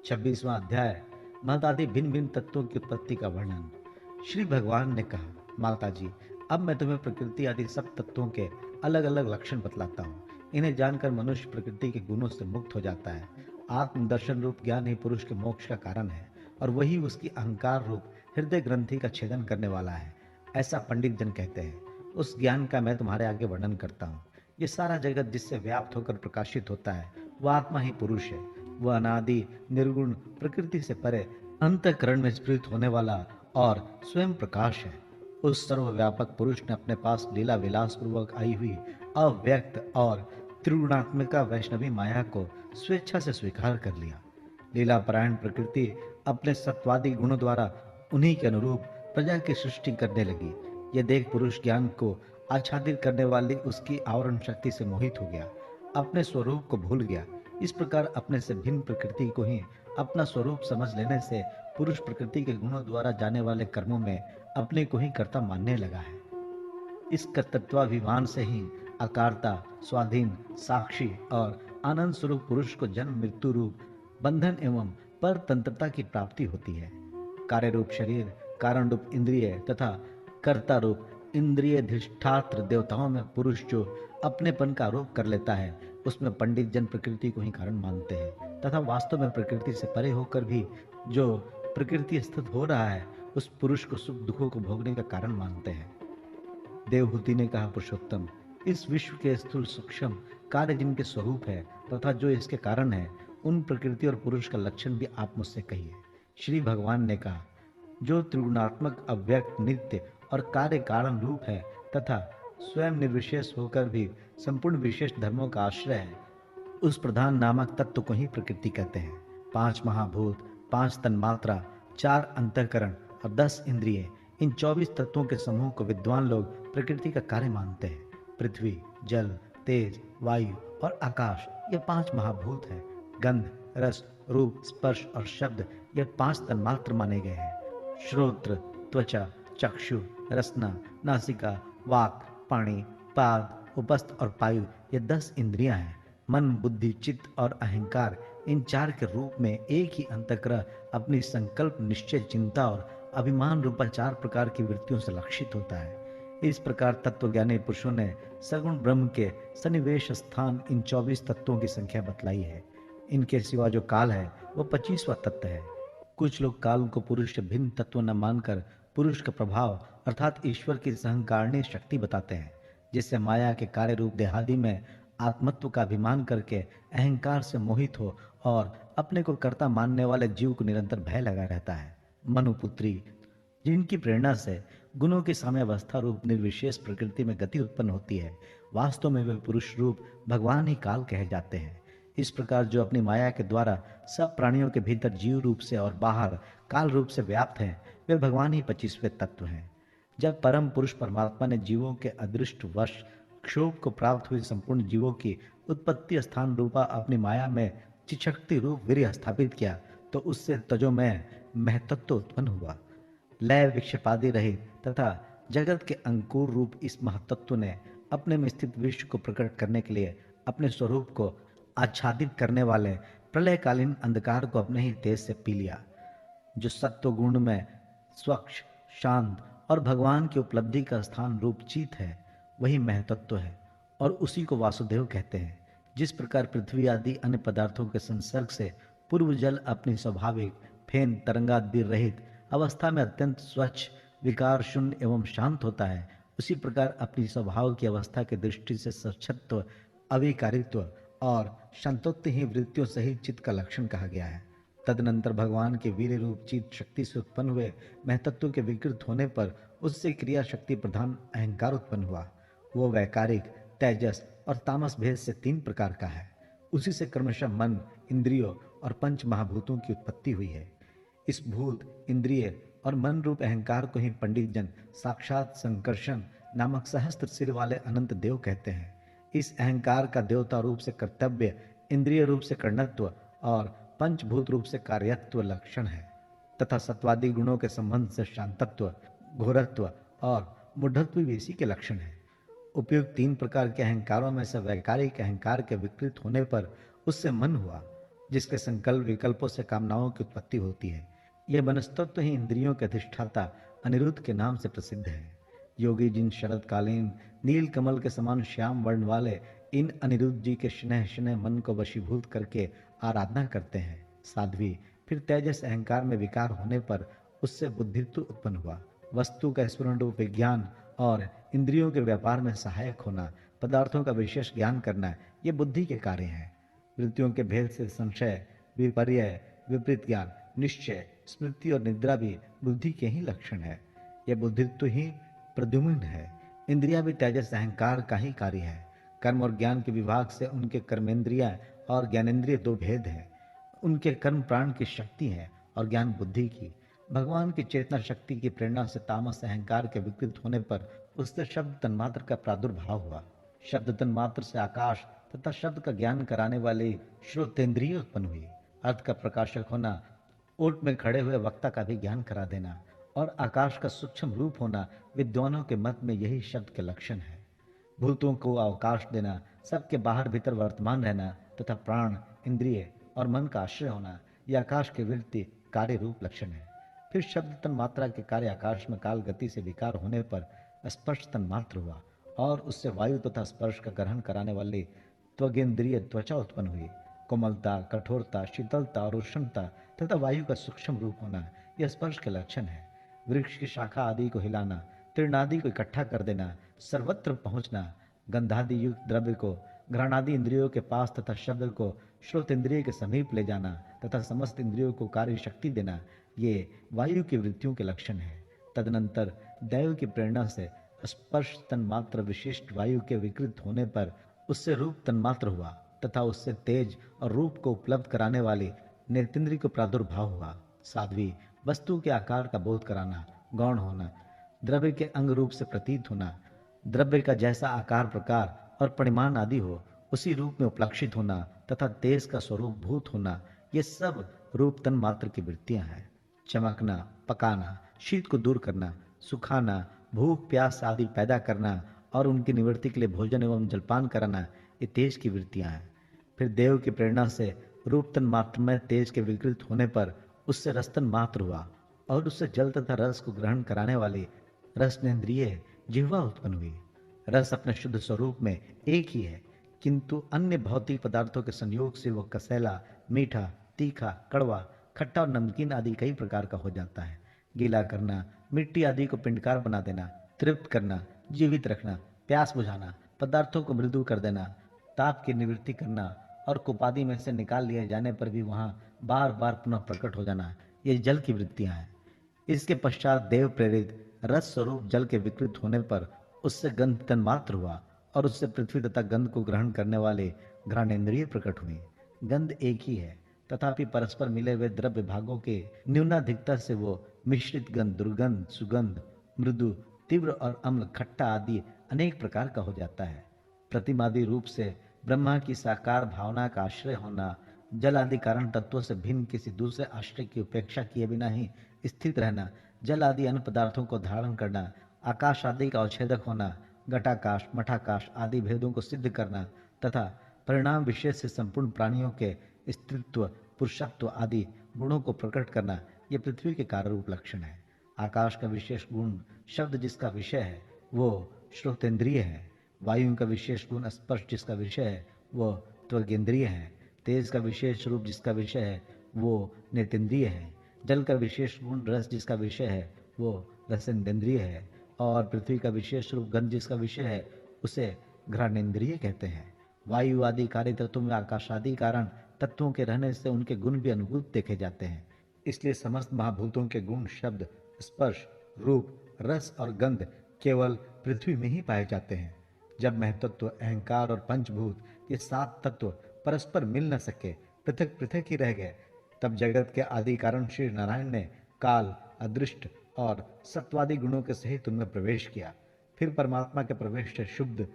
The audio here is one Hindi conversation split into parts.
26वां अध्याय। माता आदि भिन्न भिन्न तत्वों की उत्पत्ति का वर्णन। श्री भगवान ने कहा, माता जी, अब मैं तुम्हें प्रकृति आदि सब तत्वों के अलग अलग लक्षण बतलाता हूँ। इन्हें जानकर मनुष्य प्रकृति के गुणों से मुक्त हो जाता है। आत्मदर्शन रूप ज्ञान ही पुरुष के मोक्ष का कारण है और वही उसकी अहंकार रूप हृदय ग्रंथि का छेदन करने वाला है, ऐसा पंडित जन कहते हैं। उस ज्ञान का मैं तुम्हारे आगे वर्णन करता हूँ। ये सारा जगत जिससे व्याप्त होकर प्रकाशित होता है, वह आत्मा ही पुरुष है। वह अनादि निर्गुण प्रकृति से परे अंतःकरण में स्फुरित होने वाला और स्वयं प्रकाश है। उस सर्वव्यापक पुरुष ने अपने पास लीला विलास पूर्वक आई हुई अव्यक्त और त्रिगुणात्मिका वैष्णवी माया को स्वेच्छा से स्वीकार कर लिया। लीला परायण प्रकृति अपने सत्वादि गुणों द्वारा उन्हीं के अनुरूप प्रजा की सृष्टि करने लगी। यह देख पुरुष ज्ञान को आच्छादित करने वाली उसकी आवरण शक्ति से मोहित हो गया, अपने स्वरूप को भूल गया। इस प्रकार अपने से भिन्न प्रकृति को ही अपना स्वरूप समझ लेने से पुरुष प्रकृति के गुणों द्वारा जाने वाले कर्मों में अपने को ही कर्ता मानने लगा है। इस कर्तृत्वाभिमान से ही अकारता, स्वाधीन, साक्षी और आनंद स्वरूप पुरुष को जन्म मृत्यु रूप बंधन एवं परतंत्रता की प्राप्ति होती है। कार्य रूप शरीर, कारण रूप इंद्रिय तथा कर्ता रूप इंद्रियधिष्ठात्र देवताओं में पुरुष जो अपनेपन का आरोप कर लेता है, उसमें पंडित जन प्रकृति को ही कारण मानते हैं तथा वास्तव में प्रकृति से परे होकर भी जो प्रकृति स्थित हो रहा है, उस पुरुष को सुख दुखों को भोगने का कारण मानते हैं। देवहूति ने कहा, पुरुषोत्तम, इस विश्व के स्थूल सूक्ष्म कार्य जिनके स्वरूप है तथा जो इसके कारण है, उन प्रकृति और पुरुष का लक्षण भी आप मुझसे कहिए। श्री भगवान ने कहा, जो त्रिगुणात्मक अव्यक्त नित्य और कार्य कारण रूप है तथा स्वयं निर्विशेष होकर भी संपूर्ण विशेष धर्मों का आश्रय है, उस प्रधान नामक तत्व को ही प्रकृति कहते हैं। 5 महाभूत, 5 तन्मात्रा, 4 अंतःकरण और 10 इंद्रिय, इन 24 तत्वों के समूह को विद्वान लोग प्रकृति का कार्य मानते हैं। पृथ्वी, जल, तेज, वायु और आकाश, ये 5 महाभूत हैं। गंध, रस, रूप, स्पर्श और शब्द, ये 5 तन्मात्र माने गए हैं। श्रोत्र, त्वचा, चक्षु, रसना, नासिका, वाक, पाणी, पाद, उपस्थ और पायु, ये 10 इंद्रियां हैं। मन, बुद्धि, चित्त और अहंकार, इन 4 के रूप में एक ही अंतःकरण अपनी संकल्प, निश्चय, चिंता और अभिमान रूपा 4 प्रकार की वृत्तियों से लक्षित होता है। इस प्रकार तत्वज्ञानी पुरुषों ने सगुण ब्रह्म के सन्निवेश स्थान इन 24 तत्वों की संख्या बतलाई है। इनके सिवा जो काल है, वह 25वां तत्व है। कुछ लोग काल को पुरुष से भिन्न तत्व न मानकर पुरुष का प्रभाव अर्थात ईश्वर की सहंकारणीय शक्ति बताते हैं, जिससे माया के कार्य रूप देहादि में आत्मत्व का अभिमान करके अहंकार से मोहित हो और अपने को कर्ता मानने वाले जीव को निरंतर भय लगा रहता है। मनुपुत्री, जिनकी प्रेरणा से गुणों की साम्यावस्था रूप निर्विशेष प्रकृति में गति उत्पन्न होती है, वास्तव में वे पुरुष रूप भगवान ही काल कहे जाते हैं। इस प्रकार जो अपनी माया के द्वारा सब प्राणियों के भीतर जीव रूप से और बाहर काल रूप से व्याप्त हैं, वे भगवान ही 25वें तत्व हैं। जब परम पुरुष परमात्मा ने जीवों के अदृष्ट वश क्षोभ को प्राप्त हुई संपूर्ण जीवों की उत्पत्ति स्थान रूपा अपनी माया में चिशक्ति रूप वीर्य स्थापित किया, तो उससे तजोमय महतत्व उत्पन्न हुआ। लय विक्षेपादि रहित तथा जगत के अंकुर रूप इस महतत्व ने अपने में स्थित विश्व को प्रकट करने के लिए अपने स्वरूप को आच्छादित करने वाले प्रलयकालीन अंधकार को अपने ही तेज से पी लिया। जो सत्व गुण में स्वच्छ, शांत और भगवान की उपलब्धि का स्थान रूप चित है, वही महतत्व है और उसी को वासुदेव कहते हैं। जिस प्रकार पृथ्वी आदि अन्य पदार्थों के संसर्ग से पूर्व जल अपनी स्वाभाविक फेन तरंगादि रहित अवस्था में अत्यंत स्वच्छ, विकार शून्य एवं शांत होता है, उसी प्रकार अपनी स्वभाव की अवस्था की दृष्टि से स्वच्छत्व, अविकारित्व और शांतत्व ही वृत्तियों सहित चित्त का लक्षण कहा गया है। तदनंतर भगवान के वीर रूप चित्त शक्ति से उत्पन्न हुए महतत्व के विकृत होने पर उससे क्रिया शक्ति प्रधान अहंकार उत्पन्न हुआ। वो वैकारिक, तेजस और तामस भेद से 3 प्रकार का है। उसी से क्रमशः मन, इंद्रियों और पंच महाभूतों की उत्पत्ति हुई है। इस भूत, इंद्रिय और मन रूप अहंकार को ही पंडित जन साक्षात संकर्षण नामक सहस्त्र सिर वाले अनंत देव कहते हैं। इस अहंकार का देवता रूप से कर्तव्य, इंद्रिय रूप से कर्णत्व और पंचभूत रूप से कार्यत्व लक्षण है तथा सत्वादि गुणों के संबंध से शांतत्व, घोरत्व और मूढ़त्व भी इसी के लक्षण है। उपयुक्त 3 प्रकार के अहंकारों में से वैकारिक अहंकार के विकृत होने पर उससे मन हुआ, जिसके संकल्प विकल्पों से कामनाओं की उत्पत्ति होती है। यह मनस्तत्व ही इंद्रियों के अधिष्ठाता अनिरुद्ध के नाम से प्रसिद्ध है। योगी जिन शरदकालीन नील कमल के समान श्याम वर्ण वाले इन अनिरुद्ध जी के स्नेह स्नेह मन को वशीभूत करके आराधना करते हैं, साध्वी फिर तेजस अहंकार में विकार होने पर उससे बुद्धित्व उत्पन्न हुआ। वस्तु का स्फुरण रूप विज्ञान और इंद्रियों के व्यापार में सहायक होना, पदार्थों का विशेष ज्ञान करना, ये बुद्धि के कार्य हैं। वृत्तियों के भेद से संशय, विपर्य, विपरीत ज्ञान, निश्चय, स्मृति और निद्रा भी बुद्धि के ही लक्षण है। यह बुद्धित्व ही प्रद्युम्न है। इंद्रिया भी तेजस अहंकार का ही कार्य है। कर्म और ज्ञान के विभाग से उनके कर्मेंद्रिया और ज्ञानेंद्रिय दो भेद हैं। उनके कर्म प्राण की शक्ति है और ज्ञान बुद्धि की। भगवान की चेतना शक्ति की प्रेरणा से तामस अहंकार के विकृत होने पर उससे शब्द तन्मात्र का प्रादुर्भाव हुआ। शब्द तन्मात्र से आकाश तथा शब्द का ज्ञान कराने वाली श्रोतेंद्रिय उत्पन्न हुई। अर्थ का प्रकाशक होना, ओट में खड़े हुए वक्ता का भी ज्ञान करा देना और आकाश का सूक्ष्म रूप होना, विद्वानों के मत में यही शब्द के लक्षण है। भूतों को अवकाश देना, सबके बाहर भीतर वर्तमान रहना तथा प्राण, इंद्रिय और मन का आश्रय होना, यह आकाश के वृत्ति कार्य रूप लक्षण है। फिर शब्द तन्मात्रा के कार्य आकाश में काल गति से विकार होने पर स्पर्श तन्मात्र हुआ और उससे वायु तथा स्पर्श का ग्रहण कराने वाली त्वगेंद्रिय त्वचा उत्पन्न हुई। कोमलता, कठोरता, शीतलता और उष्णता तथा वायु का सूक्ष्म रूप होना, यह स्पर्श के लक्षण है। वृक्ष की शाखा आदि को हिलाना, तृणादि को इकट्ठा कर देना, सर्वत्र पहुंचना, गंधादि युक्त द्रव्य को घ्राणादि इंद्रियों के पास तथा शब्द को श्रोत इंद्रिय के समीप ले जाना तथा समस्त इंद्रियों को कार्य शक्ति देना, ये वायु की वृत्तियों के लक्षण है। तदनंतर दैव की प्रेरणा से स्पर्श तन्मात्र विशिष्ट वायु के विकृत होने पर उससे रूप तन्मात्र हुआ तथा उससे तेज और रूप को उपलब्ध कराने वाली नेत्रेंद्रिय को प्रादुर्भाव हुआ। साध्वी वस्तु के आकार का बोध कराना, गौण होना, द्रव्य के अंग रूप से प्रतीत होना, द्रव्य का जैसा आकार प्रकार और परिमाण आदि हो उसी रूप में उपलक्षित होना तथा तेज का स्वरूप भूत होना, ये सब रूप तन्मात्र की वृत्तियां हैं। चमकना, पकाना, शीत को दूर करना, सुखाना, भूख प्यास आदि पैदा करना और उनकी निवृत्ति के लिए भोजन एवं जलपान कराना, ये तेज की वृत्तियां हैं। फिर देव की प्रेरणा से रूप तन्मात्र में तेज के विकृत होने पर उससे रस्तन मात्र हुआ और उससे जल तथा रस को ग्रहण कराने वाली रसनेन्द्रिय जिह्वा उत्पन्न हुई। रस अपने शुद्ध स्वरूप में एक ही है, किंतु अन्य भौतिक पदार्थों के संयोग से वह कसैला, मीठा, तीखा, कड़वा, खट्टा और नमकीन आदि कई प्रकार का हो जाता है। गीला करना, मिट्टी आदि को पिंडकार बना देना, तृप्त करना, जीवित रखना, प्यास बुझाना, पदार्थों को मृदु कर देना, ताप की निवृत्ति करना और कुपादि में से निकाल लिए जाने पर भी वहां बार बार पुनः प्रकट हो जाना, ये जल की वृत्तियां हैं। इसके पश्चात देव प्रेरित रस स्वरूप जल के विकृत होने पर उससे गंध तन्मात्र हुआ और उससे पृथ्वी तथा गंध को ग्रहण करने वाले घ्राणेन्द्रिय प्रकट हुए। गंध एक ही है, तथापि परस्पर मिले हुए द्रव्य भागों के न्यूनाधिकता से वो मिश्रित गंध, दुर्गंध, सुगंध, मृदु, तीव्र और अम्ल, खट्टा आदि अनेक प्रकार का हो जाता है। प्रतिमादि रूप से ब्रह्मा की साकार भावना का आश्रय होना, जल आदि कारण तत्वों से भिन्न किसी दूसरे आश्रय की उपेक्षा किए बिना ही स्थित रहना, जल आदि अन्य पदार्थों को धारण करना, आकाश आदि का अवच्छेदक होना, घटाकाश, मठाकाश आदि भेदों को सिद्ध करना तथा परिणाम विशेष से संपूर्ण प्राणियों के स्त्रीत्व, पुरुषत्व आदि गुणों को प्रकट करना, यह पृथ्वी के कार्य रूप लक्षण है। आकाश का विशेष गुण शब्द जिसका विषय है वो श्रोतेंद्रिय है। वायु का विशेष गुण स्पर्श जिसका विषय है वो त्वगेंद्रिय है। तेज का विशेष रूप जिसका विषय है वो नेतेंद्रिय है। जल का विशेष गुण रस जिसका विषय है वो रसेंद्रिय है और पृथ्वी का विशेष रूप गंध जिसका विषय है उसे घ्राणेन्द्रिय कहते हैं। वायु आदि कार्य तत्वों में आकाश आदि कारण तत्वों के रहने से उनके गुण भी अनुभूत देखे जाते हैं। इसलिए समस्त महाभूतों के गुण शब्द, स्पर्श, रूप, रस और गंध केवल पृथ्वी में ही पाए जाते हैं। जब महतत्व, अहंकार और पंचभूत ये सात तत्व परस्पर मिल न सके, पृथक पृथक ही रह गए, तब जगत के आदि कारण श्री नारायण ने काल, अदृष्ट और सत्वादि गुणों के सहित उनमें प्रवेश किया। फिर परमात्मा के प्रवेश से शुद्ध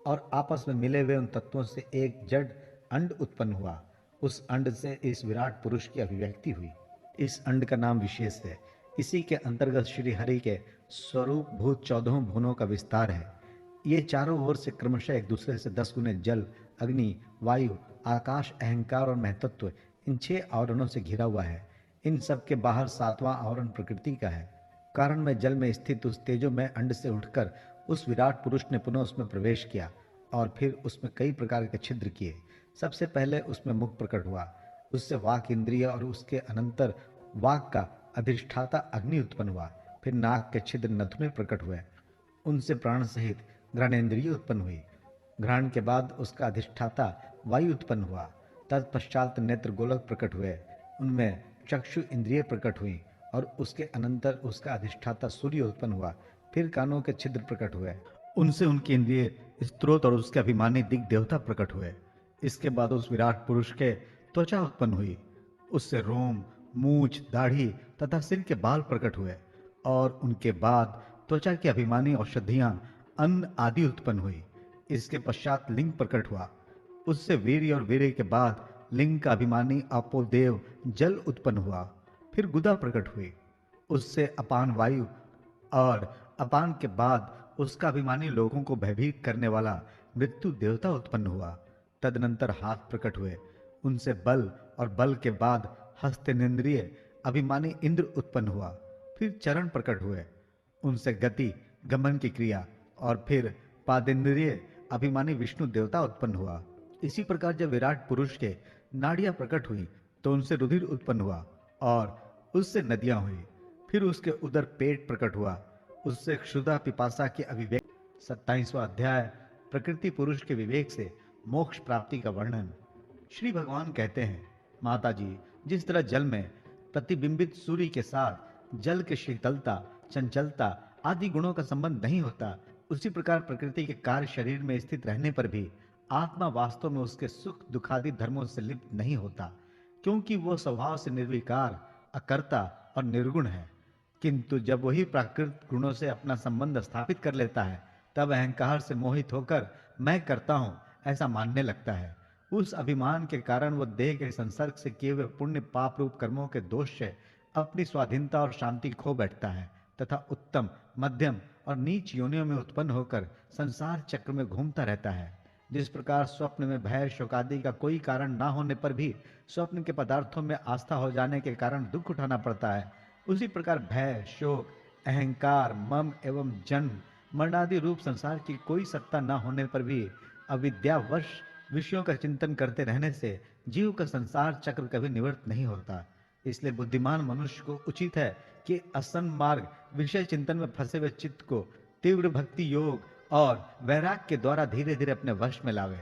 और आपस में मिले हुए उन तत्वों से एक जड़ अंड उत्पन्न हुआ। उस अंड से इस विराट पुरुष की अभिव्यक्ति हुई। इस अंड का नाम विशेष है। इसी के अंतर्गत श्री हरि के स्वरूप भूत 14 भुवनों का विस्तार है। ये चारों ओर से क्रमशः एक दूसरे से 10 गुने जल, अग्नि, वायु, आकाश, अहंकार और महतत्व इन 6 आवरणों से घिरा हुआ है। इन सब के बाहर 7वां आवरण प्रकृति का है। कारण में जल में स्थित उस तेजोमय अंड से उठकर उस विराट पुरुष ने पुनः उसमें प्रवेश किया और फिर उसमें कई प्रकार के छिद्र किए। सबसे पहले उसमें मुख प्रकट हुआ, उससे वाक इंद्रिय और उसके अनंतर वाक का अधिष्ठाता अग्नि उत्पन्न हुआ। फिर नाक के छिद्र नथुने प्रकट हुए, उनसे प्राण सहित घ्राणेन्द्रिय उत्पन्न हुई। घ्राण के बाद उसका अधिष्ठाता वायु उत्पन्न हुआ। तत्पश्चात नेत्र गोलक प्रकट हुए, उनमें चक्षु इंद्रिय प्रकट हुई और उसके अनंतर उसका अधिष्ठाता सूर्य उत्पन्न हुआ। फिर कानों के छिद्र प्रकट हुए, उनसे उनके इंद्रिय स्त्रोत और उसके अभिमानी दिग देवता प्रकट हुए। इसके बाद उस विराट पुरुष के त्वचा उत्पन्न हुई, उससे रोम, मूछ, दाढ़ी तथा सिर के बाल प्रकट हुए और उनके बाद त्वचा की अभिमानी औषधियां, अन्न आदि उत्पन्न हुई। इसके पश्चात लिंग प्रकट हुआ, उससे वीर्य और वीर्य के बाद लिंग का अभिमानी अपोदेव जल उत्पन्न हुआ। फिर गुदा प्रकट हुई, उससे अपान वायु और अपान के बाद उसका अभिमानी लोगों को भयभीत करने वाला मृत्यु देवता उत्पन्न हुआ। तदनंतर हाथ प्रकट हुए, उनसे बल और बल के बाद हस्तेन्द्रिय अभिमानी इंद्र उत्पन्न हुआ। फिर चरण प्रकट हुए, उनसे गति गमन की क्रिया और फिर पादेन्द्रिय अभिमानी विष्णु देवता उत्पन्न हुआ। इसी प्रकार जब विराट पुरुष के नाड़ियां प्रकट हुई तो उनसे रुधिर उत्पन्न हुआ और उससे नदियां हुई। फिर उसके उदर पेट प्रकट हुआ, उससे क्षुधा पिपासा की अभिव्यक्ति। 27वां अध्याय प्रकृति पुरुष के विवेक से मोक्ष प्राप्ति का वर्णन। श्री भगवान कहते हैं, माता जी, जिस तरह जल में प्रतिबिंबित सूर्य के साथ जल के शीतलता, चंचलता आदि गुणों का संबंध नहीं होता, उसी प्रकार प्रकृति के कार्य शरीर में स्थित रहने पर भी आत्मा वास्तव में उसके सुख दुखादि धर्मों से लिप्त नहीं होता, क्योंकि वो स्वभाव से निर्विकार, अकर्ता और निर्गुण है। किंतु जब वही प्राकृत गुणों से अपना संबंध स्थापित कर लेता है, तब अहंकार से मोहित होकर मैं करता हूं ऐसा मानने लगता है। उस अभिमान के कारण वह देह के संसर्ग से किए हुए पुण्य पाप रूप कर्मों के दोष से अपनी स्वाधीनता और शांति खो बैठता है तथा उत्तम, मध्यम और नीच योनियों में उत्पन्न होकर संसार चक्र में घूमता रहता है। जिस प्रकार स्वप्न में भय शोकादि का कोई कारण ना होने पर भी स्वप्न के पदार्थों में आस्था हो जाने के कारण दुख उठाना पड़ता है, उसी प्रकार भय, शोक, अहंकार, मम एवं जन्म मरणादि रूप संसार की कोई सत्ता न होने पर भी अविद्यावश विषयों का चिंतन करते रहने से जीव का संसार चक्र कभी निवृत्त नहीं होता। इसलिए बुद्धिमान मनुष्य को उचित है कि असन्न मार्ग विषय चिंतन में फंसे हुए चित्त को तीव्र भक्ति योग और वैराग्य के द्वारा धीरे धीरे अपने वश में लावे।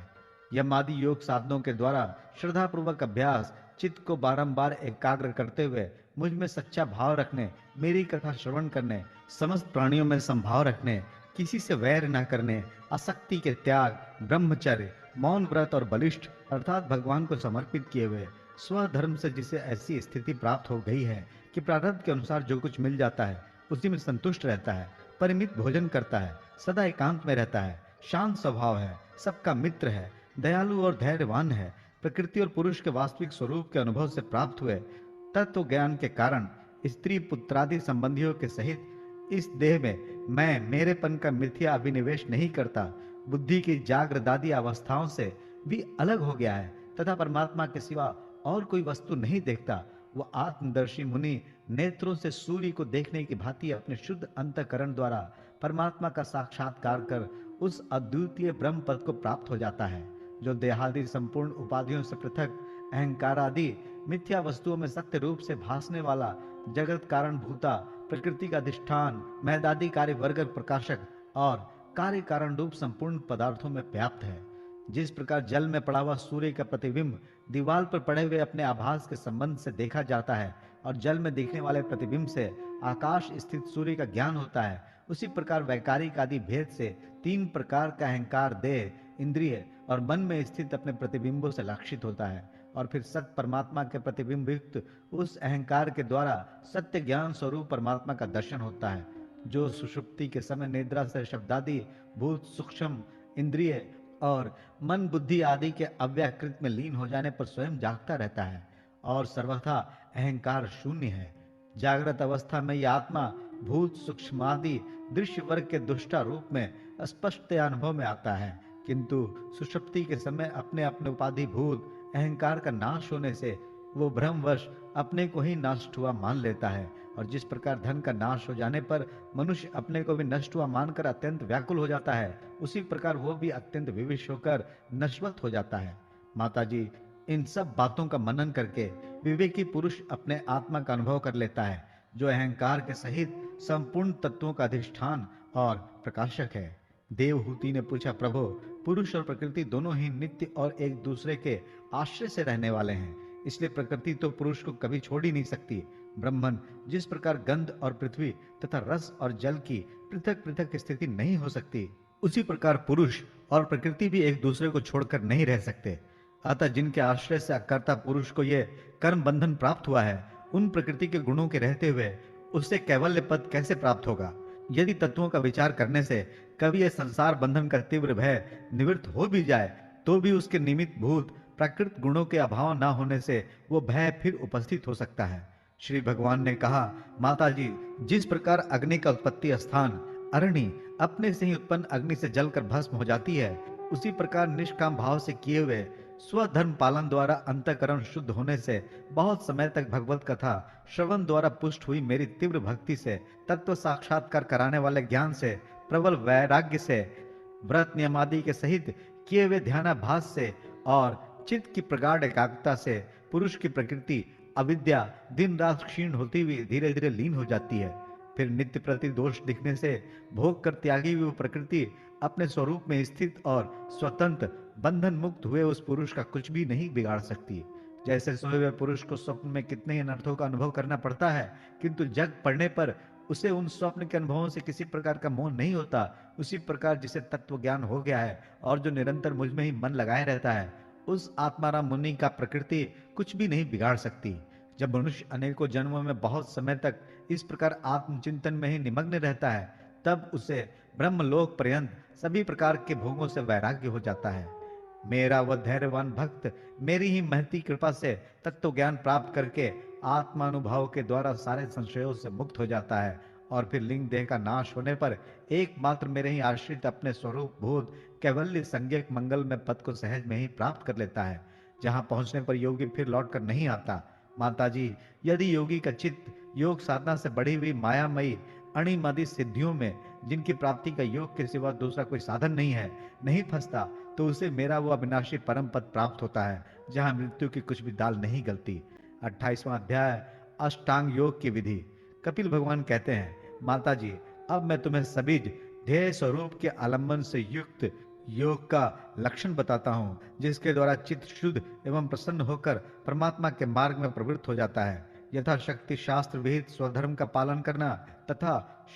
यमादि योग साधनों के द्वारा श्रद्धा पूर्वक अभ्यास, चित्त को बारंबार एकाग्र करते हुए मुझ में सच्चा भाव रखने, मेरी कथा श्रवण करने, समस्त प्राणियों में संभाव रखने, किसी से वैर न करने, आसक्ति के त्याग, ब्रह्मचर्य, मौन व्रत और बलिष्ठ अर्थात भगवान को समर्पित किए हुए स्वधर्म से जिसे ऐसी स्थिति प्राप्त हो गई है कि प्रारब्ध के अनुसार जो कुछ मिल जाता है उसी में संतुष्ट रहता है, परिमित भोजन करता है, सदा एकांत में रहता है, शांत स्वभाव है, सबका मित्र है, दयालु और धैर्यवान है, प्रकृति और पुरुष के वास्तविक स्वरूप के अनुभव से प्राप्त हुए तत्व ज्ञान के कारण स्त्री पुत्रादि संबंधियों के सहित इस देह में मैं मेरेपन का मिथ्या अभिनिवेश नहीं करता, बुद्धि की जागृदादि अवस्थाओं से भी अलग हो गया है तथा परमात्मा के सिवा और कोई वस्तु नहीं देखता। वह आत्मदर्शी मुनि नेत्रों से सूर्य को देखने की भांति अपने शुद्ध अंतःकरण द्वारा परमात्मा का साक्षात्कार कर उस अद्वितीय ब्रह्म पद को प्राप्त हो जाता है, जो देहादि संपूर्ण उपाधियों से पृथक अहंकार आदि मिथ्या वस्तुओं में सत्य रूप से भासने वाला जगत कारण भूता, प्रकृति का अधिष्ठान, मैदादि कार्य वर्ग प्रकाशक और कार्य कारण रूप संपूर्ण पदार्थों में व्याप्त है। जिस प्रकार जल में पड़ा हुआ सूर्य का प्रतिबिंब दीवार पर पड़े हुए अपने आभास के संबंध से देखा जाता है और जल में दिखने वाले प्रतिबिंब से आकाश स्थित सूर्य का ज्ञान होता है, उसी प्रकार वैकारिक आदि भेद से 3 प्रकार का अहंकार देह, इंद्रिय और मन में स्थित अपने प्रतिबिंबों से लक्षित होता है और फिर सत्य परमात्मा के प्रतिबिंब युक्त उस अहंकार के द्वारा सत्य ज्ञान स्वरूप परमात्मा का दर्शन होता है, जो सुषुप्ति के समय निद्रा से शब्दादि भूत सूक्ष्म इंद्रिय और मन बुद्धि आदि के अव्याकृत में लीन हो जाने पर स्वयं जागता रहता है और सर्वथा अहंकार शून्य है। जागृत अवस्था में यह आत्मा भूत सूक्ष्मादि दृश्य वर्ग के दुष्टा रूप में स्पष्ट अनुभव में आता है, किंतु सुषुप्ति के समय अपने अपने उपाधि भूत अहंकार का नाश होने से वो भ्रमवश अपने को ही नष्ट हुआ मान लेता है। और जिस प्रकार धन का नाश हो जाने पर मनुष्य अपने को भी नष्ट हुआ मानकर अत्यंत व्याकुल हो जाता है, उसी प्रकार वो भी अत्यंत विवश होकर नश्वत हो जाता है। माताजी, इन सब बातों का मनन करके विवेकी पुरुष अपने आत्मा का अनुभव कर लेता है, जो अहंकार के सहित संपूर्ण तत्वों का अधिष्ठान और प्रकाशक है। देवहूति ने पूछा, प्रभु, पुरुष और प्रकृति दोनों ही नित्य और एक दूसरे के आश्रय से रहने वाले हैं, इसलिए प्रकृति तो पुरुष को कभी छोड़ ही नहीं सकती। ब्रह्मन, जिस प्रकार गंध और पृथ्वी तथा रस और जल की पृथक पृथक स्थिति नहीं हो सकती, उसी प्रकार पुरुष और प्रकृति भी एक दूसरे को छोड़कर नहीं रह सकते। अतः जिनके आश्रय से अकर्ता पुरुष को यह कर्म बंधन प्राप्त हुआ है, उन प्रकृति के गुणों के रहते हुए उससे कैवल्य पद कैसे प्राप्त होगा? यदि तत्वों का विचार करने से कभी यह संसार बंधन का तीव्र भय निवृत्त हो भी जाए, तो भी उसके निमित्त भूत प्राकृत गुणों के अभाव न होने से वो भय फिर उपस्थित हो सकता है। श्री भगवान ने कहा, माताजी, जिस प्रकार अग्नि का उत्पत्ति स्थान अरणि अपने से ही उत्पन्न अग्नि से जलकर भस्म हो जाती है, उसी प्रकार निष्काम भाव से किए हुए स्वधर्म पालन द्वारा अंतःकरण शुद्ध होने से बहुत समय तक भगवत कथा श्रवण द्वारा पुष्ट हुई मेरी तीव्र भक्ति से, तत्व साक्षात्कार कराने वाले ज्ञान से, प्रबल वैराग्य से, व्रत नियमादि के सहित किए हुए ध्यानाभास से और चित्त की प्रगाढ़ एकाग्रता से पुरुष की प्रकृति अविद्या दिन रात क्षीण होती हुई धीरे धीरे लीन हो जाती है। फिर नित्य प्रति दोष दिखने से भोग कर त्यागी हुई प्रकृति अपने स्वरूप में स्थित और स्वतंत्र बंधन मुक्त हुए उस पुरुष का कुछ भी नहीं बिगाड़ सकती। जैसे सोए हुए पुरुष को स्वप्न में कितने ही अनर्थों का अनुभव करना पड़ता है, किंतु जग पड़ने पर उसे उन स्वप्न के अनुभवों से किसी प्रकार का मोह नहीं होता, उसी प्रकार जिसे तत्व ज्ञान हो गया है और जो निरंतर मुझ में ही मन लगाए रहता है, उस आत्माराम मुनि का प्रकृति कुछ भी नहीं बिगाड़ सकती। जब मनुष्य अनेकों जन्मों में बहुत समय तक इस प्रकार आत्मचिंतन में ही निमग्न रहता है, तब उसे ब्रह्मलोक पर्यंत सभी प्रकार के भोगों से वैराग्य हो जाता है। मेरा वह धैर्यवान भक्त मेरी ही महती कृपा से तत्व ज्ञान प्राप्त करके आत्मानुभाव के द्वारा सारे संशयों से मुक्त हो जाता है और फिर लिंग देह का नाश होने पर एकमात्र मेरे ही आश्रित अपने स्वरूप भूत कैवल्य संज्ञक मंगल में पद को सहज में ही प्राप्त कर लेता है, जहां पहुंचने पर योगी फिर लौट कर नहीं आता। माताजी, यदि योगी का चित्त योग साधना से बढ़ी हुई मायामयी अणिमादि सिद्धियों में, जिनकी प्राप्ति का योग के सिवा दूसरा कोई साधन नहीं है, नहीं फंसता, तो उसे मेरा वो अविनाशी परम पद प्राप्त होता है, जहां मृत्यु की कुछ भी दाल नहीं गलती। 28वां अध्याय, अष्टांग योग की विधि। कपिल भगवान कहते हैं, माताजी, अब मैं तुम्हें सभी ध्येय स्वरूप के आलंबन से युक्त योग का लक्षण बताता हूं, जिसके द्वारा चित्त शुद्ध एवं प्रसन्न होकर परमात्मा के मार्ग में प्रवृत्त हो जाता है। यथाशक्ति शास्त्र विहित स्वधर्म का पालन करना तथा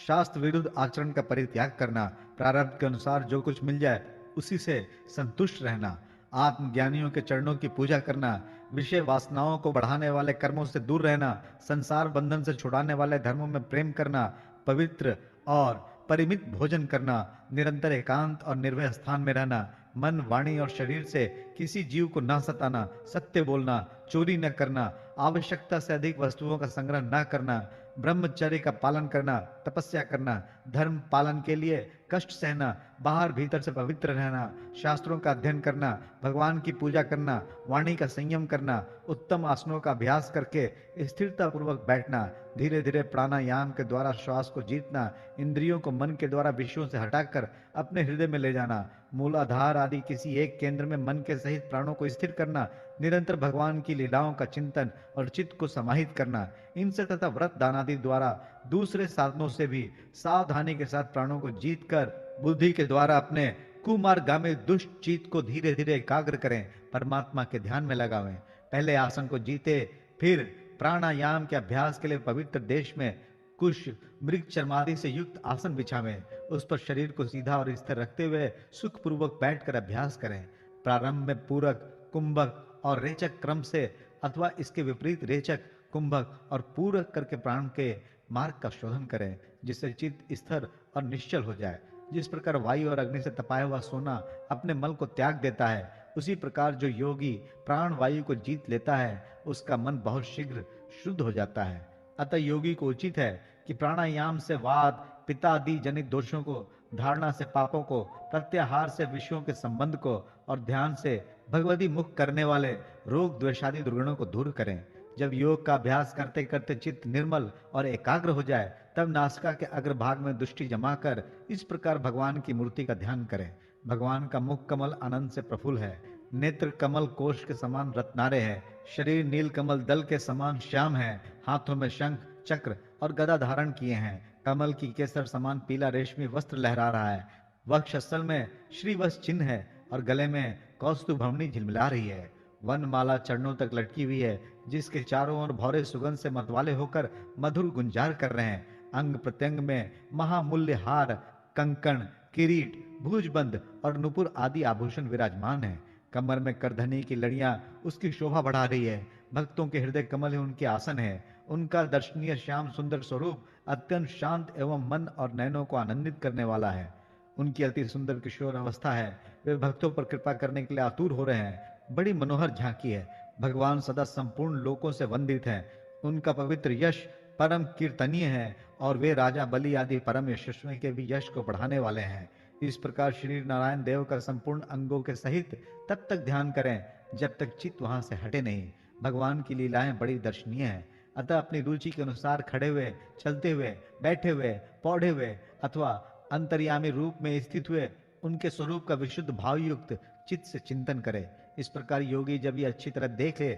शास्त्र विरुद्ध आचरण का परित्याग करना, प्रारब्ध के अनुसार जो कुछ मिल जाए उसी से संतुष्ट रहना, आत्मज्ञानियों के चरणों की पूजा करना, विषय वासनाओं को बढ़ाने वाले कर्मों से दूर रहना, संसार बंधन से छुड़ाने वाले धर्मों में प्रेम करना, पवित्र और परिमित भोजन करना, निरंतर एकांत और निर्भय स्थान में रहना, मन वाणी और शरीर से किसी जीव को न सताना, सत्य बोलना, चोरी न करना, आवश्यकता से अधिक वस्तुओं का संग्रह न करना, ब्रह्मचर्य का पालन करना, तपस्या करना, धर्म पालन के लिए कष्ट सहना, बाहर भीतर से पवित्र रहना, शास्त्रों का अध्ययन करना, भगवान की पूजा करना, वाणी का संयम करना, उत्तम आसनों का अभ्यास करके स्थिरता पूर्वक बैठना, धीरे धीरे प्राणायाम के द्वारा श्वास को जीतना, इंद्रियों को मन के द्वारा विषयों से हटाकर अपने हृदय में ले जाना, मूलाधार आदि किसी एक केंद्र में मन के सहित प्राणों को स्थिर करना, निरंतर भगवान की लीलाओं का चिंतन और चित्त को समाहित करना, इनसे तथा व्रत दान आदि द्वारा दूसरे साधनों से भी सावधानी के साथ प्राणों को जीतकर बुद्धि के द्वारा अपने कुमार्गामी दुष्ट चित्त को धीरे धीरे एकाग्र करें, परमात्मा के ध्यान में लगावें। पहले आसन को जीते, फिर प्राणायाम के अभ्यास के लिए पवित्र देश में कुश मृग चर्मादि से युक्त आसन बिछावें, उस पर शरीर को सीधा और स्थिर रखते हुए सुखपूर्वक बैठकर अभ्यास करें। प्रारंभ में पूरक, कुंभक और रेचक क्रम से अथवा इसके विपरीत रेचक, कुंभक और पूरक करके प्राण के मार्ग का शोधन करें, जिससे चित्त स्थिर और निश्चल हो जाए। जिस प्रकार वायु और अग्नि से तपाया हुआ सोना अपने मल को त्याग देता है, उसी प्रकार जो योगी प्राण वायु को जीत लेता है, उसका मन बहुत शीघ्र शुद्ध हो जाता है। अतः योगी को उचित है कि प्राणायाम से वात, पित्त आदि जनित दोषों को, धारणा से पापों को, प्रत्याहार से विषयों के संबंध को और ध्यान से भगवती मुख करने वाले रोग द्वेषादि दुर्गुणों को दूर करें। जब योग का अभ्यास करते करते चित्त निर्मल और एकाग्र हो जाए, तब नासिका के अग्रभाग में दृष्टि जमाकर इस प्रकार भगवान की मूर्ति का ध्यान करें। भगवान का मुख कमल आनंद से प्रफुल्ल है, नेत्र कमल कोश के समान रत्नारे है, शरीर नील कमल दल के समान श्याम है, हाथों में शंख चक्र और गदा धारण किए हैं, कमल की केसर समान पीला रेशमी वस्त्र लहरा रहा है, वक्षस्थल में श्रीवत्स चिन्ह है और गले में कौस्तुभ भमनी झिलमिला रही है। वन माला चरणों तक लटकी हुई है, जिसके चारों ओर भौरे सुगंध से मतवाले होकर मधुर गुंजार कर रहे हैं। अंग प्रत्यंग में महामूल्य हार, कंकण, किरीट, भुजबंद और नुपुर आदि आभूषण विराजमान है। कमर में करधनी की लड़ियां उसकी शोभा बढ़ा रही है। भक्तों के हृदय कमल ही उनके आसन है। उनका दर्शनीय श्याम सुंदर स्वरूप अत्यंत शांत एवं मन और नयनों को आनंदित करने वाला है। उनकी अति सुंदर किशोर अवस्था है। वे भक्तों पर कृपा करने के लिए आतुर हो रहे हैं। बड़ी मनोहर झांकी है। भगवान सदा संपूर्ण लोकों से वंदित हैं। उनका पवित्र यश परम कीर्तनीय है और वे राजा बलि आदि परम यशस्वी के भी यश को बढ़ाने वाले हैं। इस प्रकार श्री नारायण देव का संपूर्ण अंगों के सहित तब तक ध्यान करें जब तक चित्त वहां से हटे नहीं। भगवान की लीलाएं बड़ी दर्शनीय हैं। अतः अपनी रुचि के अनुसार खड़े हुए, चलते हुए, बैठे हुए, पौधे हुए अथवा अंतर्यामी रूप में स्थित हुए उनके स्वरूप का विशुद्ध भाव युक्त चित्त से चिंतन करे। इस प्रकार योगी जब ये अच्छी तरह देख ले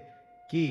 कि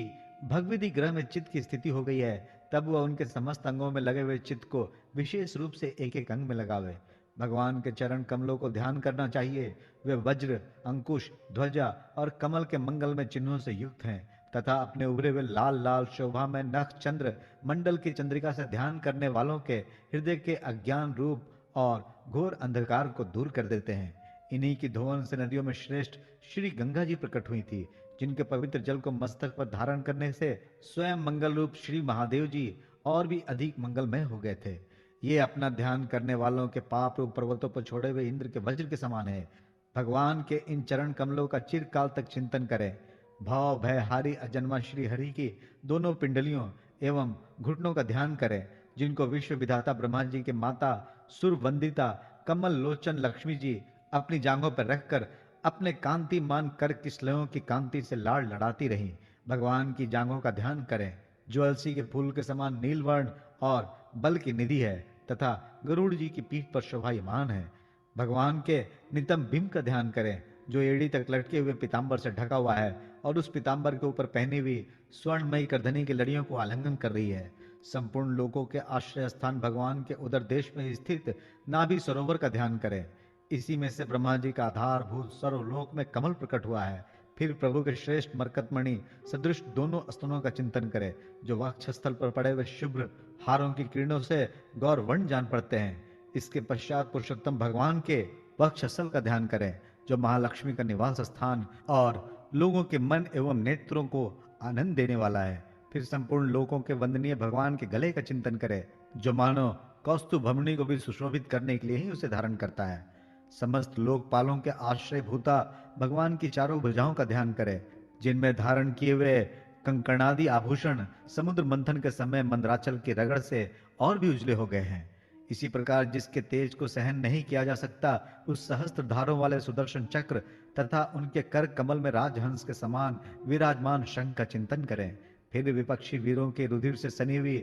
भगवती ग्रह में चित्त की स्थिति हो गई है, तब वह उनके समस्त अंगों में लगे हुए चित्त को विशेष रूप से एक एक अंग में लगावे। भगवान के चरण कमलों को ध्यान करना चाहिए। वे वज्र, अंकुश, ध्वजा और कमल के मंगल में चिन्हों से युक्त हैं तथा अपने उभरे हुए लाल लाल शोभा में नख चंद्र मंडल की चंद्रिका से ध्यान करने वालों के हृदय के अज्ञान रूप और घोर अंधकार को दूर कर देते हैं। इन्हीं की धोवन से नदियों में श्रेष्ठ श्री गंगा जी प्रकट हुई थी, जिनके पवित्र जल को मस्तक पर धारण करने से स्वयं मंगल रूप श्री महादेव जी और भी अधिक मंगलमय हो गए थे। ये अपना ध्यान करने वालों के पाप रूप पर्वतों पर छोड़े हुए इंद्र के वज्र के समान है। भगवान के इन चरण कमलों का चिरकाल तक चिंतन करें। भाव भय हारी अजन्मा श्री हरि की दोनों पिंडलियों एवं घुटनों का ध्यान करें, जिनको विश्व विधाता ब्रह्मा जी के माता सुर वंदिता कमल लोचन लक्ष्मी जी अपनी जांघों पर रखकर अपने कांति मान कर किसलयों की कांति से लाड़ लड़ाती रही। भगवान की जांघों का ध्यान करें, जो अलसी के फूल के समान नीलवर्ण और बल की निधि है तथा गरुड़ जी की पीठ पर शोभायमान है। भगवान के नितम बिंब का ध्यान करें, जो एड़ी तक लटके हुए पीतांबर से ढका हुआ है और उस पीतांबर के ऊपर पहनी हुई स्वर्णमयी करधनी की लड़ियों को आलिंगन कर रही है। संपूर्ण लोकों के आश्रय स्थान भगवान के उदर देश में स्थित नाभि सरोवर का ध्यान करें। इसी में से ब्रह्मा जी का आधारभूत सर्वलोक में कमल प्रकट हुआ है। फिर प्रभु के श्रेष्ठ मरकतमणि सदृश दोनों स्तनों का चिंतन करें, जो वक्षस्थल पर पड़े हुए शुभ्र हारों की किरणों से गौरवर्ण जान पड़ते हैं। इसके पश्चात पुरुषोत्तम भगवान के वक्षस्थल का ध्यान करें, जो महालक्ष्मी का निवास स्थान और लोगों के मन एवं नेत्रों को आनंद देने वाला है। फिर संपूर्ण लोगों के वंदनीय भगवान के गले का चिंतन करें, जो मानो कौस्तुभ भमनी को भी सुशोभित करने के लिए ही उसे धारण करता है। समस्त लोकपालों के आश्रय भूता भगवान की चारों भुजाओं का ध्यान करें, जिनमें धारण किए हुए कंकणादि आभूषण समुद्र मंथन के समय मंदराचल की रगड़ से और भी उजले हो गए हैं। इसी प्रकार जिसके तेज को सहन नहीं किया जा सकता, उस सहस्त्र धारों वाले सुदर्शन चक्र तथा उनके कर कमल में राजहंस के समान विराजमान शंख का चिंतन करें। फिर विपक्षी वीरों के रुधिर से सनी हुई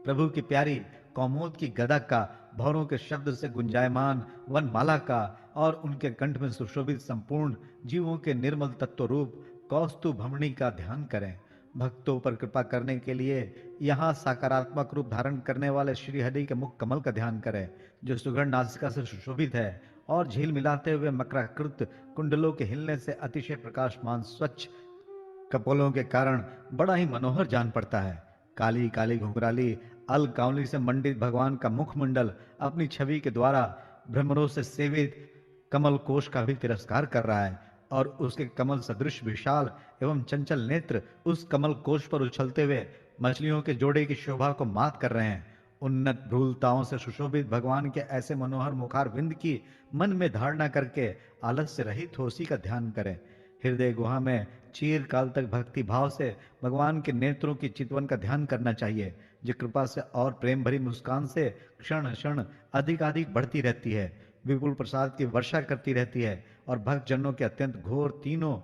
प्रभु की प्यारी कौमोद की गदा का, भौरों के शब्द से गुंजायमान वनमाला का और उनके कंठ में सुशोभित संपूर्ण जीवों के निर्मल तत्व रूप कौस्तुभ भमनी का ध्यान करें। भक्तों पर कृपा करने के लिए यहाँ साकारात्मक रूप धारण करने वाले श्री हरि के मुख कमल का ध्यान करें, जो सुगंध नासिका से सुशोभित है और झील मिलाते हुए मकराकृत कुंडलों के हिलने से अतिशय प्रकाशमान स्वच्छ कपोलों के कारण बड़ा ही मनोहर जान पड़ता है। काली काली घुंघराली अल कांवली से मंडित भगवान का मुखमंडल अपनी छवि के द्वारा भ्रमरों से सेवित कमल कोश का भी तिरस्कार कर रहा है और उसके कमल सदृश विशाल एवं चंचल नेत्र उस कमल कोश पर उछलते हुए मछलियों के जोड़े की शोभा को मात कर रहे हैं। उन्नत भ्रूलताओं से सुशोभित भगवान के ऐसे मनोहर मुखार बिंद की मन में धारणा करके आलस्य रहित हो उसी का ध्यान करें। हृदय गुहा में चीर काल तक भक्ति भाव से भगवान के नेत्रों की चितवन का ध्यान करना चाहिए, जो कृपा से और प्रेम भरी मुस्कान से क्षण क्षण अधिकाधिक बढ़ती रहती है। विपुल प्रसाद की वर्षा करती रहती है और भक्त जनों के अत्यंत घोर तीनों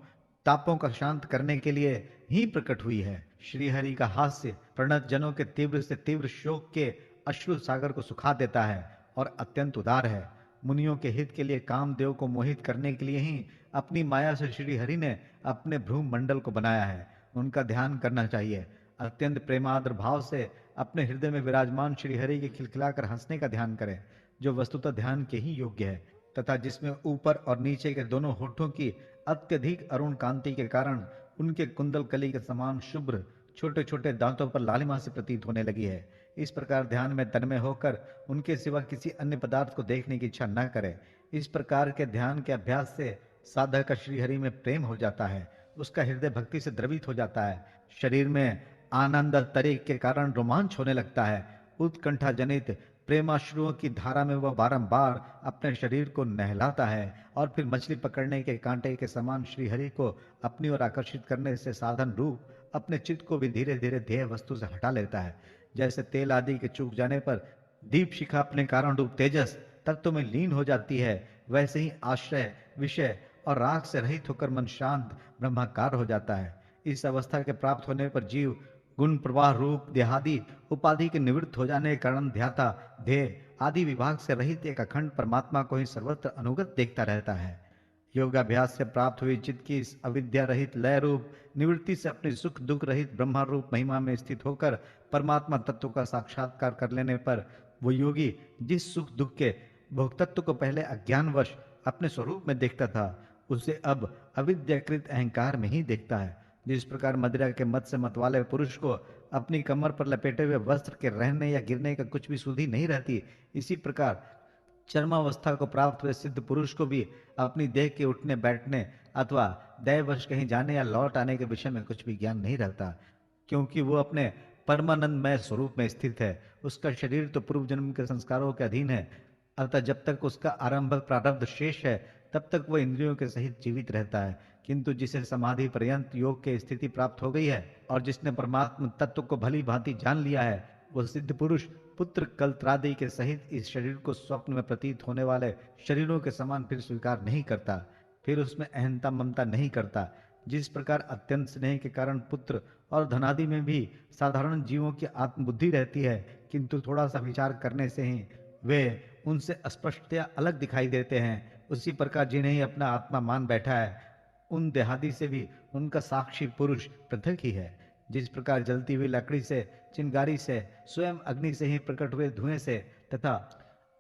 तापों का शांत करने के लिए ही प्रकट हुई है। श्री हरि का हास्य प्रणत जनों के तीव्र से तीव्र शोक के अश्रु सागर को सुखा देता है और अत्यंत उदार है। मुनियों के हित के लिए कामदेव को मोहित करने के लिए ही अपनी माया से श्री हरि ने अपने भ्रूम मंडल को बनाया है। उनका ध्यान करना चाहिए। अत्यंत प्रेमाद्र भाव से अपने हृदय में विराजमान श्री हरि के खिलखिलाकर हंसने का ध्यान करें, जो वस्तुतः ध्यान के ही योग्य है तथा जिसमें ऊपर और नीचे के दोनों होठों की अत्यधिक अरुण कांति के कारण उनके कुंदल कली के समान शुभ्र छोटे छोटे दांतों पर लालिमा से प्रतीत होने लगी है। इस प्रकार ध्यान में तन्मय होकर उनके सिवा किसी अन्य पदार्थ को देखने की इच्छा न करे। इस प्रकार के ध्यान के अभ्यास से साधक का श्रीहरि में प्रेम हो जाता है, उसका हृदय भक्ति से द्रवित हो जाता है, शरीर में आनंद तरीक के कारण रोमांच होने लगता है। उत्कंठा जनित प्रेमाश्रुओं की धारा में वह बारंबार अपने शरीर को नहलाता है और फिर मछली पकड़ने के कांटे के समान श्रीहरि को अपनी ओर आकर्षित करने से साधन रूप अपने चित्त को भी धीरे धीरे ध्येय वस्तु से हटा लेता है। जैसे तेल आदि के चूक जाने पर दीप शिखा अपने कारण रूप तेजस तत्व में लीन हो जाती है, वैसे ही आश्रय विषय और राग से रहित होकर मन शांत ब्रह्माकार हो जाता है। इस अवस्था के प्राप्त होने पर जीव गुण प्रवाह रूप देहादि उपाधि के निवृत्त हो जाने के कारण ध्याता ध्येय आदि विभाग से रहित एक अखंड परमात्मा को ही सर्वत्र अनुगत देखता रहता है। योगाभ्यास से प्राप्त हुई चित्त की इस अविद्या रहित लय रूप निवृत्ति से अपनी सुख दुख रहित ब्रह्मा रूप महिमा में स्थित होकर परमात्मा तत्व का साक्षात्कार कर लेने पर वो योगी जिस सुख दुख के भोक्तत्व को पहले अज्ञानवश अपने स्वरूप में देखता था, उसे अब अविद्याकृत अहंकार में ही देखता है। जिस प्रकार मदिरा के मत से मतवाले पुरुष को अपनी कमर पर लपेटे हुए वस्त्र के रहने या गिरने का कुछ भी सुधि नहीं रहती, इसी प्रकार चरमावस्था को प्राप्त हुए सिद्ध पुरुष को भी अपनी देह के उठने बैठने अथवा दैववश कहीं जाने या लौट आने के विषय में कुछ भी ज्ञान नहीं रहता, क्योंकि वो अपने परमानंदमय स्वरूप में स्थित है। उसका शरीर तो पूर्व जन्म के संस्कारों के अधीन है, अतः जब तक उसका आरंभक प्रारब्ध शेष है तब तक वह इंद्रियों के सहित जीवित रहता है। किंतु जिसे समाधि पर्यंत योग के स्थिति प्राप्त हो गई है और जिसने परमात्मा तत्व को भली भांति जान लिया है, वह सिद्ध पुरुष पुत्र कलत्रादि के सहित इस शरीर को स्वप्न में प्रतीत होने वाले शरीरों के समान फिर स्वीकार नहीं करता, फिर उसमें अहंता ममता नहीं करता। जिस प्रकार अत्यंत स्नेह के कारण पुत्र और धनादि में भी साधारण जीवों की आत्मबुद्धि रहती है, किंतु थोड़ा सा विचार करने से ही वे उनसे स्पष्टतया अलग दिखाई देते हैं, उसी प्रकार जिन्हें ही अपना आत्मा मान बैठा है, उन देहादि से भी उनका साक्षी पुरुष पृथक ही है। जिस प्रकार जलती हुई लकड़ी से, चिंगारी से, स्वयं अग्नि से ही प्रकट हुए धुएं से तथा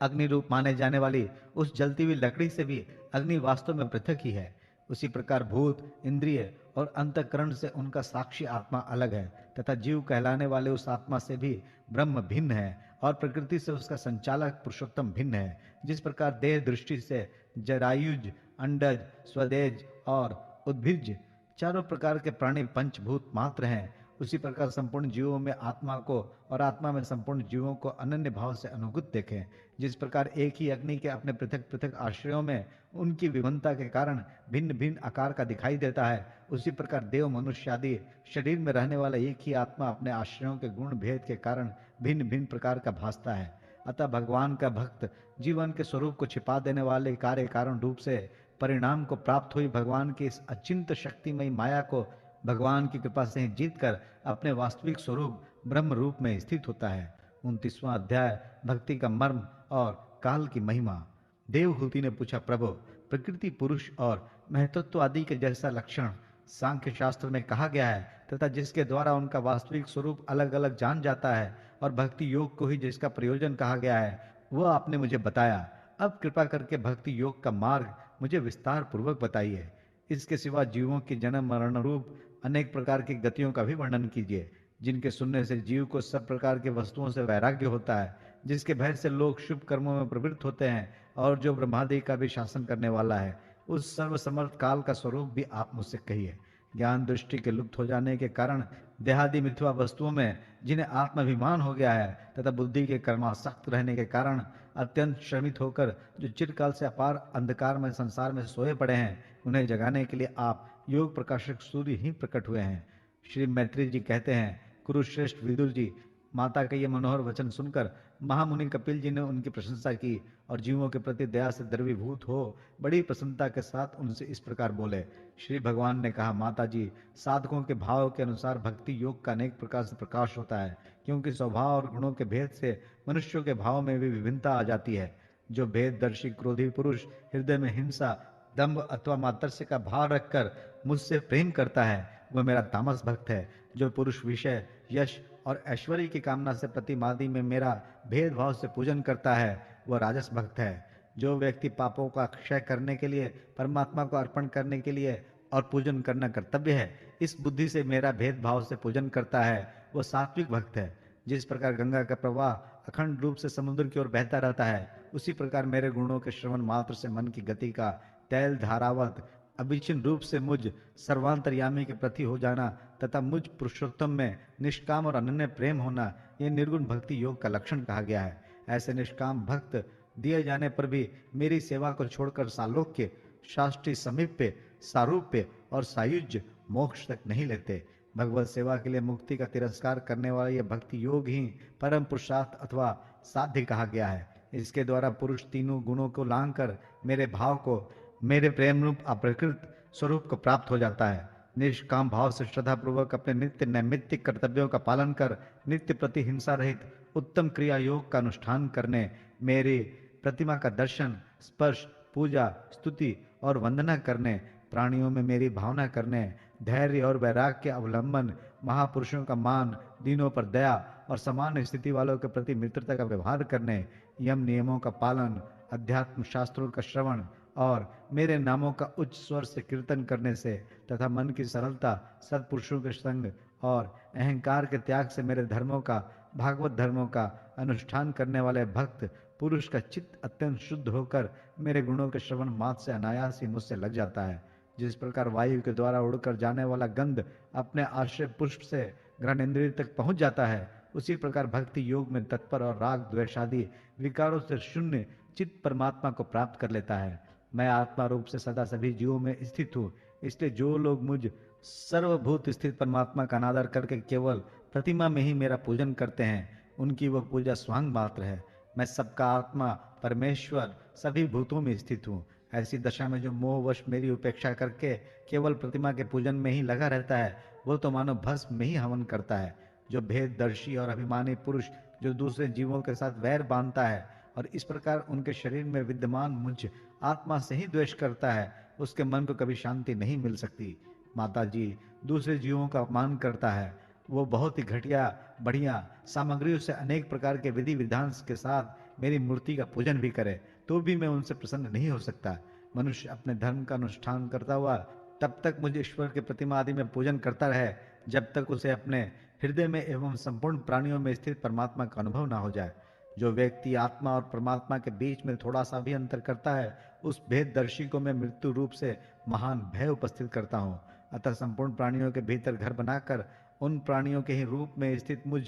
अग्नि रूप माने जाने वाली उस जलती हुई लकड़ी से भी अग्नि वास्तव में पृथक ही है, उसी प्रकार भूत इंद्रिय और अंतःकरण से उनका साक्षी आत्मा अलग है तथा जीव कहलाने वाले उस आत्मा से भी ब्रह्म भिन्न है और प्रकृति से उसका संचालक पुरुषोत्तम भिन्न है। जिस प्रकार देह दृष्टि से जरायुज, अंडज, स्वदेज और उद्भिज चारों प्रकार के प्राणी पंचभूत मात्र हैं, उसी प्रकार संपूर्ण जीवों में आत्मा को और आत्मा में संपूर्ण जीवों को अनन्य भाव से अनुगत देखें। जिस प्रकार एक ही अग्नि के अपने पृथक पृथक आश्रयों में उनकी विभिन्नता के कारण भिन्न भिन्न आकार का दिखाई देता है, उसी प्रकार देव मनुष्य आदि शरीर में रहने वाला एक ही आत्मा अपने आश्रयों के गुण भेद के कारण भिन्न भिन्न प्रकार का भासता है। अतः भगवान का भक्त जीवन के स्वरूप को छिपा देने वाले कार्य कारण रूप से परिणाम को प्राप्त हुई भगवान की इस अचिंत शक्तिमयी माया को भगवान की कृपा से जीत कर अपने वास्तविक स्वरूप ब्रह्म रूप में स्थित होता है। 29वां अध्याय भक्ति का मर्म और काल की महिमा। देवहूति ने पूछा, प्रभु प्रकृति पुरुष और महतत्व आदि के जैसा लक्षण सांख्य शास्त्र में कहा गया है तथा जिसके द्वारा उनका वास्तविक स्वरूप अलग अलग जान जाता है और भक्ति योग को ही जिसका प्रयोजन कहा गया है, वह आपने मुझे बताया। अब कृपा करके भक्ति योग का मार्ग मुझे विस्तार पूर्वक बताइए। इसके सिवा जीवों की जन्म मरण रूप अनेक प्रकार की गतियों का भी वर्णन कीजिए, जिनके सुनने से जीव को सब प्रकार की वस्तुओं से वैराग्य होता है, जिसके भय से लोग शुभ कर्मों में प्रवृत्त होते हैं और जो ब्रह्मादि का भी शासन करने वाला है। उस सर्वसमर्थ काल का स्वरूप भी आप मुझसे कहिए। ज्ञान दृष्टि के लुप्त हो जाने के कारण देहादि मिथ्या वस्तुओं में जिन्हें आत्माभिमान हो गया है तथा बुद्धि के कर्मासक्त रहने के कारण अत्यंत श्रमित होकर जो चिरकाल से अपार अंधकार में संसार में सोए पड़े हैं, उन्हें जगाने के लिए आप योग प्रकाशक सूर्य ही प्रकट हुए हैं। श्री मैत्री जी कहते हैं, कुरुश्रेष्ठ विदुर जी, माता का ये मनोहर वचन सुनकर महामुनि कपिल जी ने उनकी प्रशंसा की और जीवों के प्रति दया से द्रवीभूत हो बड़ी प्रसन्नता के साथ उनसे इस प्रकार बोले। श्री भगवान ने कहा, माता जी, साधकों के भाव के अनुसार भक्ति योग का अनेक प्रकार से प्रकाश होता है, क्योंकि स्वभाव और गुणों के भेद से मनुष्यों के भाव में भी विभिन्नता आ जाती है। जो भेददर्शी क्रोधी पुरुष हृदय में हिंसा, दंभ अथवा मात्सर्य का भाव रखकर मुझसे प्रेम करता है, वह मेरा तामस भक्त है। जो पुरुष विषय, यश और ऐश्वर्य की कामना से प्रतिमादि में मेरा भेदभाव से पूजन करता है, वह राजस भक्त है। जो व्यक्ति पापों का क्षय करने के लिए, परमात्मा को अर्पण करने के लिए और पूजन करना कर्तव्य है, इस बुद्धि से मेरा भेदभाव से पूजन करता है, वह सात्विक भक्त है। जिस प्रकार गंगा का प्रवाह अखंड रूप से समुद्र की ओर बहता रहता है, उसी प्रकार मेरे गुणों के श्रवण मात्र से मन की गति का तैल धारावत अविच्छिन्न रूप से मुझ सर्वांतर्यामी के प्रति हो जाना तथा मुझ पुरुषोत्तम में निष्काम और अनन्य प्रेम होना, यह निर्गुण भक्ति योग का लक्षण कहा गया है। ऐसे निष्काम भक्त दिए जाने पर भी मेरी सेवा को छोड़कर सालोक्य, शास्त्रीय समीप्य, सारूप्य और सायुज्य मोक्ष तक नहीं लेते। भगवत सेवा के लिए मुक्ति का तिरस्कार करने वाला यह भक्ति योग ही परम पुरुषार्थ अथवा साध्य कहा गया है। इसके द्वारा पुरुष तीनों गुणों को लांघ कर मेरे भाव को, मेरे प्रेम रूप अप्रकृत स्वरूप को प्राप्त हो जाता है। निष्काम भाव से श्रद्धा पूर्वक अपने नित्य नैमित्तिक कर्तव्यों का पालन कर नित्य प्रति हिंसा रहित उत्तम क्रिया योग का अनुष्ठान करने, मेरी प्रतिमा का दर्शन, स्पर्श, पूजा, स्तुति और वंदना करने, प्राणियों में मेरी भावना करने, धैर्य और वैराग्य के अवलंबन, महापुरुषों का मान, दीनों पर दया और समान स्थिति वालों के प्रति मित्रता का व्यवहार करने, यम नियमों का पालन, अध्यात्म शास्त्रों का श्रवण और मेरे नामों का उच्च स्वर से कीर्तन करने से तथा मन की सरलता, सत्पुरुषों के संग और अहंकार के त्याग से मेरे धर्मों का, भागवत धर्मों का अनुष्ठान करने वाले भक्त पुरुष का चित्त अत्यंत शुद्ध होकर मेरे गुणों के श्रवण मात्र से अनायास ही मुझसे लग जाता है। जिस प्रकार वायु के द्वारा उड़कर जाने वाला गंध अपने आश्रय पुष्प से घ्राणेन्द्रिय तक पहुंच जाता है, उसी प्रकार भक्ति योग में तत्पर और राग द्वेष आदि विकारों से शून्य चित्त परमात्मा को प्राप्त कर लेता है। मैं आत्मा रूप से सदा सभी जीवों में स्थित हूँ, इसलिए जो लोग मुझ सर्वभूत स्थित परमात्मा का अनादर करके केवल प्रतिमा में ही मेरा पूजन करते हैं, उनकी वह पूजा स्वांग मात्र है। मैं सबका आत्मा परमेश्वर सभी भूतों में स्थित हूँ। ऐसी दशा में जो मोहवश मेरी उपेक्षा करके केवल प्रतिमा के पूजन में ही लगा रहता है, वो तो मानो भस्म में ही हवन करता है। जो भेददर्शी और अभिमानी पुरुष जो दूसरे जीवों के साथ वैर बांधता है और इस प्रकार उनके शरीर में विद्यमान मुझ आत्मा से ही द्वेष करता है, उसके मन को कभी शांति नहीं मिल सकती। माता जी, दूसरे जीवों का अपमान करता है, वो बहुत ही घटिया बढ़िया सामग्रियों से अनेक प्रकार के विधि विधान के साथ मेरी मूर्ति का पूजन भी करे, तो भी मैं उनसे प्रसन्न नहीं हो सकता। मनुष्य अपने धर्म का अनुष्ठान करता हुआ तब तक मुझे ईश्वर के प्रतिमा आदि में पूजन करता रहे, जब तक उसे अपने हृदय में एवं संपूर्ण प्राणियों में स्थित परमात्मा का अनुभव ना हो जाए। जो व्यक्ति आत्मा और परमात्मा के बीच में थोड़ा सा भी अंतर करता है, उस भेददर्शी को मैं मृत्यु रूप से महान भय उपस्थित करता हूँ। अतः संपूर्ण प्राणियों के भीतर घर बनाकर उन प्राणियों के ही रूप में स्थित मुझ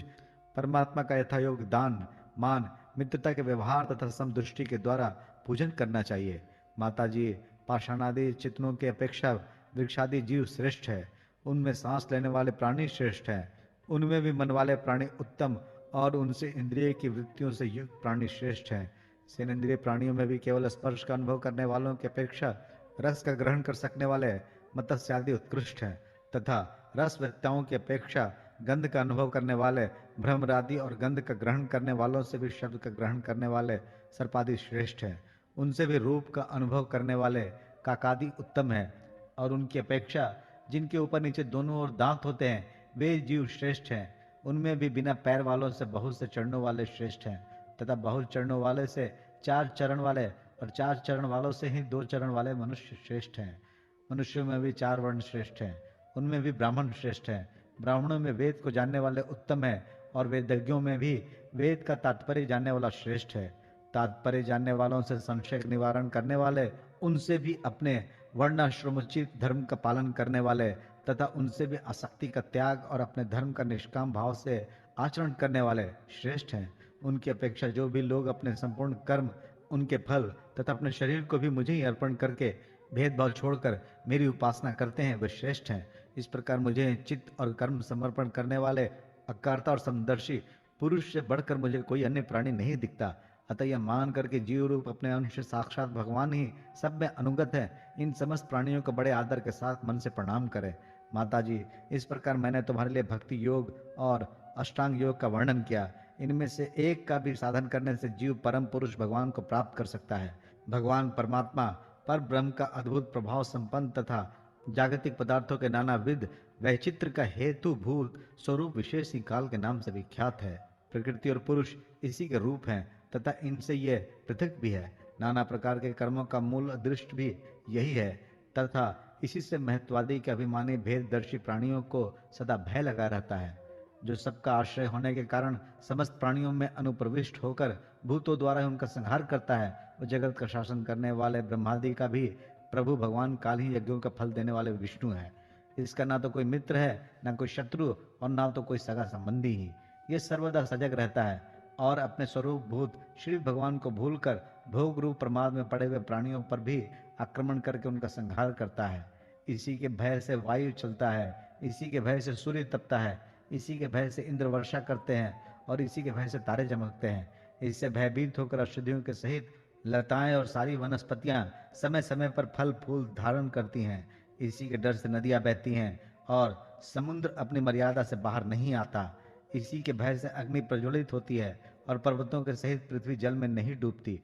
परमात्मा का यथायोग दान, मान, मित्रता के व्यवहार तथा समदृष्टि के द्वारा पूजन करना चाहिए। माता जी, पाषाणादि चित्तों की अपेक्षा वृक्षादि जीव श्रेष्ठ है, उनमें सांस लेने वाले प्राणी श्रेष्ठ है, उनमें भी मन वाले प्राणी उत्तम और उनसे इंद्रिय की वृत्तियों से युक्त प्राणी श्रेष्ठ है। सेनेन्द्रिय प्राणियों में भी केवल स्पर्श का अनुभव करने वालों की अपेक्षा रस का ग्रहण कर सकने वाले मत्स्य आदि उत्कृष्ट है तथा रस वेत्ताओं की अपेक्षा गंध का अनुभव करने वाले भ्रमरादि और गंध का ग्रहण करने वालों से भी शब्द का ग्रहण करने वाले सर्पादि श्रेष्ठ है। उनसे भी रूप का अनुभव करने वाले काकादि उत्तम है और उनकी अपेक्षा जिनके ऊपर नीचे दोनों ओर दांत होते हैं, वे जीव श्रेष्ठ हैं। उनमें भी बिना पैर वालों से बहुत से चरणों वाले श्रेष्ठ हैं तथा बहुत चरणों वाले से 4 चरण वाले और 4 चरण वालों से ही 2 चरण वाले मनुष्य श्रेष्ठ हैं। मनुष्यों में भी 4 वर्ण श्रेष्ठ हैं, उनमें भी ब्राह्मण श्रेष्ठ हैं। ब्राह्मणों में वेद को जानने वाले उत्तम है और वेदज्ञों में भी वेद का तात्पर्य जानने वाला श्रेष्ठ है। तात्पर्य जानने वालों से संशय का निवारण करने वाले, उनसे भी अपने वर्णाश्रमोचित धर्म का पालन करने वाले तथा उनसे भी आसक्ति का त्याग और अपने धर्म का निष्काम भाव से आचरण करने वाले श्रेष्ठ हैं। उनकी अपेक्षा जो भी लोग अपने संपूर्ण कर्म, उनके फल तथा अपने शरीर को भी मुझे ही अर्पण करके भेदभाव छोड़कर मेरी उपासना करते हैं, वे श्रेष्ठ हैं। इस प्रकार मुझे चित्त और कर्म समर्पण करने वाले अकर्ता और समदर्शी पुरुष से बढ़कर मुझे कोई अन्य प्राणी नहीं दिखता। अतः यह मान करके जीव रूप अपने अंश साक्षात भगवान ही सब में अनुगत है, इन समस्त प्राणियों को बड़े आदर के साथ मन से प्रणाम करें। माता जी, इस प्रकार मैंने तुम्हारे लिए भक्ति योग और अष्टांग योग का वर्णन किया। इनमें से एक का भी साधन करने से जीव परम पुरुष भगवान को प्राप्त कर सकता है। भगवान परमात्मा पर ब्रह्म का अद्भुत प्रभाव संपन्न तथा जागतिक पदार्थों के नानाविध वैचित्र का हेतुभूत स्वरूप विशेष ही काल के नाम से विख्यात है। प्रकृति और पुरुष इसी के रूप हैं तथा इनसे ये पृथक भी है। नाना प्रकार के कर्मों का मूल दृष्ट भी यही है तथा इसी से महत्वादी के अभिमानी भेददर्शी प्राणियों को सदा भय लगा रहता है। जो सबका आश्रय होने के कारण समस्त प्राणियों में अनुप्रविष्ट होकर भूतों द्वारा उनका संहार करता है, वो जगत का शासन करने वाले ब्रह्मादि का भी प्रभु भगवान काल ही यज्ञों का फल देने वाले विष्णु है। इसका ना तो कोई मित्र है, ना कोई शत्रु और ना तो कोई सगा संबंधी ही। ये सर्वदा सजग रहता है और अपने स्वरूप भूत श्री भगवान को भूलकर भोग रूप प्रमाद में पड़े हुए प्राणियों पर भी आक्रमण करके उनका संहार करता है। इसी के भय से वायु चलता है, इसी के भय से सूर्य तपता है, इसी के भय से इंद्र वर्षा करते हैं और इसी के भय से तारे चमकते हैं। इससे भयभीत होकर औषधियों के सहित लताएं और सारी वनस्पतियां समय समय पर फल फूल धारण करती हैं। इसी के डर से नदियां बहती हैं और समुद्र अपनी मर्यादा से बाहर नहीं आता। इसी के भय से अग्नि प्रज्वलित होती है और पर्वतों के सहित पृथ्वी जल में नहीं डूबती।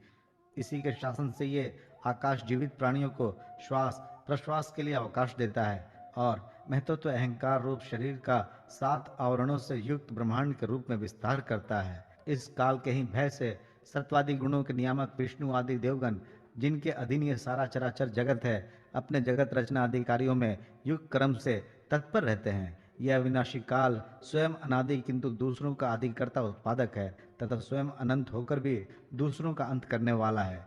इसी के शासन से ये आकाश जीवित प्राणियों को श्वास प्रश्वास के लिए अवकाश देता है और महत्व अहंकार रूप शरीर का 7 आवरणों से युक्त ब्रह्मांड के रूप में विस्तार करता है। इस काल के ही भय से सत्वादि गुणों के नियामक विष्णु आदि देवगण, जिनके अधीन ये सारा चराचर जगत है, अपने जगत रचना आदि कार्यों में युग क्रम से तत्पर रहते हैं। यह अविनाशी काल स्वयं अनादि किंतु दूसरों का आदिकर्ता उत्पादक है तथा स्वयं अनंत होकर भी दूसरों का अंत करने वाला है।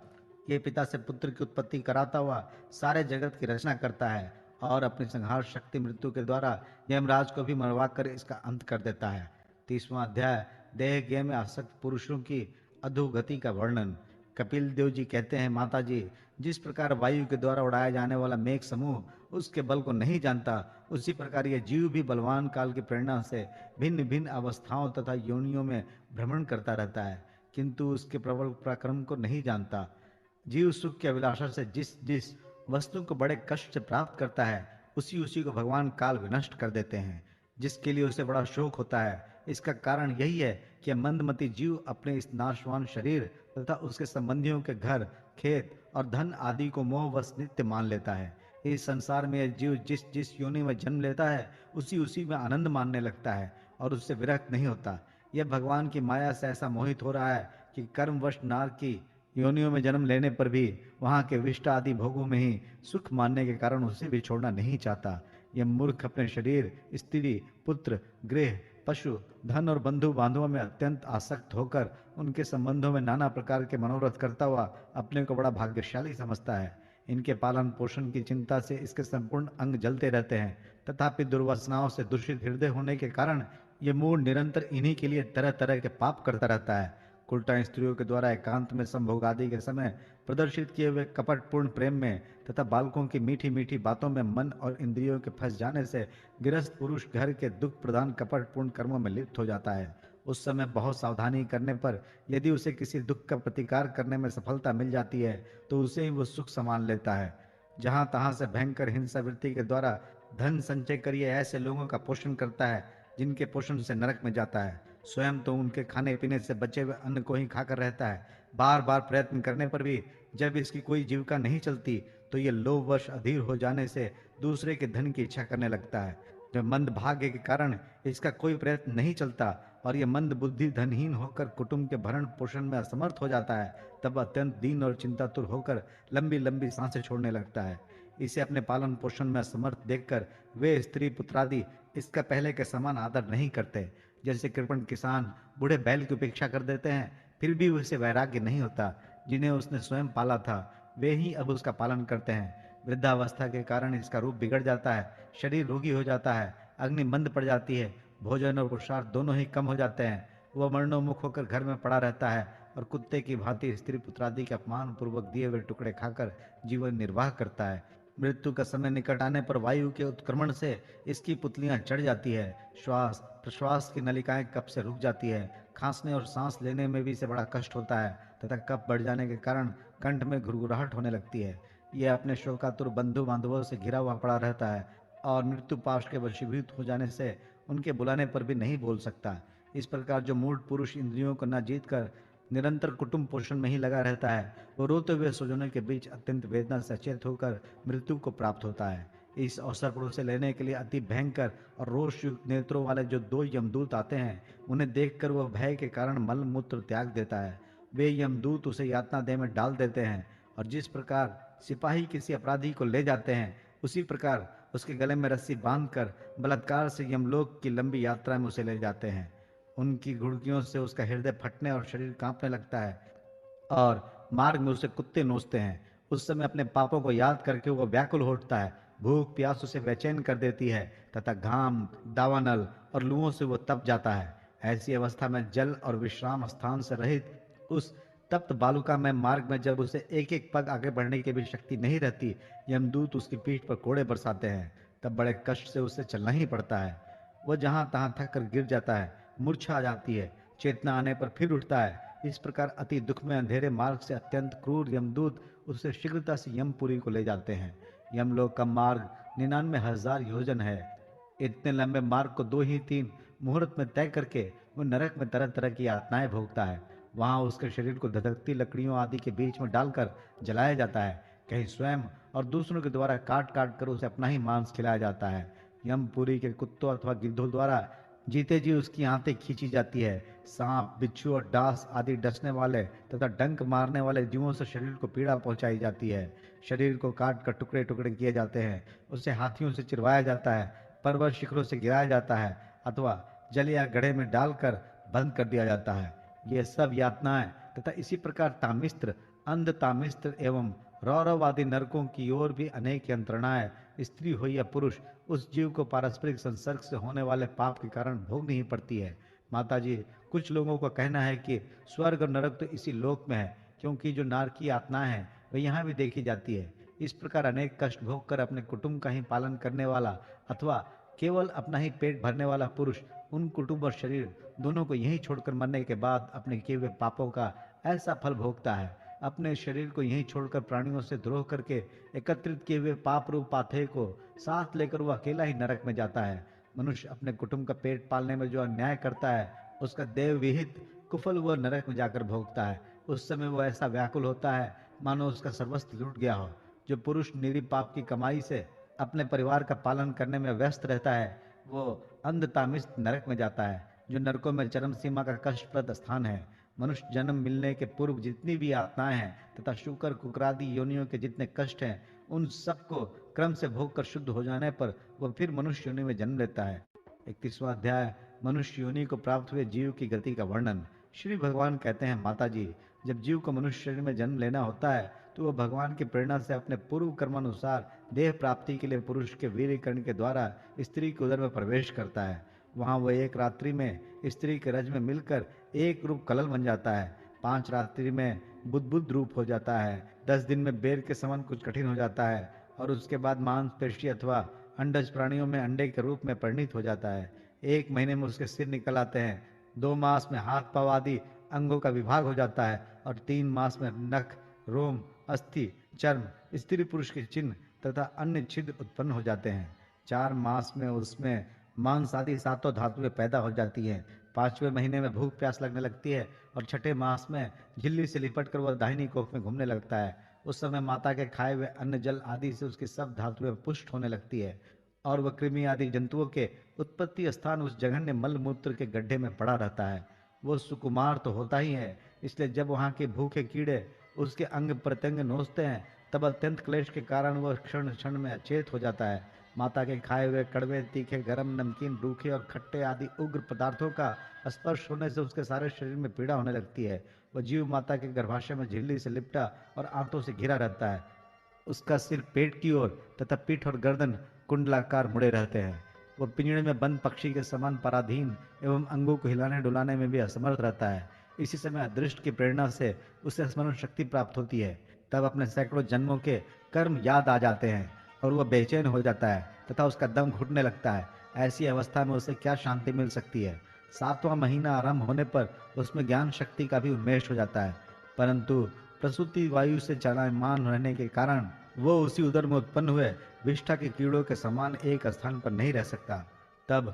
ये पिता से पुत्र की उत्पत्ति कराता हुआ सारे जगत की रचना करता है और अपनी संहार शक्ति मृत्यु के द्वारा यमराज को भी मरवा कर इसका अंत कर देता है। 30वां अध्याय देह ज्ञ में आसक्त पुरुषों की अधोगति का वर्णन। कपिल देव जी कहते हैं, माता जी, जिस प्रकार वायु के द्वारा उड़ाया जाने वाला मेघ समूह उसके बल को नहीं जानता, उसी प्रकार यह जीव भी बलवान काल की प्रेरणा से भिन्न भिन्न अवस्थाओं तथा योनियों में भ्रमण करता रहता है, किंतु उसके प्रबल पराक्रम को नहीं जानता। जीव सुख की अभिलाषा से जिस जिस वस्तु को बड़े कष्ट से प्राप्त करता है, उसी उसी को भगवान काल विनष्ट कर देते हैं, जिसके लिए उसे बड़ा शोक होता है। इसका कारण यही है कि मंदमती जीव अपने इस नाशवान शरीर तथा उसके संबंधियों के घर खेत और धन आदि को मोहवश नित्य मान लेता है। इस संसार में यह जीव जिस जिस योनि में जन्म लेता है, उसी उसी में आनंद मानने लगता है और उससे विरक्त नहीं होता। यह भगवान की माया से ऐसा मोहित हो रहा है कि कर्मवश नार की योनियों में जन्म लेने पर भी वहां के विष्ट आदि भोगों में ही सुख मानने के कारण उसे भी छोड़ना नहीं चाहता। यह मूर्ख अपने शरीर, स्त्री, पुत्र, गृह, पशु, धन और बंधु बांधवों में अत्यंत आसक्त होकर उनके संबंधों में नाना प्रकार के मनोरथ करता हुआ अपने को बड़ा भाग्यशाली समझता है। इनके पालन पोषण की चिंता से इसके संपूर्ण अंग जलते रहते हैं। तथापि दुर्वासनाओं से दूषित हृदय होने के कारण ये मूड निरंतर इन्हीं के लिए तरह तरह के पाप करता रहता है। उल्टा स्त्रियों के द्वारा एकांत में संभोग आदि के समय प्रदर्शित किए हुए कपटपूर्ण प्रेम में तथा बालकों की मीठी मीठी बातों में मन और इंद्रियों के फंस जाने से गृहस्थ पुरुष घर के दुख प्रदान कपटपूर्ण कर्मों में लिप्त हो जाता है। उस समय बहुत सावधानी करने पर यदि उसे किसी दुख का प्रतिकार करने में सफलता मिल जाती है तो उसे ही वो सुख समान लेता है। जहां तहां से भयंकर हिंसा वृत्ति के द्वारा धन संचय करिए ऐसे लोगों का पोषण करता है जिनके पोषण से नरक में जाता है। स्वयं तो उनके खाने पीने से बचे हुए अन्न को ही खाकर रहता है। बार बार प्रयत्न करने पर भी जब इसकी कोई जीविका नहीं चलती तो ये लोभवश अधीर हो जाने से दूसरे के धन की इच्छा करने लगता है। जब मंद भाग्य के कारण इसका कोई प्रयत्न नहीं चलता और ये मंद बुद्धि धनहीन होकर कुटुंब के भरण पोषण में असमर्थ हो जाता है, तब अत्यंत दीन और चिंतातुर होकर लंबी लंबी सांसें छोड़ने लगता है। इसे अपने पालन पोषण में असमर्थ देखकर वे स्त्री पुत्रादि इसका पहले के समान आदर नहीं करते। जैसे कृपण किसान बूढ़े बैल की उपेक्षा कर देते हैं, फिर भी उसे वैराग्य नहीं होता। जिन्हें उसने स्वयं पाला था वे ही अब उसका पालन करते हैं। वृद्धावस्था के कारण इसका रूप बिगड़ जाता है, शरीर रोगी हो जाता है, अग्नि मंद पड़ जाती है, भोजन और पुरुषार्थ दोनों ही कम हो जाते हैं। वह मरणोन्मुख होकर घर में पड़ा रहता है और कुत्ते की भांति स्त्री पुत्रादि के अपमान पूर्वक दिए हुए टुकड़े खाकर जीवन निर्वाह करता है। मृत्यु का समय निकट आने पर वायु के उत्क्रमण से इसकी पुतलियां चढ़ जाती है। श्वास प्रश्वास की नलिकाएं कफ से रुक जाती है, खांसने और सांस लेने में भी इसे बड़ा कष्ट होता है तथा कफ बढ़ जाने के कारण कंठ में घुरघुराहट होने लगती है। यह अपने शोकातुर बंधु बांधवों से घिरा हुआ पड़ा रहता है और मृत्यु पाश के वशीभूत हो जाने से उनके बुलाने पर भी नहीं बोल सकता। इस प्रकार जो मूढ़ पुरुष इंद्रियों को न जीत कर निरंतर कुटुंब पोषण में ही लगा रहता है, वो रोते हुए स्वजनों के बीच अत्यंत वेदना से अचेत होकर मृत्यु को प्राप्त होता है। इस अवसर पर उसे लेने के लिए अति भयंकर और रोष युक्त नेत्रों वाले जो दो यमदूत आते हैं, उन्हें देखकर वह भय के कारण मल मूत्र त्याग देता है। वे यमदूत उसे यातना देह में डाल देते हैं और जिस प्रकार सिपाही किसी अपराधी को ले जाते हैं, उसी प्रकार उसके गले में रस्सी बांधकर बलात्कार से यमलोक की लंबी यात्रा में उसे ले जाते हैं। उनकी घुड़कियों से उसका हृदय फटने और शरीर कांपने लगता है और मार्ग में उसे कुत्ते नोचते हैं। उस समय अपने पापों को याद करके वो व्याकुल हो उठता है। भूख प्यास उसे बेचैन कर देती है तथा घाम, दावानल और लुओं से वो तप जाता है। ऐसी अवस्था में जल और विश्राम स्थान से रहित उस तप्त बालुका में मार्ग में जब उसे एक एक पग आगे बढ़ने की भी शक्ति नहीं रहती, यमदूत उसकी पीठ पर कोड़े बरसाते हैं। तब बड़े कष्ट से उसे चलना ही पड़ता है। वह जहां तहां थक कर गिर जाता है, मूर्छा आ जाती है, चेतना आने पर फिर उठता है। इस प्रकार अति दुख में अंधेरे मार्ग से अत्यंत क्रूर यमदूत उसे शीघ्रता से यमपुरी को ले जाते हैं। यमलोक का मार्ग 99,000 योजन है। इतने लंबे मार्ग को 2 ही 3 मुहूर्त में तय करके वो नरक में तरह तरह की यातनाएं भोगता है। वहां उसके शरीर को धधकती लकड़ियों आदि के बीच में डालकर जलाया जाता है, कहीं स्वयं और दूसरों के द्वारा काट काट कर उसे अपना ही मांस खिलाया जाता है। यमपुरी के कुत्तों अथवा गिद्धों द्वारा जीते जी उसकी आंतें खींची जाती है। सांप, बिच्छू और डांस आदि डसने वाले तथा डंक मारने वाले जीवों से शरीर को पीड़ा पहुंचाई जाती है। शरीर को काट कर टुकड़े टुकड़े किए जाते हैं। उसे हाथियों से चिरवाया जाता है, पर्वत शिखरों से गिराया जाता है अथवा जल या गड्ढे में डालकर बंद कर दिया जाता है। ये सब यातनाएं तथा इसी प्रकार तामिस्त्र, अंध तामिस्त्र एवं रौरव आदि नरकों की ओर भी अनेक यंत्रणाएं स्त्री हो या पुरुष उस जीव को पारस्परिक संसर्ग से होने वाले पाप के कारण भोगनी ही पड़ती है। माताजी, कुछ लोगों का कहना है कि स्वर्ग और नरक तो इसी लोक में है, क्योंकि जो नारकी आत्माएं हैं वे यहाँ भी देखी जाती है। इस प्रकार अनेक कष्ट भोग कर अपने कुटुंब का ही पालन करने वाला अथवा केवल अपना ही पेट भरने वाला पुरुष उन कुटुंब और शरीर दोनों को यहीं छोड़कर मरने के बाद अपने किए हुए पापों का ऐसा फल भोगता है। अपने शरीर को यहीं छोड़कर प्राणियों से द्रोह करके एकत्रित किए हुए पाप रूप पाथेय को साथ लेकर वह अकेला ही नरक में जाता है। मनुष्य अपने कुटुंब का पेट पालने में जो अन्याय करता है, उसका देव विहित कुफल वह नरक में जाकर भोगता है। उस समय वह ऐसा व्याकुल होता है मानो उसका सर्वस्व लूट गया हो। जो पुरुष निरी पाप की कमाई से अपने परिवार का पालन करने में व्यस्त रहता है, वो अंधतामिस्त नरक में जाता है, जो नरकों में चरम सीमा का कष्टप्रद स्थान है। मनुष्य जन्म मिलने के पूर्व जितनी भी आत्माएं हैं तथा शुकर कुकरादि योनियों के जितने कष्ट हैं, उन सबको क्रम से भोग कर शुद्ध हो जाने पर वह फिर मनुष्य योनि में जन्म लेता है। 31वां अध्याय, मनुष्य योनि को प्राप्त हुए जीव की गति का वर्णन। श्री भगवान कहते हैं, माता जी, जब जीव को मनुष्य शरीर में जन्म लेना होता है तो वह भगवान की प्रेरणा से अपने पूर्व कर्मानुसार देह प्राप्ति के लिए पुरुष के वीर्यकरण के द्वारा स्त्री के उदर में प्रवेश करता है। वहां वह एक रात्रि में स्त्री के रज में मिलकर एक रूप कलल बन जाता है, 5 रात्रि में बुद्बुद रूप हो जाता है, 10 दिन में बेर के समान कुछ कठिन हो जाता है और उसके बाद मांसपेशी अथवा अंडज प्राणियों में अंडे के रूप में परिणित हो जाता है। 1 महीने में उसके सिर निकल आते हैं, 2 मास में हाथ पांव आदि अंगों का विभाग हो जाता है और 3 मास में नख, रोम, अस्थि, चर्म, स्त्री पुरुष के चिन्ह तथा अन्य छिद्र उत्पन्न हो जाते हैं। 4 मास में उसमें मांस आदि 7 धातुएं पैदा हो जाती हैं। 5वें महीने में भूख प्यास लगने लगती है और 6ठे मास में झिल्ली से लिपट कर वह दाहिनी कोख में घूमने लगता है। उस समय माता के खाए हुए अन्न जल आदि से उसकी सब धातुएं पुष्ट होने लगती है और वह कृमि आदि जंतुओं के उत्पत्ति स्थान उस जघन्य मल मूत्र के गड्ढे में पड़ा रहता है। वो सुकुमार तो होता ही है, इसलिए जब वहां के भूखे कीड़े उसके अंग प्रत्यंग नोचते हैं, तब अत्यंत क्लेश के कारण वह क्षण क्षण में अचेत हो जाता है। माता के खाए हुए कड़वे, तीखे, गरम, नमकीन, रूखे और खट्टे आदि उग्र पदार्थों का स्पर्श होने से उसके सारे शरीर में पीड़ा होने लगती है। वह जीव माता के गर्भाशय में झिल्ली से लिपटा और आंतों से घिरा रहता है। उसका सिर पेट की ओर तथा पीठ और गर्दन कुंडलाकार मुड़े रहते हैं। वह पिंजड़े में बंद पक्षी के समान पराधीन एवं अंगों को हिलाने डुलाने में भी असमर्थ रहता है। इसी समय अदृष्ट की प्रेरणा से उसे स्मरण शक्ति प्राप्त होती है। तब अपने सैकड़ों जन्मों के कर्म याद आ जाते हैं और वह बेचैन हो जाता है तथा उसका दम घुटने लगता है। ऐसी अवस्था में उसे क्या शांति मिल सकती है। 7वां महीना आरंभ होने पर उसमें ज्ञान शक्ति का भी उन्मेष हो जाता है, परंतु प्रसूति वायु से चलायमान रहने के कारण वो उसी उदर में उत्पन्न हुए विष्ठा के कीड़ों के समान एक स्थान पर नहीं रह सकता। तब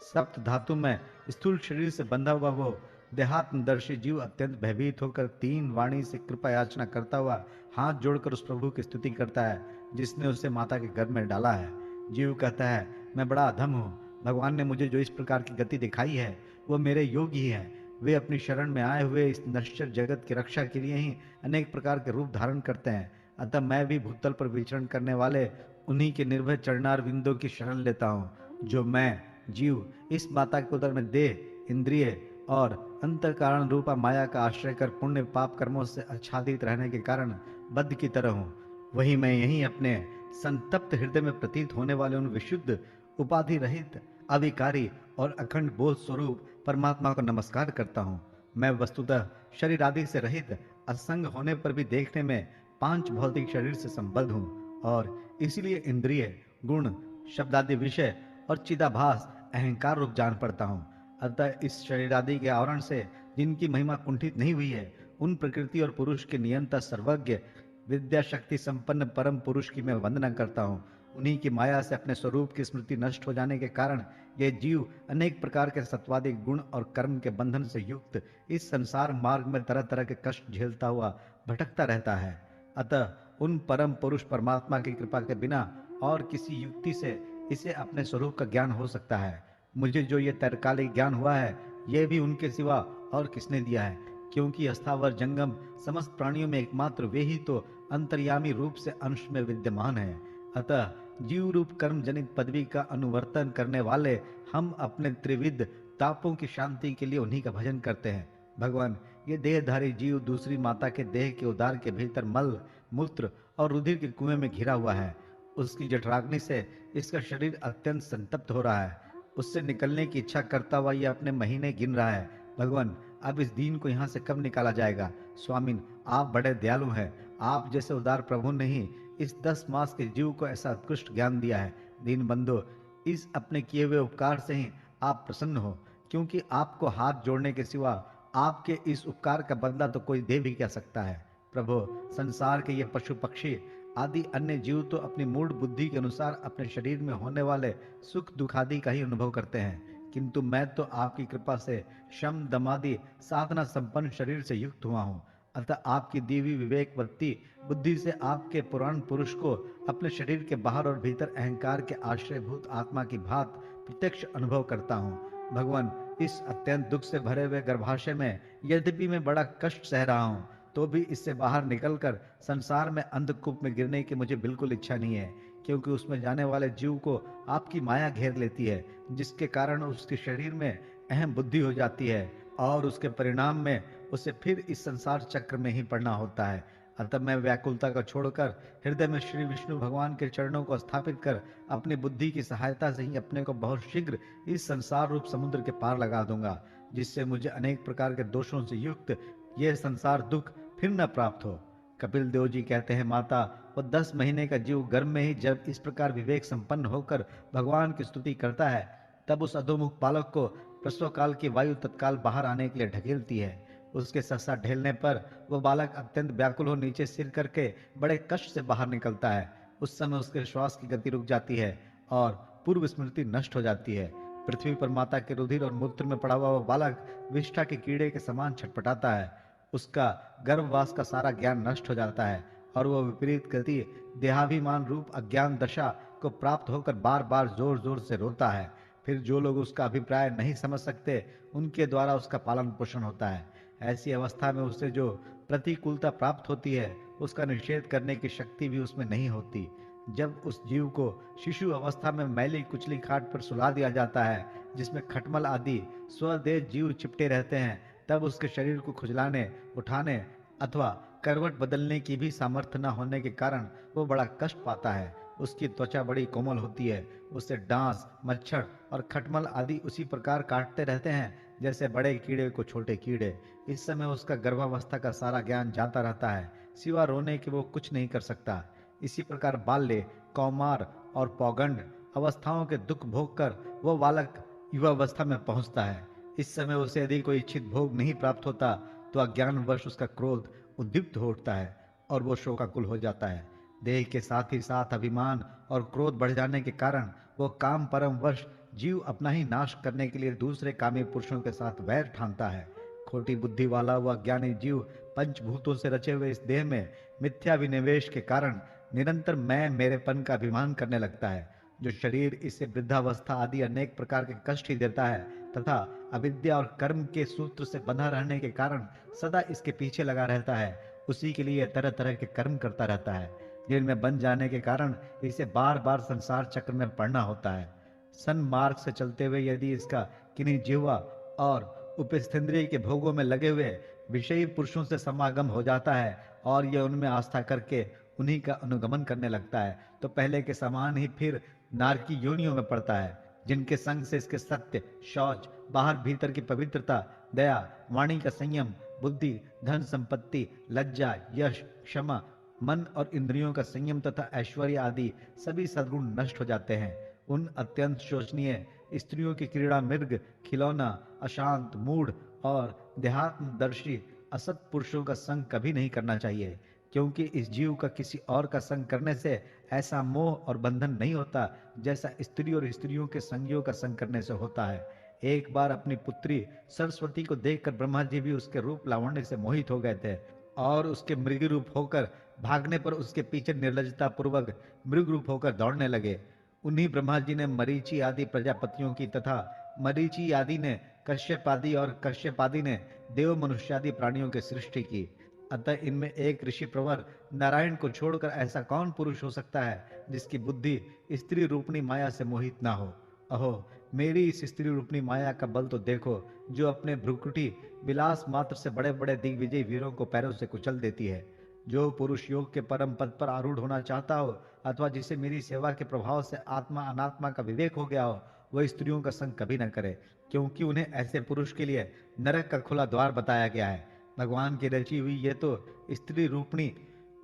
सप्त धातु में स्थूल शरीर से बंधा हुआ वो देहात्मदर्शी जीव अत्यंत भयभीत होकर 3 वाणी से कृपा याचना करता हुआ हाथ जोड़कर उस प्रभु की स्तुति करता है जिसने उसे माता के गर्भ में डाला है। जीव कहता है, मैं बड़ा अधम हूँ, भगवान ने मुझे जो इस प्रकार की गति दिखाई है वो मेरे योग्य ही है। वे अपनी शरण में आए हुए इस नश्वर जगत की रक्षा के लिए ही अनेक प्रकार के रूप धारण करते हैं, अतः मैं भी भूतल पर विचरण करने वाले उन्हीं के निर्भय चरणार विंदों की शरण लेता हूँ। जो मैं जीव इस माता के उदर में देह, इंद्रिय और अंतर कारण रूपा माया का आश्रय कर पुण्य पाप कर्मों से आच्छादित रहने के कारण बद्ध की तरह हूँ, वही मैं यही अपने संतप्त हृदय में प्रतीत होने वाले उन विशुद्ध उपाधि रहित अविकारी और अखंड बोध स्वरूप परमात्मा को नमस्कार करता हूँ। मैं वस्तुतः शरीर आदि से रहित असंग होने पर भी देखने में 5 भौतिक शरीर से संबद्ध हूँ और इसीलिए इंद्रिय, गुण, शब्दादि विषय और चिदाभास अहंकार रूप जान पड़ता हूँ। अतः इस शरीर आदि के आवरण से जिनकी महिमा कुंठित नहीं हुई है, उन प्रकृति और पुरुष के नियंता सर्वज्ञ विद्या शक्ति संपन्न परम पुरुष की मैं वंदना करता हूँ। उन्हीं की माया से अपने स्वरूप की स्मृति नष्ट हो जाने के कारण ये जीव अनेक प्रकार के सत्वादि गुण और कर्म के बंधन से युक्त इस संसार मार्ग में तरह तरह के कष्ट झेलता हुआ भटकता रहता है। अतः उन परम पुरुष परमात्मा की कृपा के बिना और किसी युक्ति से इसे अपने स्वरूप का ज्ञान हो सकता है। मुझे जो ये तैरकालिक ज्ञान हुआ है, ये भी उनके सिवा और किसने दिया है, क्योंकि अस्थावर जंगम समस्त प्राणियों में एकमात्र वे ही तो अंतर्यामी रूप से अंश में विद्यमान है। अतः जीव रूप कर्म जनित पदवी का अनुवर्तन करने वाले हम अपने त्रिविध तापों की शांति के लिए उन्हीं का भजन करते हैं। भगवान, ये देहधारी जीव दूसरी माता के देह के उदार के भीतर मल, मूत्र और रुधिर के कुएं में घिरा हुआ है। उसकी जठराग्नि से इसका शरीर अत्यंत संतप्त हो रहा है। उससे निकलने की इच्छा करता हुआ यह अपने महीने गिन रहा है। भगवान, अब इस दीन को यहाँ से कब निकाला जाएगा? स्वामिन, आप बड़े दयालु हैं। आप जैसे उदार प्रभु ने ही इस 10 मास के जीव को ऐसा उत्कृष्ट ज्ञान दिया है। दीन बंधु, इस अपने किए हुए उपकार से ही आप प्रसन्न हो, क्योंकि आपको हाथ जोड़ने के सिवा आपके इस उपकार का बदला तो कोई दे भी क्या सकता है। प्रभु, संसार के ये पशु पक्षी आदि अन्य जीव तो अपनी मूढ़ बुद्धि के अनुसार अपने शरीर में होने वाले सुख दुख आदि का ही अनुभव करते हैं, किंतु मैं तो आपकी कृपा से शम दमादि साधना संपन्न शरीर से युक्त हुआ हूँ। अतः आपकी देवी विवेकवती बुद्धि से आपके पुराण पुरुष को अपने शरीर के बाहर और भीतर अहंकार के आश्रयभूत आत्मा की भांति प्रत्यक्ष अनुभव करता हूँ। भगवान, इस अत्यंत दुख से भरे हुए गर्भाशय में यद्यपि मैं बड़ा कष्ट सह रहा हूँ, तो भी इससे बाहर निकलकर संसार में अंधकूप में गिरने की मुझे बिल्कुल इच्छा नहीं है, क्योंकि उसमें जाने वाले जीव को आपकी माया घेर लेती है, जिसके कारण उसके शरीर में अहम बुद्धि हो जाती है और उसके परिणाम में उसे फिर इस संसार चक्र में ही पड़ना होता है। अतः मैं व्याकुलता को छोड़कर हृदय में श्री विष्णु भगवान के चरणों को स्थापित कर अपनी बुद्धि की सहायता से ही अपने को बहुत शीघ्र इस संसार रूप समुद्र के पार लगा दूंगा, जिससे मुझे अनेक प्रकार के दोषों से युक्त यह संसार दुख फिर न प्राप्त हो। कपिल देव जी कहते हैं, माता, वो 10 महीने का जीव गर्भ में ही जब इस प्रकार विवेक संपन्न होकर भगवान की स्तुति करता है, तब उस अधोमुख बालक को प्रसव काल की वायु तत्काल बाहर आने के लिए ढकेलती है। उसके सहसा ढेलने पर वह बालक अत्यंत व्याकुल हो नीचे सिर करके बड़े कष्ट से बाहर निकलता है। उस समय उसके श्वास की गति रुक जाती है और पूर्व स्मृति नष्ट हो जाती है। पृथ्वी पर माता के रुधिर और मूत्र में पड़ा हुआ वह बालक विष्ठा के कीड़े के समान छटपटाता है। उसका गर्भवास का सारा ज्ञान नष्ट हो जाता है और वह विपरीत गति देहाभिमान रूप अज्ञान दशा को प्राप्त होकर बार बार जोर जोर से रोता है। फिर जो लोग उसका अभिप्राय नहीं समझ सकते, उनके द्वारा उसका पालन पोषण होता है। ऐसी अवस्था में उसे जो प्रतिकूलता प्राप्त होती है, उसका निषेध करने की शक्ति भी उसमें नहीं होती। जब उस जीव को शिशु अवस्था में मैली कुचली खाट पर सुला दिया जाता है, जिसमें खटमल आदि स्वदेह जीव चिपटे रहते हैं, तब उसके शरीर को खुजलाने, उठाने अथवा करवट बदलने की भी सामर्थ्य न होने के कारण वो बड़ा कष्ट पाता है। उसकी त्वचा बड़ी कोमल होती है। उससे डांस, मच्छर और खटमल आदि उसी प्रकार काटते रहते हैं जैसे बड़े कीड़े को छोटे कीड़े। इस समय उसका गर्भावस्था का सारा ज्ञान जाता रहता है, सिवा रोने के वो कुछ नहीं कर सकता। इसी प्रकार बाल्य, कौमार और पौगंड अवस्थाओं के दुख भोग कर वह बालक युवावस्था में पहुंचता है। इस समय उसे यदि कोई इच्छित भोग नहीं प्राप्त होता तो अज्ञानवश उसका क्रोध उद्दीप्त हो उठता है और वो शोकाकुल हो जाता है। देह के साथ ही साथ अभिमान और क्रोध बढ़ जाने के कारण वो काम परम वश जीव अपना ही नाश करने के लिए दूसरे कामी पुरुषों के साथ वैर ठानता है। खोटी बुद्धि वाला वह ज्ञानी जीव पंचभूतों से रचे हुए इस देह में मिथ्या विनिवेश के कारण निरंतर मैं मेरेपन का अभिमान करने लगता है। जो शरीर इसे वृद्धावस्था आदि अनेक प्रकार के कष्ट ही देता है तथा अविद्या और कर्म के सूत्र से बंधा रहने के कारण सदा इसके पीछे लगा रहता है, उसी के लिए तरह तरह के कर्म करता रहता है, जिनमें बन जाने के कारण इसे बार बार संसार चक्र में पड़ना होता है। सन्मार्ग से चलते हुए यदि इसका किन्हीं जिह्वा और उपस्थेंद्रिय के भोगों में लगे हुए विषयी पुरुषों से समागम हो जाता है और यह उनमें आस्था करके उन्हीं का अनुगमन करने लगता है, तो पहले के समान ही फिर नारकी योनियों में पड़ता है, जिनके संग से इसके सत्य, शौच, बाहर भीतर की पवित्रता, दया, वाणी का संयम, बुद्धि, धन संपत्ति, लज्जा, यश, क्षमा, मन और इंद्रियों का संयम तथा ऐश्वर्य आदि सभी सद्गुण नष्ट हो जाते हैं। उन अत्यंत शोचनीय स्त्रियों की क्रीड़ा मृग, खिलौना, अशांत, मूढ़ और देहात्मदर्शी असत पुरुषों का संग कभी नहीं करना चाहिए, क्योंकि इस जीव का किसी और का संग करने से ऐसा मोह और बंधन नहीं होता जैसा स्त्री और स्त्रियों के संगियों का संग करने से होता है। एक बार अपनी पुत्री सरस्वती को देखकर ब्रह्मा जी भी उसके रूप लावण्य से मोहित हो गए थे और उसके मृग रूप होकर भागने पर उसके पीछे निर्लजता पूर्वक मृग रूप होकर दौड़ने लगे। उन्हीं ब्रह्मा जी ने मरीचि आदि प्रजापतियों की तथा मरीचि आदि ने कश्यप आदि और कश्यप आदि ने देव मनुष्यादि प्राणियों की सृष्टि की। अतः इनमें एक ऋषि प्रवर नारायण को छोड़कर ऐसा कौन पुरुष हो सकता है जिसकी बुद्धि स्त्री रूपणी माया से मोहित ना हो। अहो, मेरी इस स्त्री रूपणी माया का बल तो देखो, जो अपने भ्रुकुटी विलास मात्र से बड़े बड़े दिग्विजय वीरों को पैरों से कुचल देती है। जो पुरुष योग के परम पद पर आरूढ़ होना चाहता हो अथवा जिसे मेरी सेवा के प्रभाव से आत्मा अनात्मा का विवेक हो गया हो, वह स्त्रियों का संग कभी न करे, क्योंकि उन्हें ऐसे पुरुष के लिए नरक का खुला द्वार बताया गया है। भगवान की रची हुई ये तो स्त्री रूपणी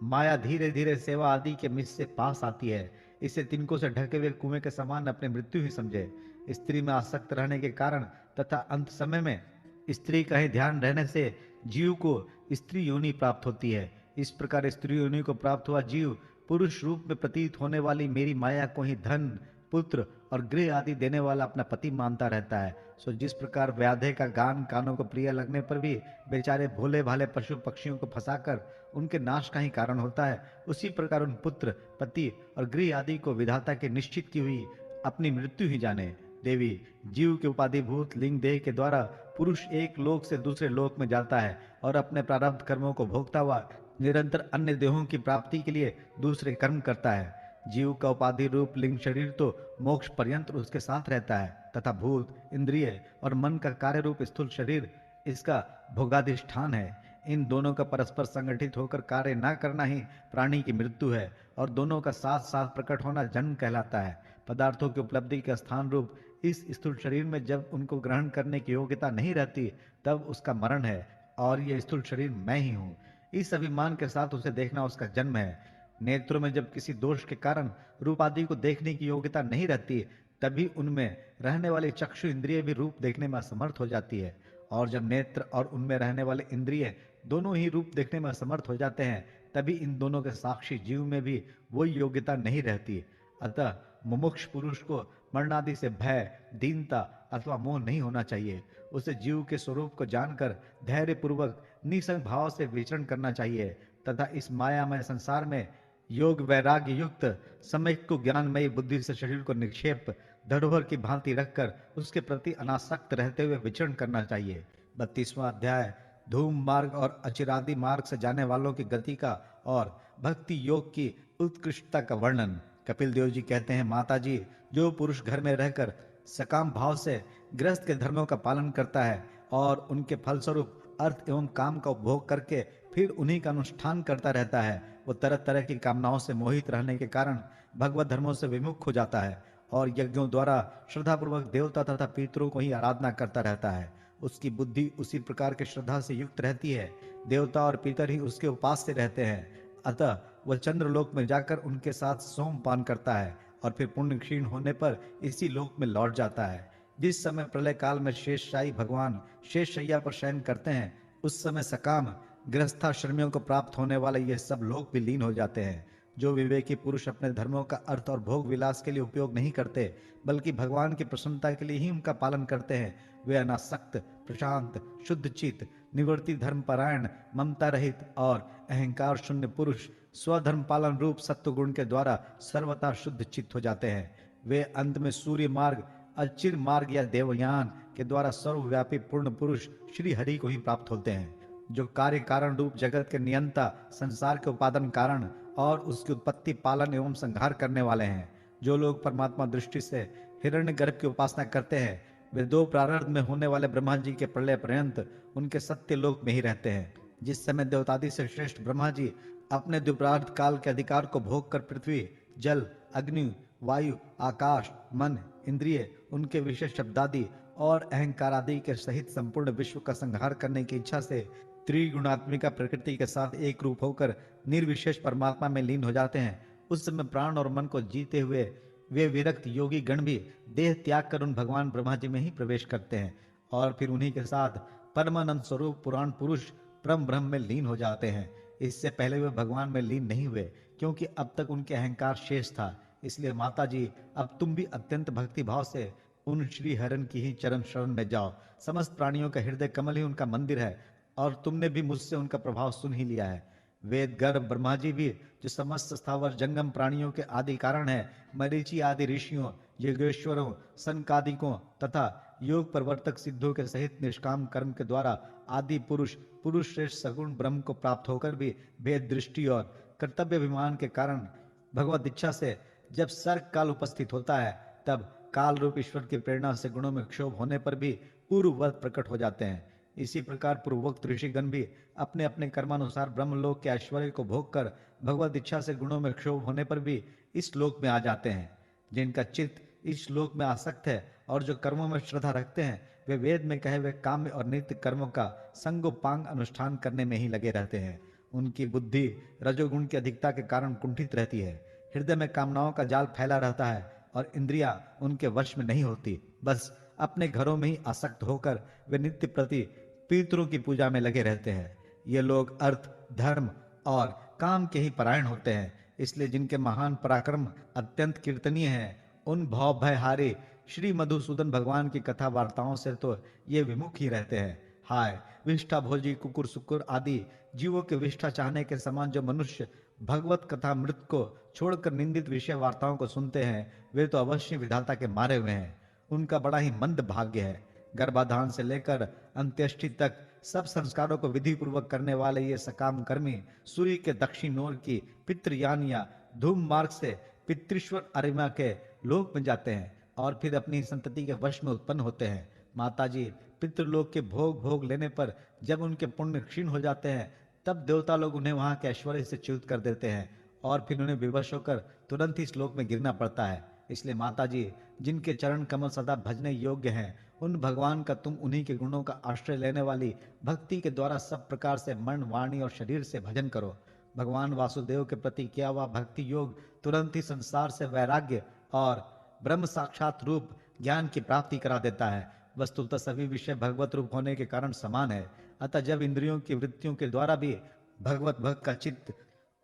माया धीरे धीरे सेवा आदि के मिस से पास आती है। इसे तिनकों से ढके हुए कुएं के समान अपने मृत्यु ही समझे। स्त्री में आसक्त रहने के कारण तथा अंत समय में स्त्री का ही ध्यान रहने से जीव को स्त्री योनि प्राप्त होती है। इस प्रकार स्त्री योनि को प्राप्त हुआ जीव पुरुष रूप में प्रतीत होने वाली मेरी माया को ही धन, पुत्र और गृह आदि देने वाला अपना पति मानता रहता है। सो जिस प्रकार व्याधे का गान कानों को प्रिय लगने पर भी बेचारे भोले भाले पशु पक्षियों को फंसाकर उनके नाश का ही कारण होता है, उसी प्रकार उन पुत्र, पति और गृह आदि को विधाता के निश्चित की हुई अपनी मृत्यु ही जाने। देवी, जीव के उपाधिभूत लिंग देह के द्वारा पुरुष एक लोक से दूसरे लोक में जाता है और अपने प्रारब्ध कर्मों को भोगता हुआ निरंतर अन्य देहों की प्राप्ति के लिए दूसरे कर्म करता है। जीव का उपाधि रूप लिंग शरीर तो मोक्ष पर्यंत उसके साथ रहता है तथा भूत, इंद्रिय और मन का कार्य रूप स्थूल शरीर इसका भोगाधिष्ठान है। इन दोनों का परस्पर संगठित होकर कार्य न करना ही प्राणी की मृत्यु है और दोनों का साथ साथ प्रकट होना जन्म कहलाता है। पदार्थों की उपलब्धि के स्थान रूप इस स्थूल शरीर में जब उनको ग्रहण करने की योग्यता नहीं रहती तब उसका मरण है और यह स्थूल शरीर मैं ही हूँ, इस अभिमान के साथ उसे देखना उसका जन्म है। नेत्रों में जब किसी दोष के कारण रूप आदि को देखने की योग्यता नहीं रहती तभी उनमें रहने वाली चक्षु इंद्रिय भी रूप देखने में असमर्थ हो जाती है, और जब नेत्र और उनमें रहने वाले इंद्रिय दोनों ही रूप देखने में असमर्थ हो जाते हैं तभी इन दोनों के साक्षी जीव में भी वही योग्यता नहीं रहती। अतः मुमुक्ष पुरुष को मरणादि से भय, दीनता अथवा मोह नहीं होना चाहिए। उसे जीव के स्वरूप को जानकर धैर्य पूर्वक निसंग भाव से विचरण करना चाहिए तथा इस मायामय संसार में योग वैराग्य युक्त सम्यक को ज्ञानमयी बुद्धि से शरीर को निक्षेप धरोहर की भांति रखकर उसके प्रति अनासक्त रहते हुए विचरण करना चाहिए। 32वां अध्याय धूम मार्ग और अचिरादि मार्ग से जाने वालों की गति का और भक्ति योग की उत्कृष्टता का वर्णन। कपिल देव जी कहते हैं, माता जी, जो पुरुष घर में रहकर सकाम भाव से गृहस्थ के धर्मों का पालन करता है और उनके फलस्वरूप अर्थ एवं काम का उपभोग करके फिर उन्हीं का अनुष्ठान करता रहता है, वो तरह तरह की कामनाओं से मोहित रहने के कारण भगवत धर्मों से विमुख हो जाता है और यज्ञों द्वारा श्रद्धापूर्वक देवता तथा पितरों को ही आराधना करता रहता है। उसकी बुद्धि उसी प्रकार के श्रद्धा से युक्त रहती है, देवता और पितर ही उसके उपास्य रहते हैं। अतः वह चंद्रलोक में जाकर उनके साथ सोमपान करता है और फिर पुण्य क्षीण होने पर इसी लोक में लौट जाता है। जिस समय प्रलय काल में शेषशाही भगवान शेष शैया पर शयन करते हैं, उस समय सकाम गृहस्थाश्रमियों को प्राप्त होने वाले ये सब लोग भी लीन हो जाते हैं। जो विवेकी पुरुष अपने धर्मों का अर्थ और भोग विलास के लिए उपयोग नहीं करते, बल्कि भगवान की प्रसन्नता के लिए ही उनका पालन करते हैं, वे अनासक्त, प्रशांत, शुद्ध चित्त, निवृत्ति धर्म परायण, ममता रहित और अहंकार शून्य पुरुष स्वधर्म पालन रूप सत्व गुण के द्वारा सर्वथा शुद्ध चित्त हो जाते हैं। वे अंत में सूर्य मार्ग, अचिर मार्ग या देवयान के द्वारा सर्वव्यापी पूर्ण पुरुष श्री हरि को ही प्राप्त होते हैं, जो कार्य कारण रूप जगत के नियंता, संसार के उपादान कारण और उसकी उत्पत्ति, पालन एवं संहार करने वाले हैं। जो लोग परमात्मा दृष्टि से हिरण्यगर्भ की उपासना करते हैं, वे दो प्रारब्ध में होने वाले ब्रह्मा जी के प्रलय पर्यंत उनके सत्य लोक में ही रहते हैं। जिस समय देवतादि से श्रेष्ठ ब्रह्मा जी अपने द्विप्रार्ध काल के अधिकार को भोग कर पृथ्वी, जल, अग्नि, वायु, आकाश, मन, इंद्रिय, उनके विशेष शब्दादि और अहंकार आदि के सहित संपूर्ण विश्व का संहार करने की इच्छा से त्रिगुणात्मिका प्रकृति के साथ एक रूप होकर निर्विशेष परमात्मा में लीन हो जाते हैं, उस समय प्राण और मन को जीते हुए वे विरक्त योगी गण भी देह त्याग कर उन भगवान ब्रह्मा जी में ही प्रवेश करते हैं और फिर उन्हीं के साथ परमानंद स्वरूप पुराण पुरुष परम ब्रह्म में लीन हो जाते हैं। इससे पहले वे भगवान में लीन नहीं हुए, क्योंकि अब तक उनके अहंकार शेष था। इसलिए माता जी, अब तुम भी अत्यंत भक्ति भाव से उन श्री हरण की ही चरण शरण में जाओ। समस्त प्राणियों का हृदय कमल ही उनका मंदिर है और तुमने भी मुझसे उनका प्रभाव सुन ही लिया है। वेद गर्भ ब्रह्मा जी भी, जो समस्त स्थावर जंगम प्राणियों के आदि कारण है, मरीचि आदि ऋषियों, योगेश्वरों, सनकादिकों तथा योग प्रवर्तक सिद्धों के सहित निष्काम कर्म के द्वारा आदि पुरुष पुरुष श्रेष्ठ सगुण ब्रह्म को प्राप्त होकर भी भेद दृष्टि और कर्तव्य अभिमान के कारण भगवत इच्छा से जब सर्ग काल उपस्थित होता है, तब काल रूप ईश्वर की प्रेरणा से गुणों में क्षोभ होने पर भी पूर्ववत प्रकट हो जाते हैं। इसी प्रकार पूर्वोक्त ऋषिगण भी अपने अपने कर्मानुसार ब्रह्मलोक के ऐश्वर्य को भोग कर भगवत इच्छा से गुणों में क्षोभ होने पर भी इस लोक में आ जाते हैं। जिनका चित्त इस लोक में आसक्त है और जो कर्मों में श्रद्धा रखते हैं, वे वेद में कहे हुए काम्य और नित्य कर्मों का संगोपांग अनुष्ठान करने में ही लगे रहते हैं। उनकी बुद्धि रजोगुण की अधिकता के कारण कुंठित रहती है, हृदय में कामनाओं का जाल फैला रहता है और इंद्रियां उनके वश में नहीं होती। बस अपने घरों में ही आसक्त होकर वे नित्य प्रति पितरों की पूजा में लगे रहते हैं। ये लोग अर्थ, धर्म और काम के ही परायण होते हैं। इसलिए जिनके महान पराक्रम अत्यंत कीर्तनीय हैं, उन भव भयहारी श्री मधुसूदन भगवान की कथा वार्ताओं से तो ये विमुख ही रहते हैं। हाय, विष्ठा भोजी कुकुर सुकुर आदि जीवों के विष्ठा चाहने के समान जो मनुष्य भगवत कथा मृत को छोड़कर निंदित विषय वार्ताओं को सुनते हैं, वे तो अवश्य विधाता के मारे हुए हैं। उनका बड़ा ही मंद भाग्य है। गर्भाधान से लेकर अंत्येष्टि तक सब संस्कारों को विधि पूर्वक करने वाले ये सकाम कर्मी सूर्य के दक्षिण ओर की पितृयान या धूम मार्ग से पितृश्वर अरिमा के लोक में जाते हैं और फिर अपनी संतति के वश में उत्पन्न होते हैं। माताजी, पितृलोक के भोग भोग लेने पर जब उनके पुण्य क्षीण हो जाते हैं, तब देवता लोग उन्हें वहां के ऐश्वर्य से च्युत कर देते हैं और फिर उन्हें विवश होकर तुरंत ही श्लोक में गिरना पड़ता है। इसलिए माताजी, जिनके चरण कमल सदा भजने योग्य हैं, उन भगवान का तुम उन्हीं के गुणों का आश्रय लेने वाली भक्ति के द्वारा सब प्रकार से मन, वाणी और शरीर से भजन करो। भगवान वासुदेव के प्रति किया हुआ भक्ति योग तुरंत ही संसार से वैराग्य और ब्रह्म साक्षात रूप ज्ञान की प्राप्ति करा देता है। वस्तुतः सभी विषय भगवत रूप होने के कारण समान है। अतः जब इंद्रियों की वृत्तियों के द्वारा भी भगवत भक्त का चित्त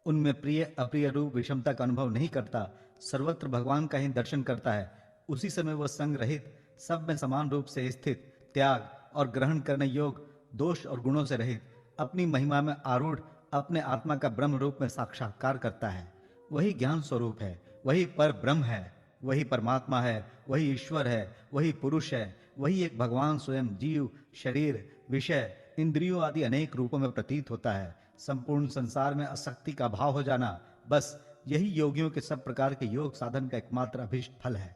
उनमें प्रिय अप्रिय रूप विषमता का अनुभव नहीं करता, सर्वत्र भगवान का ही दर्शन करता है, उसी समय वह संग रहित, सब में समान रूप से स्थित, त्याग और ग्रहण करने योग, दोष और गुणों से रहित, अपनी महिमा में आरूढ़ अपने आत्मा का ब्रह्म रूप में साक्षात्कार करता है। वही ज्ञान स्वरूप है, वही पर ब्रह्म है, वही परमात्मा है, वही ईश्वर है, वही पुरुष है, वही एक भगवान स्वयं जीव, शरीर, विषय, इंद्रियों आदि अनेक रूपों में प्रतीत होता है। संपूर्ण संसार में आसक्ति का भाव हो जाना, बस यही योगियों के सब प्रकार के योग साधन का एकमात्र अभीष्ट फल है।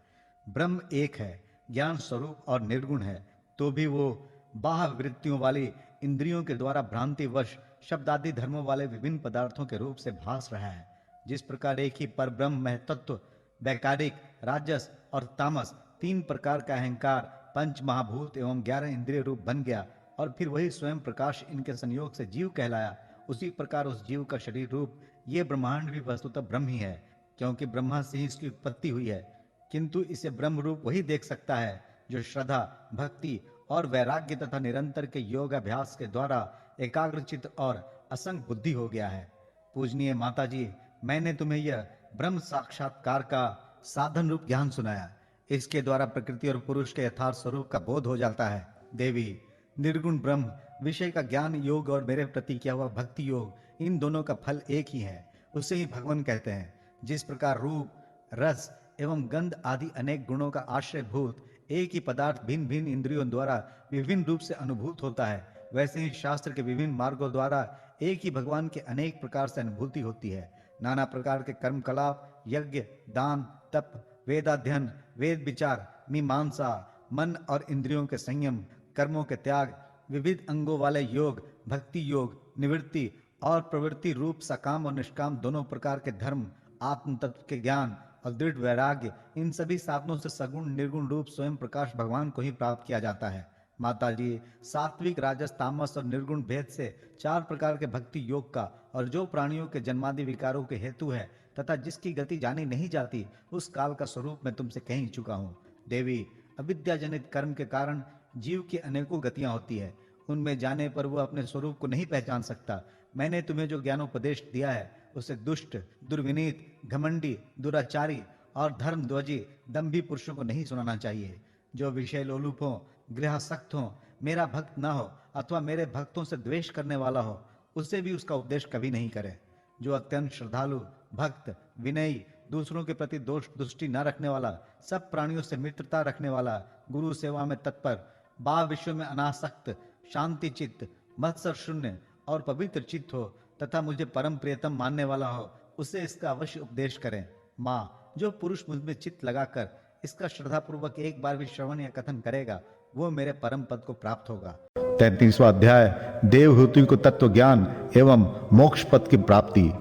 ब्रह्म एक है, ज्ञान स्वरूप और निर्गुण है, तो भी वो बाह्य वृत्तियों वाली इंद्रियों के द्वारा भ्रांति वश शब्दादि धर्मों वाले विभिन्न पदार्थों के रूप से भास रहा है। जिस प्रकार एक ही पर ब्रह्म महतत्व वैकारिक, राजस और तामस तीन प्रकार का अहंकार, पंच महाभूत एवं 11 इंद्रिय रूप बन गया और फिर वही स्वयं प्रकाश इनके संयोग से जीव कहलाया, उसी प्रकार उस जीव का शरीर रूप ये ब्रह्मांड भी वस्तुतः ब्रह्म ही है। क्योंकि ब्रह्मा से ही इसकी उत्पत्ति हुई है, किंतु इसे ब्रह्म रूप वही देख सकता है जो श्रद्धा, भक्ति और वैराग्य तथा निरंतर के योग अभ्यास के द्वारा एकाग्रचित और असंग बुद्धि हो गया है। पूजनीय माता जी, मैंने तुम्हें यह ब्रह्म साक्षात्कार का साधन रूप ज्ञान सुनाया। इसके द्वारा प्रकृति और पुरुष के यथार्थ स्वरूप का बोध हो जाता है। देवी, निर्गुण ब्रह्म विषय का ज्ञान योग और मेरे प्रति किया हुआ भक्ति योग, इन दोनों का फल एक ही है, उसे ही भगवान कहते हैं। जिस प्रकार रूप, रस एवं गंध आदि अनेक गुणों का आश्रयभूत एक ही पदार्थ भिन्न भिन्न इंद्रियों द्वारा विभिन्न रूप से अनुभूत होता है, वैसे ही शास्त्र के विभिन्न मार्गों द्वारा एक ही भगवान के अनेक प्रकार से अनुभूति होती है। नाना प्रकार के कर्म कलाप, यज्ञ, दान, तप, वेदाध्ययन, वेद विचार, मीमांसा, मन और इंद्रियों के संयम, कर्मों के त्याग, विविध अंगों वाले योग, भक्ति योग, निवृत्ति और प्रवृत्ति रूप सकाम और निष्काम दोनों प्रकार के धर्म, आत्म तत्व के ज्ञान और दृढ़ वैराग्य, इन सभी साधनों से सगुण निर्गुण रूप स्वयं प्रकाश भगवान को ही प्राप्त किया जाता है। माता जी, सात्विक, राजस, तामस और निर्गुण भेद से 4 प्रकार के भक्ति योग का, और जो प्राणियों के जन्मादि विकारों के हेतु है तथा जिसकी गति जानी नहीं जाती, उस काल का स्वरूप मैं तुमसे कह ही चुका हूँ। देवी, अविद्याजनित कर्म के कारण जीव की अनेकों गतियां होती है, उनमें जाने पर वह अपने स्वरूप को नहीं पहचान सकता। मैंने तुम्हें जो ज्ञानोपदेश दिया है उसे दुष्ट, दुर्विनीत, घमंडी, दुराचारी और धर्मध्वजी, दंभी पुरुषों को नहीं सुनाना चाहिए। जो विषय लोलुप हो, गृहासक्त हो, मेरा भक्त न हो अथवा मेरे भक्तों से द्वेष करने वाला हो, उसे भी उसका उपदेश कभी नहीं करे। जो अत्यंत श्रद्धालु, भक्त, विनयी, दूसरों के प्रति दोष दृष्टि न रखने वाला, सब प्राणियों से मित्रता रखने वाला, गुरु सेवा में तत्पर, भाव विश्व में अनासक्त, शांति चित्त, मत्सर शून्य और पवित्र चित्त हो तथा मुझे परम प्रियतम मानने वाला हो, उसे इसका अवश्य उपदेश करें। माँ, जो पुरुष मुझ में चित्त लगाकर इसका श्रद्धा पूर्वक एक बार भी श्रवण या कथन करेगा, वो मेरे परम पद को प्राप्त होगा। 33वां अध्याय, देवहूति को तत्व ज्ञान एवं मोक्ष पद की प्राप्ति।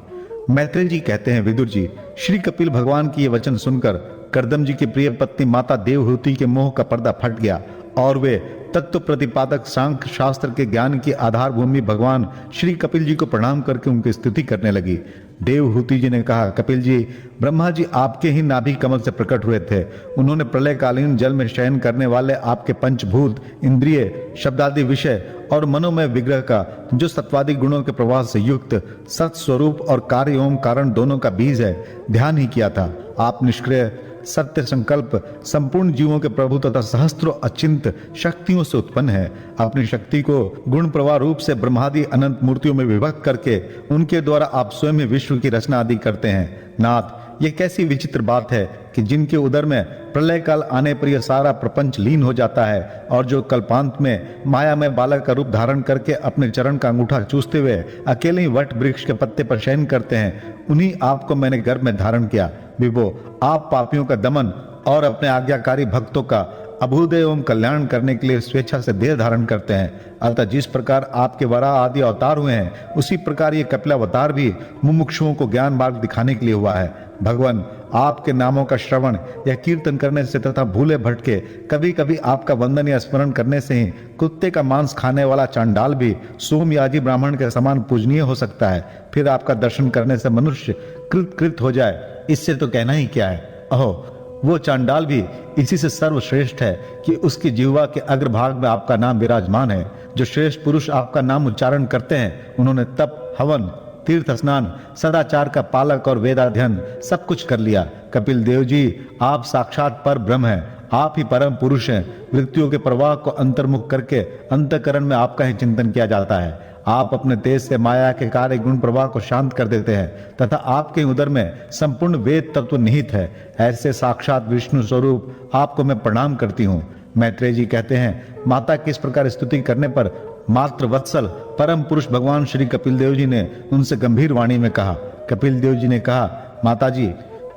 मैत्रेय जी कहते हैं, विदुर जी, श्री कपिल भगवान की ये वचन सुनकर कर्दम जी की प्रिय पत्नी माता देवहूति के मोह का पर्दा फट गया और वे तत्व प्रतिपादक सांख्य शास्त्र के ज्ञान की आधार भूमि भगवान श्री कपिल जी को प्रणाम करके उनकी स्तुति करने लगी। देवहूति जी ने कहा, कपिल जी, ब्रह्मा जी आपके ही नाभि कमल से प्रकट हुए थे। उन्होंने प्रलयकालीन जल में शयन करने वाले आपके पंचभूत, इंद्रिय, शब्दादि विषय और मनोमय विग्रह का, जो सत्वादि गुणों के प्रवाह से युक्त सत्स्वरूप और कार्य एवं कारण दोनों का बीज है, ध्यान ही किया था। आप निष्क्रिय, सत्य संकल्प, संपूर्ण जीवों के प्रभु तथा सहस्त्रों अचिंत शक्तियों से उत्पन्न है। अपनी शक्ति को गुण प्रवाह रूप से ब्रह्मादि अनंत मूर्तियों में विभक्त करके उनके द्वारा आप स्वयं ही विश्व की रचना आदि करते हैं। नाथ, ये कैसी विचित्र बात है कि जिनके उदर में प्रलय काल आने पर यह सारा प्रपंच लीन हो जाता है और जो कल्पांत में माया में बालक का रूप धारण करके अपने चरण का अंगूठा चूसते हुए अकेले ही वट वृक्ष के पत्ते पर शयन करते हैं, उन्हीं आपको मैंने गर्भ में धारण किया। विभो, आप पापियों का दमन और अपने आज्ञाकारी भक्तों का अभ्युदय एवं कल्याण करने के लिए स्वेच्छा से देह धारण करते हैं। अतः जिस प्रकार आपके वराह आदि अवतार हुए हैं, उसी प्रकार ये कपिलावतार भी मुमुक्षुओं को ज्ञान मार्ग दिखाने के लिए हुआ है। भगवान, आपके नामों का श्रवण या कीर्तन करने से तथा भूले भटके कभी कभी आपका वंदन या स्मरण करने से ही कुत्ते का मांस खाने वाला चांडाल भी सोमयाजी ब्राह्मण के समान पूजनीय हो सकता है। फिर आपका दर्शन करने से मनुष्य कृत हो जाए, इससे तो कहना ही क्या है। अहो, वो चांडाल भी इसी से सर्वश्रेष्ठ है कि उसकी जिह्वा के अग्रभाग में आपका नाम विराजमान है। जो श्रेष्ठ पुरुष आपका नाम उच्चारण करते हैं, उन्होंने तप, हवन, तीर्थ स्नान, सदाचार का पालक और वेदाध्ययन सब कुछ कर लिया। कपिल देव जी, आप साक्षात पर ब्रह्म हैं, आप ही परम पुरुष हैं। वृत्तियों के प्रवाह को अंतर्मुख करके अंतःकरण में आपका ही चिंतन किया जाता है। आप अपने तेज से माया के कार्य गुण प्रवाह को शांत कर देते हैं तथा आपके उदर में संपूर्ण वेद तत्व निहित है। ऐसे साक्षात विष्णु स्वरूप आपको मैं प्रणाम करती हूँ। मैत्रेय जी कहते हैं, माता की इस प्रकार स्तुति करने पर मात्र वत्सल परम पुरुष भगवान श्री कपिल देव जी ने उनसे गंभीर वाणी में कहा। कपिल देव जी ने कहा, माता जी,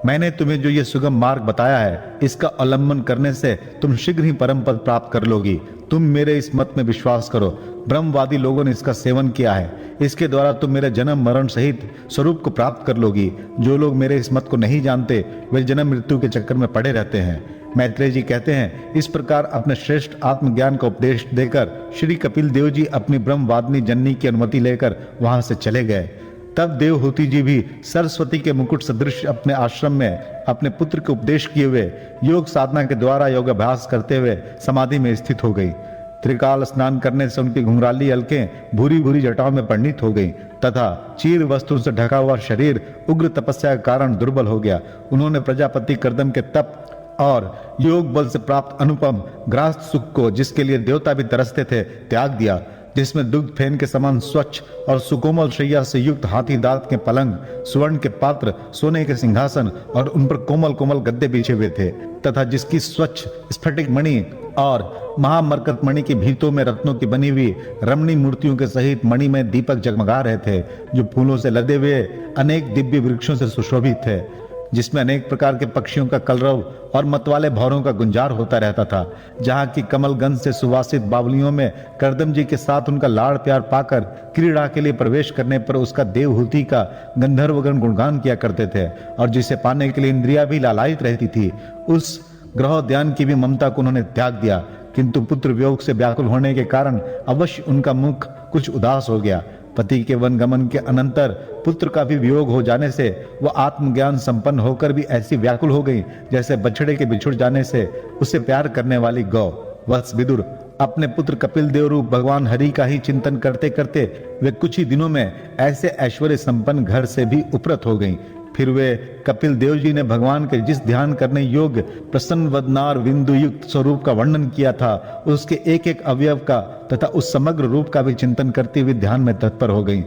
मैंने तुम्हें जो ये सुगम मार्ग बताया है, इसका अवलंबन करने से तुम शीघ्र ही परम पद प्राप्त कर लोगी। तुम मेरे इस मत में विश्वास करो। ब्रह्मवादी लोगों ने इसका सेवन किया है। इसके द्वारा तुम मेरे जन्म मरण सहित स्वरूप को प्राप्त कर लोगी। जो लोग मेरे इस मत को नहीं जानते, वे जन्म मृत्यु के चक्कर में पड़े रहते हैं। मैत्रेय जी कहते हैं, इस प्रकार अपने श्रेष्ठ आत्मज्ञान का उपदेश देकर श्री कपिल देव जी अपनी ब्रह्मवादिनी जननी की अनुमति लेकर वहां से चले गए। तब देवहूति जी भी सरस्वती के मुकुट सदृश अपने आश्रम में अपने पुत्र को उपदेश किए हुए योग साधना के द्वारा योगाभ्यास करते हुए समाधि में स्थित हो गई। त्रिकाल स्नान करने से उनकी घुंघराली अलकें भूरी भूरी जटाओं में परिणित हो गई तथा चीर वस्त्रों से ढका हुआ शरीर उग्र तपस्या के कारण दुर्बल हो गया। उन्होंने प्रजापति कर्दम के तप और योग बल से प्राप्त अनुपम गृहस्थ सुख को, जिसके लिए देवता भी तरसते थे, त्याग दिया, जिसमें दुग्ध फेन के समान स्वच्छ और सुकोमल शैया से युक्त हाथी दांत के पलंग, स्वर्ण के पात्र, सोने के सिंहासन और उन पर कोमल कोमल गद्दे बिछे हुए थे तथा जिसकी स्वच्छ स्फटिक मणि और महामरकत मणि की भीतों में रत्नों की बनी हुई रमणी मूर्तियों के सहित मणि में दीपक जगमगा रहे थे, जो फूलों से लदे हुए अनेक दिव्य वृक्षों से सुशोभित थे, जिसमें अनेक प्रकार के पक्षियों का कलरव और मतवाले भौरों का गुंजार होता रहता था। जहाँ की कमलगंज से सुवासित बावलियों में करदम जी के साथ उनका लाड़ प्यार पाकर क्रीड़ा के लिए प्रवेश करने पर उसका देवहूति का गंधर्वगण गुणगान किया करते थे और जिसे पाने के लिए इंद्रिया भी लालायित रहती थी, उस ग्रह ध्यान की भी ममता को उन्होंने त्याग दिया। किंतु पुत्र वियोग से व्याकुल होने के कारण अवश्य उनका मुख कुछ उदास हो गया। पति के वन गमन के अनंतर पुत्र का भी वियोग हो जाने से वह आत्मज्ञान संपन्न होकर भी ऐसी व्याकुल हो गई जैसे बछड़े के बिछुड़ जाने से उसे प्यार करने वाली गौ। वत्स विदुर अपने पुत्र कपिल देव रूप भगवान हरि का ही चिंतन करते करते वे कुछ ही दिनों में ऐसे ऐश्वर्य संपन्न घर से भी उपरत हो गईं। फिर वे कपिल देव जी ने भगवान के जिस ध्यान करने योग्य प्रसन्न वदनार बिंदु युक्त स्वरूप का वर्णन किया था, उसके एक एक अवयव का तथा उस समग्र रूप का भी चिंतन करते हुए ध्यान में तत्पर हो गईं।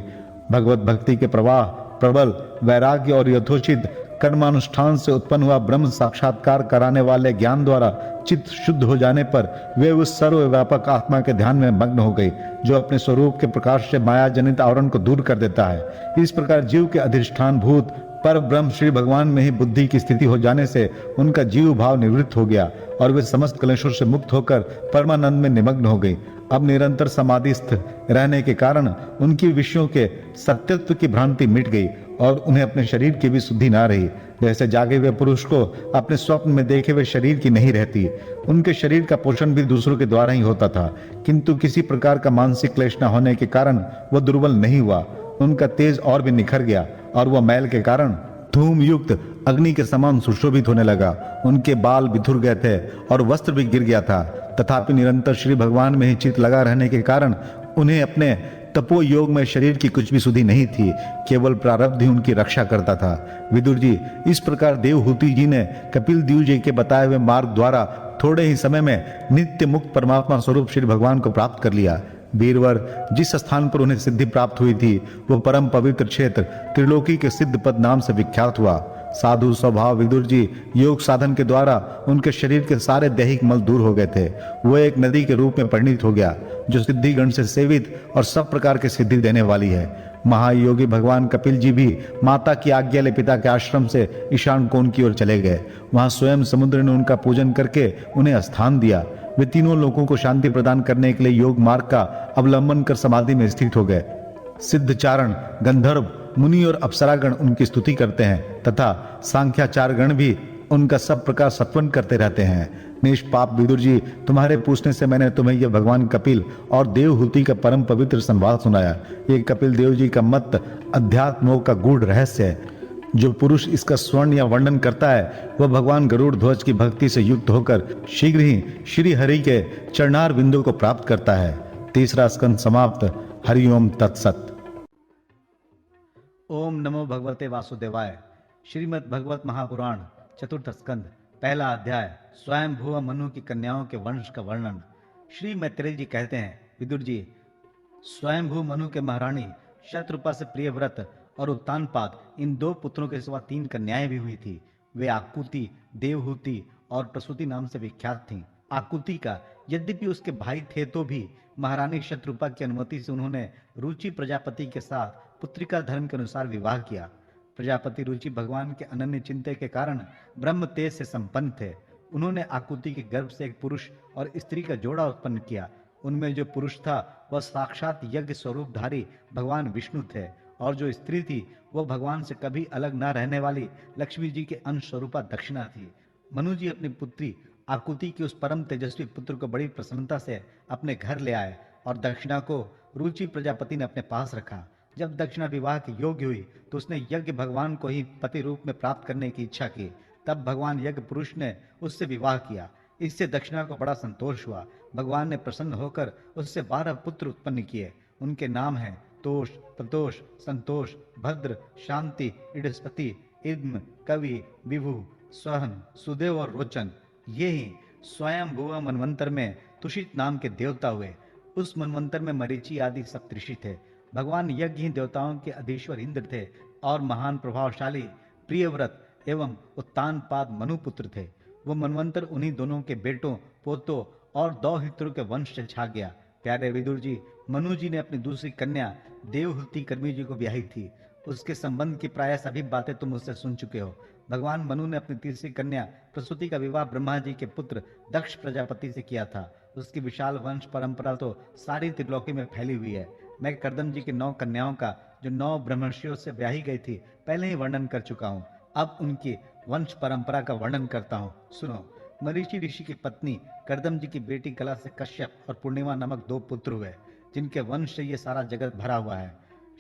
भगवत भक्ति के प्रवाह, प्रबल वैराग्य और यथोचित कर्मानुष्ठान से उत्पन्न हुआ ब्रह्म साक्षात्कार कराने वाले ज्ञान द्वारा चित्त शुद्ध हो जाने पर वे उस सर्वव्यापक आत्मा के ध्यान में मग्न हो गई, जो अपने स्वरूप के प्रकाश से माया जनित आवरण को दूर कर देता है। इस प्रकार जीव के अधिष्ठान भूत पर ब्रह्म श्री भगवान में ही बुद्धि की स्थिति हो जाने से उनका जीव भाव निवृत्त हो गया और वे समस्त क्लेशों से मुक्त होकर परमानंद में निमग्न हो गई। अब निरंतर समाधिस्थ रहने के कारण उनकी विषयों के सत्यत्व की भ्रांति मिट गई और उन्हें अपने शरीर की भी शुद्धि ना रही। जैसे जागे हुए पुरुष को अपने स्वप्न में देखे हुए शरीर की नहीं रहती, उनके शरीर का पोषण भी दूसरों के द्वारा ही होता था, किंतु किसी प्रकार का मानसिक क्लेश न होने के कारण वह दुर्बल नहीं हुआ। उनका तेज और भी निखर गया और वह मैल के कारण धूम युक्त अग्नि के समान सुशोभित होने लगा। उनके बाल बिथुर गए थे और वस्त्र भी गिर गया था, तथापि निरंतर श्री भगवान में ही चित्त लगा रहने के कारण उन्हें अपने तपो योग में शरीर की कुछ भी सुधि नहीं थी, केवल प्रारब्ध ही उनकी रक्षा करता था। विदुर जी, इस प्रकार देवहूति जी ने कपिल देव जी के बताए हुए मार्ग द्वारा थोड़े ही समय में नित्य मुक्त परमात्मा स्वरूप श्री भगवान को प्राप्त कर लिया। वीरवर, जिस स्थान पर उन्हें सिद्धि प्राप्त हुई थी वह परम पवित्र क्षेत्र त्रिलोकी के सिद्ध पद नाम से विख्यात हुआ। साधु स्वभाव विदुर जी योग साधन के द्वारा उनके शरीर के सारे दैहिक मल दूर हो गए थे। वह एक नदी के रूप में परिणित हो गया, जो सिद्धिगण से सेवित और सब प्रकार की सिद्धि देने वाली है। महायोगी भगवान कपिल जी भी माता की आज्ञा ले पिता के आश्रम से ईशान कोण की ओर चले गए। वहां स्वयं समुद्र ने उनका पूजन करके उन्हें स्थान दिया। वे तीनों लोगों को शांति प्रदान करने के लिए योग मार्ग का अवलंबन कर समाधि में स्थित हो गए। सिद्धचारण, गंधर्व, मुनि और अप्सरागण उनकी स्तुति करते हैं तथा सांख्याचार गण भी उनका सब प्रकार सत्वन करते रहते हैं। निष्पाप विदुर जी, तुम्हारे पूछने से मैंने तुम्हें यह भगवान कपिल और देवहूति का परम पवित्र संवाद सुनाया। ये कपिल देव जी का मत अध्यात्म का गूढ़ रहस्य है। जो पुरुष इसका स्वर्ण या वर्णन करता है वह भगवान गरुड़ ध्वज की भक्ति से युक्त होकर शीघ्र ही श्री हरि के चरणार बिंदु को प्राप्त करता है। तीसरा स्कंद समाप्त। हरिओम तत्सत। ओम नमो भगवते वासुदेवाय। श्रीमद् भगवत महापुराण चतुर्थ स्कंद, पहला अध्याय, स्वयं भुव मनु की कन्याओं के वंश का वर्णन। श्री मैत्रेय जी कहते हैं, विदुर जी, स्वयं भू मनु के महारानी शत्रुपा से प्रियव्रत और उत्तानपाद, इन दो पुत्रों के सिवा 3 कन्याएं भी हुई थी। वे आकुति, देवहूति और प्रसूति नाम से विख्यात थीं। आकुति का यद्यपि उसके भाई थे तो भी महारानी शत्रुपा की अनुमति से उन्होंने रुचि प्रजापति के साथ पुत्रिका धर्म के अनुसार विवाह किया। प्रजापति रुचि भगवान के अनन्य चिंतन के कारण ब्रह्म तेज से संपन्न थे। उन्होंने आकुति के गर्भ से एक पुरुष और स्त्री का जोड़ा उत्पन्न किया। उनमें जो पुरुष था वह साक्षात यज्ञ स्वरूपधारी भगवान विष्णु थे और जो स्त्री थी वह भगवान से कभी अलग न रहने वाली लक्ष्मी जी के अंश स्वरूपा दक्षिणा थी। मनु जी अपनी पुत्री आकुति के उस परम तेजस्वी पुत्र को बड़ी प्रसन्नता से अपने घर ले आए और दक्षिणा को रुचि प्रजापति ने अपने पास रखा। जब दक्षिणा विवाह की योग्य हुई तो उसने यज्ञ भगवान को ही पति रूप में प्राप्त करने की इच्छा की। तब भगवान यज्ञ पुरुष ने उससे विवाह किया। इससे दक्षिणा को बड़ा संतोष हुआ। भगवान ने प्रसन्न होकर उससे 12 पुत्र उत्पन्न किए। उनके नाम हैं तोष, प्रतोष, संतोष, भद्र, शांति, इडस्पति, इद्म, कवि, विभु, स्वहन, सुदेव और रोचन। ये ही स्वयं भुआ मनवंतर में तुषित नाम के देवता हुए। उस मनवंतर में मरीचि आदि सप्तऋषि थे। भगवान यज्ञ ही देवताओं के अधीश्वर इंद्र थे और महान प्रभावशाली प्रियव्रत एवं उत्तानपाद मनुपुत्र थे। वो मनवंतर उन्हीं दोनों के बेटों, पोतों और दौहित्रों के वंश से छा गया। प्यारे विदुर जी, मनु जी ने अपनी दूसरी कन्या देवहूति कर्मी जी को ब्याही थी। उसके संबंध की प्राय सभी बातें तुम मुझसे सुन चुके हो। भगवान मनु ने अपनी तीसरी कन्या प्रसूति का विवाह ब्रह्मा जी के पुत्र दक्ष प्रजापति से किया था। उसकी विशाल वंश परंपरा तो सारी त्रिलोकी में फैली हुई है। मैं कर्दम जी की 9 कन्याओं का, जो 9 ब्रह्मर्षियों से ब्याही गई थी, पहले ही वर्णन कर चुका हूँ। अब उनकी वंश परंपरा का वर्णन करता हूँ, सुनो। मरीचि ऋषि की पत्नी कर्दम जी की बेटी कला से कश्यप और पूर्णिमा नामक 2 पुत्र हुए, जिनके वंश से ये सारा जगत भरा हुआ है।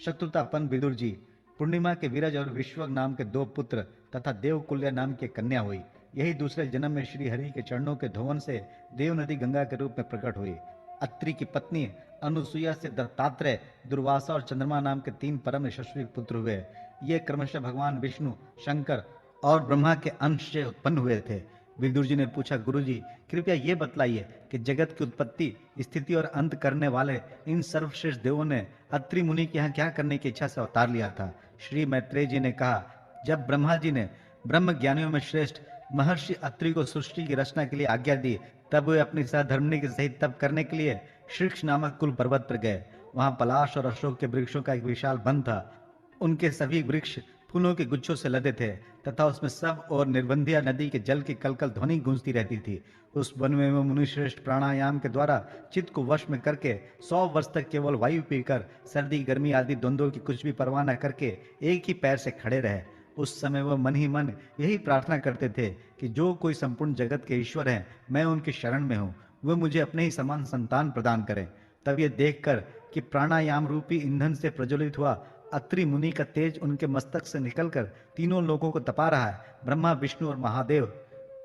शत्रुतापन विदुर जी, पूर्णिमा के विरज और विश्वक नाम के 2 पुत्र तथा देवकुल्य नाम की कन्या हुई। यही दूसरे जन्म में श्री हरि के चरणों के धोवन से देव नदी गंगा के रूप में प्रकट हुई। अत्रि की पत्नी अनुसुईया से दत्तात्रेय, दुर्वासा और चंद्रमा नाम के 3 परम यशस्वी पुत्र हुए। ये क्रमशः भगवान विष्णु, शंकर और ब्रह्मा के अंश से उत्पन्न हुए थे। विदुर जी ने पूछा, गुरुजी कृपया ये बतलाइए कि जगत की उत्पत्ति, स्थिति और अंत करने वाले इन सर्वश्रेष्ठ देवों ने अत्रि मुनि के यहाँ क्या करने की इच्छा से अवतार लिया था। श्री मैत्रेय जी ने कहा, जब ब्रह्मा जी ने ब्रह्म ज्ञानियों में श्रेष्ठ महर्षि अत्रि को सृष्टि की रचना के लिए आज्ञा दी, तब वे अपनी सहधर्मिणी के सहित तप करने के लिए शीर्ष नामक कुल पर्वत पर गए। वहां पलाश और अशोक के वृक्षों का एक विशाल वन था। उनके सभी वृक्ष फूलों के गुच्छों से लदे थे तथा उसमें सब और निर्बंधिया नदी के जल की कलकल ध्वनि गूंजती रहती थी। उस वन में मुनिश्रेष्ठ प्राणायाम के द्वारा चित्त को वश में करके 100 वर्ष तक केवल वायु पीकर सर्दी गर्मी आदि द्वंद्वों की कुछ भी परवाह न करके एक ही पैर से खड़े रहे। उस समय वह मन ही मन यही प्रार्थना करते थे कि जो कोई संपूर्ण जगत के ईश्वर हैं, मैं उनकी शरण में हूँ, वह मुझे अपने ही समान संतान प्रदान करें। तब ये देखकर कि प्राणायाम रूपी ईंधन से प्रज्वलित हुआ अत्रि मुनि का तेज उनके मस्तक से निकलकर तीनों लोगों को तपा रहा है, ब्रह्मा, विष्णु और महादेव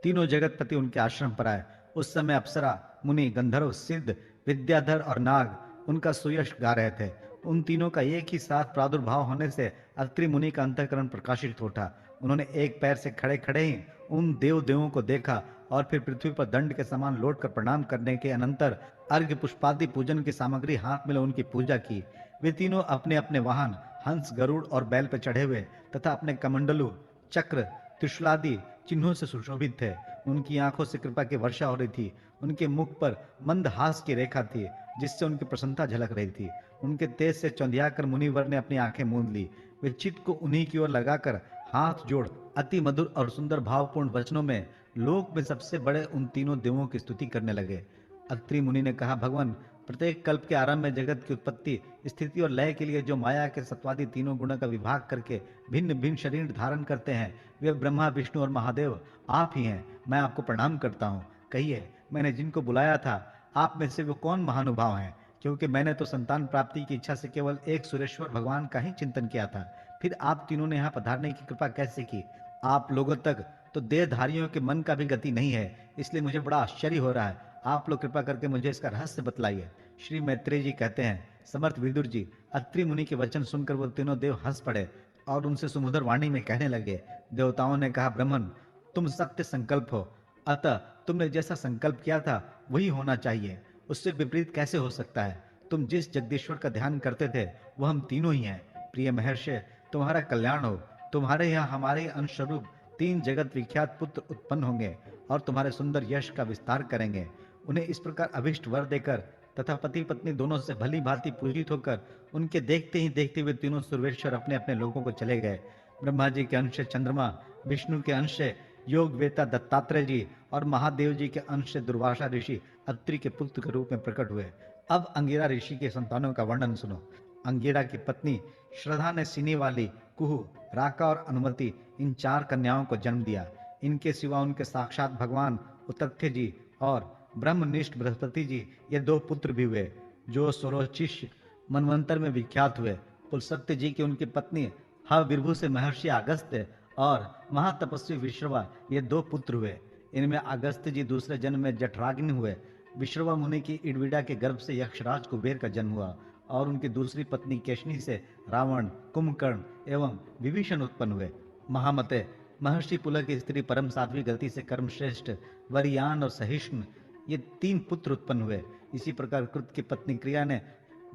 तीनों जगतपति उनके आश्रम पर आए। उस समय अप्सरा, मुनि, गंधर्व, सिद्ध, विद्याधर और नाग उनका सुयश गा रहे थे। उन तीनों का एक ही साथ प्रादुर्भाव होने से अत्रि मुनि का अंतःकरण प्रकाशित उठा। उन्होंने एक पैर से खड़े खड़े ही उन देवों को देखा और फिर पृथ्वी पर दंड के समान लौट कर प्रणाम करने के अनंतर अर्घ्य पुष्पादि पूजन की सामग्री हाथ में ले उनकी पूजा की। वे तीनों अपने अपने वाहन हंस, गरुड़ और बैल पर चढ़े हुए तथा अपने कमंडलू, चक्र, त्रिशूलादि चिन्हों से सुशोभित थे। उनकी आंखों से कृपा की वर्षा हो रही थी। उनके मुख पर मंद हास की रेखा थी, जिससे उनकी प्रसन्नता झलक रही थी। उनके तेज से चौंधियाकर मुनिवर ने अपनी आंखें मूंद ली। वे चित्त को उन्हीं की ओर लगाकर हाथ जोड़ अति मधुर और सुंदर भावपूर्ण वचनों में लोक में सबसे बड़े उन तीनों देवों की स्तुति करने लगे। अत्रि मुनि ने कहा, भगवान, प्रत्येक कल्प के आरंभ में जगत की उत्पत्ति, स्थिति और लय के लिए जो माया के सत्वादि तीनों गुणों का विभाग करके भिन्न भिन्न शरीर धारण करते हैं, वे ब्रह्मा, विष्णु और महादेव आप ही हैं। मैं आपको प्रणाम करता हूँ। कहिए, मैंने जिनको बुलाया था, आप में से वो कौन महानुभाव हैं? क्योंकि मैंने तो संतान प्राप्ति की इच्छा से केवल एक सुरेश्वर भगवान का ही चिंतन किया था। फिर आप तीनों ने यहाँ पधारने की कृपा कैसे की? आप लोगों तक तो देहधारियों के मन का भी गति नहीं है, इसलिए मुझे बड़ा आश्चर्य हो रहा है। आप लोग कृपा करके मुझे इसका रहस्य बतलाइए। श्री मैत्रेय जी कहते हैं, समर्थ विदुर जी, अत्रि मुनि के वचन सुनकर वो तीनों देव हंस पड़े और उनसे सुमधुर वाणी में कहने लगे। देवताओं ने कहा, ब्रह्मन, तुम सत्य संकल्प हो, अतः तुमने जैसा संकल्प किया था वही होना चाहिए। उससे विपरीत कैसे हो सकता है? तुम जिस जगदीश्वर का ध्यान करते थे वो हम तीनों ही हैं। प्रिय महर्षि, तुम्हारा कल्याण हो। तुम्हारे यहाँ हमारे अंश स्वरूप 3 जगत विख्यात पुत्र उत्पन्न होंगे और तुम्हारे सुंदर यश का विस्तार करेंगे। उन्हें इस प्रकार अभिष्ट वर देकर तथा पति पत्नी दोनों से भली भांति पूजित होकर उनके देखते ही देखते हुए तीनों सुरवेश्वर अपने अपने लोगों को चले गए। ब्रह्मा जी के अंश से चंद्रमा, विष्णु के अंश से योग वेता दत्तात्रेय जी और महादेव जी के अंश से दुर्वासा ऋषि अत्रि के पुत्र के रूप में प्रकट हुए। अब अंगिरा ऋषि के संतानों का वर्णन सुनो। अंगिरा की पत्नी श्रद्धा ने सिनी वाली, कुहू, राका और अनुमति इन 4 कन्याओं को जन्म दिया। इनके सिवा उनके साक्षात भगवान उतथ्य जी और ब्रह्मनिष्ठ बृहस्पति जी ये 2 पुत्र भी हुए, जो स्वरोचिष मनवंतर में विख्यात हुए। पुलसत्य जी की उनकी पत्नी हविर्भु से महर्षि अगस्त्य और महातपस्वी विश्रवा ये दो पुत्र हुए। इनमें अगस्त्य जी दूसरे जन्म में जठराग्नि हुए। विश्रवा मुनि की इडविडा के गर्भ से यक्षराज कुबेर का जन्म हुआ और उनकी दूसरी पत्नी केशनी से रावण, कुंभकर्ण एवं विभीषण उत्पन्न हुए। महामते, महर्षि पुलह की स्त्री परम साध्वी गति से कर्मश्रेष्ठ वरियान और सहिष्णु ये तीन पुत्र उत्पन्न हुए। इसी प्रकार कृत की पत्नी क्रिया ने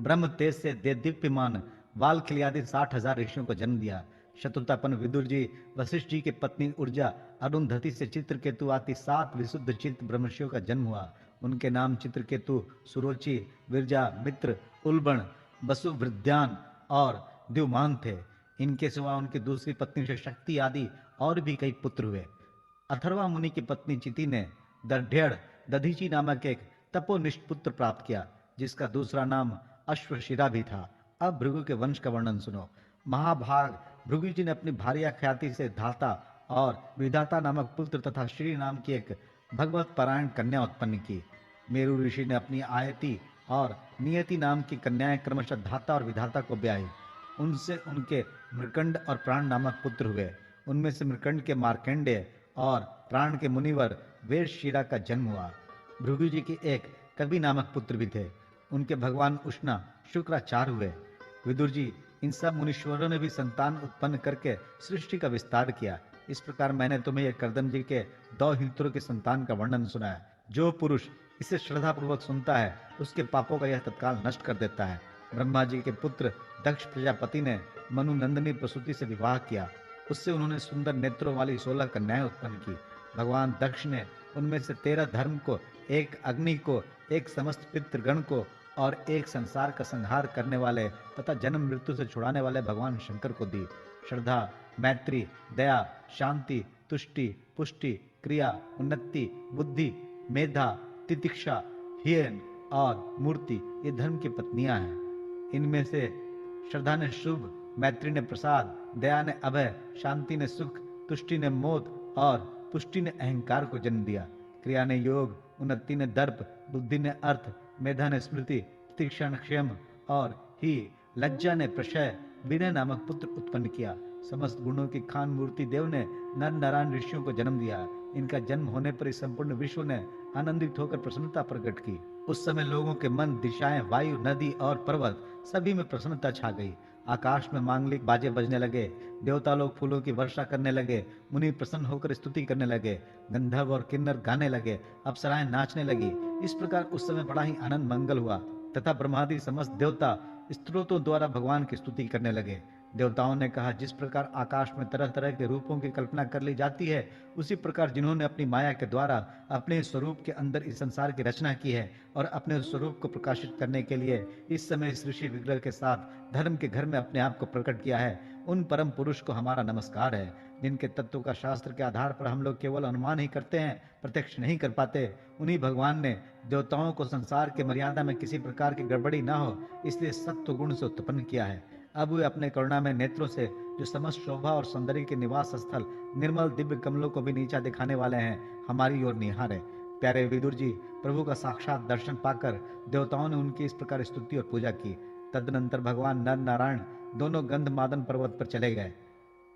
ब्रह्म तेज से दीप्यमान वालखिल्यादि 60,000 ऋषियों को जन्म दिया। शत्रुतापन विदुर जी वशिष्ठ जी की पत्नी ऊर्जा अरुंधति से चित्रकेतु आदि 7 विशुद्ध चित्त ब्रह्मर्षियों का जन्म हुआ। उनके नाम चित्रकेतु, सुरोचि, विरजा, मित्र, उल्बण, वसुवृद्धान और द्युमान थे। इनके सिवा उनकी दूसरी पत्नी से शक्ति आदि और भी कई पुत्र हुए। अथर्वा मुनि की पत्नी चिति ने दढ़ दधीची नामक एक तपोनिष्ठ पुत्र प्राप्त किया, जिसका दूसरा नाम अश्वशिरा भी था। अब भृगु के वंश का वर्णन सुनो। महाभाग भृगु जी ने अपनी भार्या ख्याति से धाता और विधाता नामक पुत्र तथा श्री नाम की एक भगवत पारायण कन्या उत्पन्न की। मेरु ऋषि ने अपनी आयति और नियति नाम की कन्याएं क्रमशः धाता और विधाता को ब्याही। उनसे उनके मृकंड और प्राण नामक पुत्र हुए। उनमें से मृकंड के मार्कंडेय और प्राण के मुनिवर वेदशिरा का जन्म हुआ। भृगु जी के एक कवि नामक पुत्र भी थे। उनके भगवान उष्णा शुक्राचार्य हुए। विदुर जी, इन सब मुनीश्वरों ने भी संतान उत्पन्न करके सृष्टि का विस्तार किया। इस प्रकार मैंने तुम्हें यह कर्दम जी के 2 हिंत्रों के संतान का वर्णन सुनाया। जो पुरुष इसे श्रद्धा पूर्वक सुनता है उसके पापों का यह तत्काल नष्ट कर देता है। ब्रह्मा जी के पुत्र दक्ष प्रजापति ने मनु नंदनी प्रसूति से विवाह किया। उससे उन्होंने सुंदर नेत्रों वाली 16 कन्याएं उत्पन्न की। भगवान दक्ष ने उनमें से 13 धर्म को, एक अग्नि को, एक समस्त पितृगण को और एक संसार का संहार करने वाले तथा जन्म मृत्यु से छुड़ाने वाले भगवान शंकर को दी। श्रद्धा, मैत्री, दया, शांति, तुष्टि, पुष्टि, क्रिया, उन्नति, बुद्धि, मेधा, तितिक्षा, हियन और मूर्ति ये धर्म की पत्नियां हैं। इनमें से श्रद्धा ने शुभ, मैत्री ने प्रसाद, दया ने अभय, शांति ने सुख, तुष्टि ने मोद और पुष्टि ने अहंकार को जन्म दिया। क्रिया ने योग, उन्नति ने दर्प, बुद्धि ने अर्थ, मेधा ने स्मृति, तीक्ष्ण ने क्षम और ही लज्जा ने प्रशय, विनय नामक पुत्र उत्पन्न किया। समस्त गुणों की खान मूर्ति देव ने नर नारायण ऋषियों को जन्म दिया। इनका जन्म होने पर इस संपूर्ण विश्व ने आनंदित होकर प्रसन्नता प्रकट की। उस समय लोगों के मन, दिशाएं, वायु, नदी और पर्वत सभी में प्रसन्नता छा गई। आकाश में मांगलिक बाजे बजने लगे, देवता लोग फूलों की वर्षा करने लगे, मुनि प्रसन्न होकर स्तुति करने लगे, गंधर्व और किन्नर गाने लगे, अप्सराएं नाचने लगी। इस प्रकार उस समय बड़ा ही आनंद मंगल हुआ तथा ब्रह्मादि समस्त देवता स्तोत्रों द्वारा भगवान की स्तुति करने लगे। देवताओं ने कहा, जिस प्रकार आकाश में तरह तरह के रूपों की कल्पना कर ली जाती है, उसी प्रकार जिन्होंने अपनी माया के द्वारा अपने स्वरूप के अंदर इस संसार की रचना की है और अपने स्वरूप को प्रकाशित करने के लिए इस समय इस ऋषि विग्रह के साथ धर्म के घर में अपने आप को प्रकट किया है, उन परम पुरुष को हमारा नमस्कार है। जिनके तत्व का शास्त्र के आधार पर हम लोग केवल अनुमान ही करते हैं, प्रत्यक्ष नहीं कर पाते, उन्हीं भगवान ने देवताओं को संसार के मर्यादा में किसी प्रकार की गड़बड़ी ना हो इसलिए सत्व गुण से उत्पन्न किया है। अब वे अपने करुणा में नेत्रों से जो समस्त शोभा और सौंदर्य के निवास स्थल निर्मल दिव्य कमलों को भी नीचा दिखाने वाले हैं, हमारी ओर निहारे। प्यारे विदुर जी, प्रभु का साक्षात दर्शन पाकर देवताओं ने उनकी इस प्रकार स्तुति और पूजा की। तदनंतर भगवान नर नारायण दोनों गंधमादन पर्वत पर चले गए।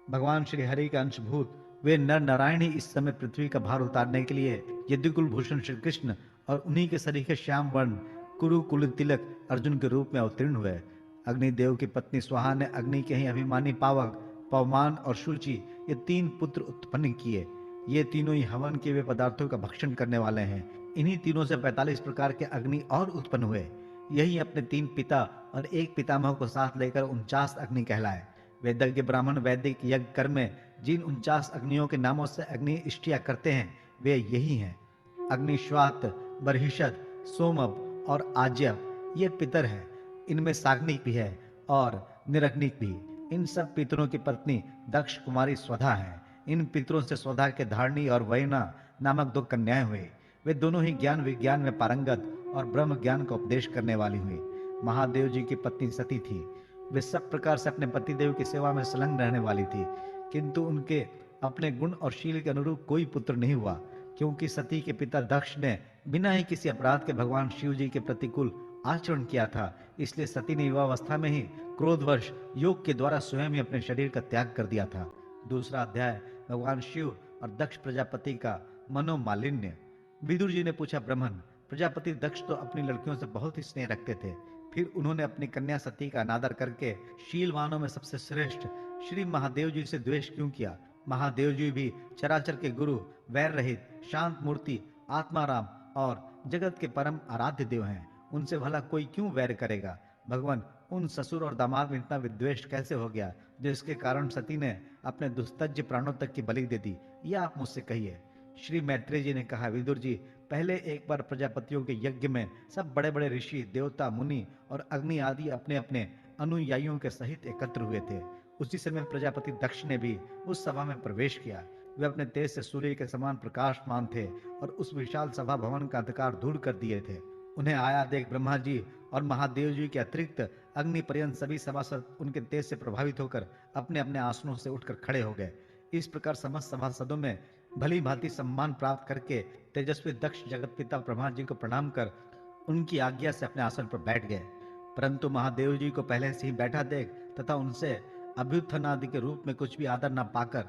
भगवान श्री हरि के अंशभूत वे नर नारायण ही इस समय पृथ्वी का भार उतारने के लिए यदुकुल भूषण श्री कृष्ण और उन्हीं के सरीखे श्याम वर्ण कुरु कुल तिलक अर्जुन के रूप में अवतीर्ण हुए। अग्निदेव की पत्नी स्वाहा ने अग्नि के ही अभिमानी पावक, पवमान और शुचि ये 3 पुत्र उत्पन्न किए। ये तीनों ही हवन के वे पदार्थों का भक्षण करने वाले हैं। इन्हीं तीनों से 45 प्रकार के अग्नि और उत्पन्न हुए। यही अपने 3 पिता और 1 पितामह को साथ लेकर 49 अग्नि कहलाए। वेदज्ञ ब्राह्मण वैदिक यज्ञ कर्म में जिन 49 अग्नियों के नामों से अग्नि इष्टिया करते हैं वे यही हैं। अग्निश्वात, बर्हिषद, सोमप और आज्यप ये पितर हैं। इनमें साग्निक भी है और निरग्निक भी। इन सब पितरों की पत्नी दक्ष कुमारी स्वधा है। इन पितरों से स्वधा के धारणी और वैना नामक 2 कन्याएं हुई। वे दोनों ही ज्ञान विज्ञान में पारंगत और ब्रह्म ज्ञान का उपदेश करने वाली हुई। महादेव जी की पत्नी सती थी। वे सब प्रकार से अपने पतिदेव की सेवा में संलग्न रहने वाली थी, किंतु उनके अपने गुण और शील के अनुरूप कोई पुत्र नहीं हुआ, क्योंकि सती के पिता दक्ष ने बिना ही किसी अपराध के भगवान शिव जी के प्रतिकूल आचरण किया था, इसलिए सती ने युवावस्था में ही क्रोधवश योग के द्वारा स्वयं ही अपने शरीर का त्याग कर दिया था। दूसरा अध्याय भगवान शिव और दक्ष प्रजापति का मनोमालिन्य। विदुर जी ने पूछा, ब्राह्मण, प्रजापति दक्ष तो अपनी लड़कियों से बहुत ही स्नेह रखते थे, फिर उन्होंने अपनी कन्या सती का अनादर करके शीलवानों में सबसे श्रेष्ठ श्री महादेव जी से द्वेष क्यों किया? महादेव जी भी चराचर के गुरु, वैर रहित, शांत मूर्ति, आत्माराम और जगत के परम आराध्य देव हैं, उनसे भला कोई क्यों वैर करेगा? भगवान, उन ससुर और दामाद में इतना विद्वेष कैसे हो गया, जिसके कारण सती ने अपने दुस्तज्य प्राणों तक की बलि दे दी? यह आप मुझसे कहिए। श्री मैत्रेय जी ने कहा, विदुर जी, पहले एक बार प्रजापतियों के यज्ञ में सब बड़े बड़े ऋषि, देवता, मुनि और अग्नि आदि अपने अपने अनुयायियों के सहित एकत्र हुए थे। उसी समय प्रजापति दक्ष ने भी उस सभा में प्रवेश किया। वे अपने तेज से सूर्य के समान प्रकाशमान थे और उस विशाल सभा भवन का अंधकार दूर कर दिए थे। उन्हें आया देख ब्रह्मा जी और महादेव जी के अतिरिक्त अग्नि पर्यंत सभी सभासद उनके तेज से प्रभावित होकर अपने अपने आसनों से उठकर खड़े हो गए। इस प्रकार समस्त सभासदों में भली भांति सम्मान प्राप्त करके तेजस्वी दक्ष जगत पिता ब्रह्मा जी को प्रणाम कर उनकी आज्ञा से अपने आसन पर बैठ गए। परंतु महादेव जी को पहले से ही बैठा देख तथा उनसे अभ्युत्थानादि के रूप में कुछ भी आदर न पाकर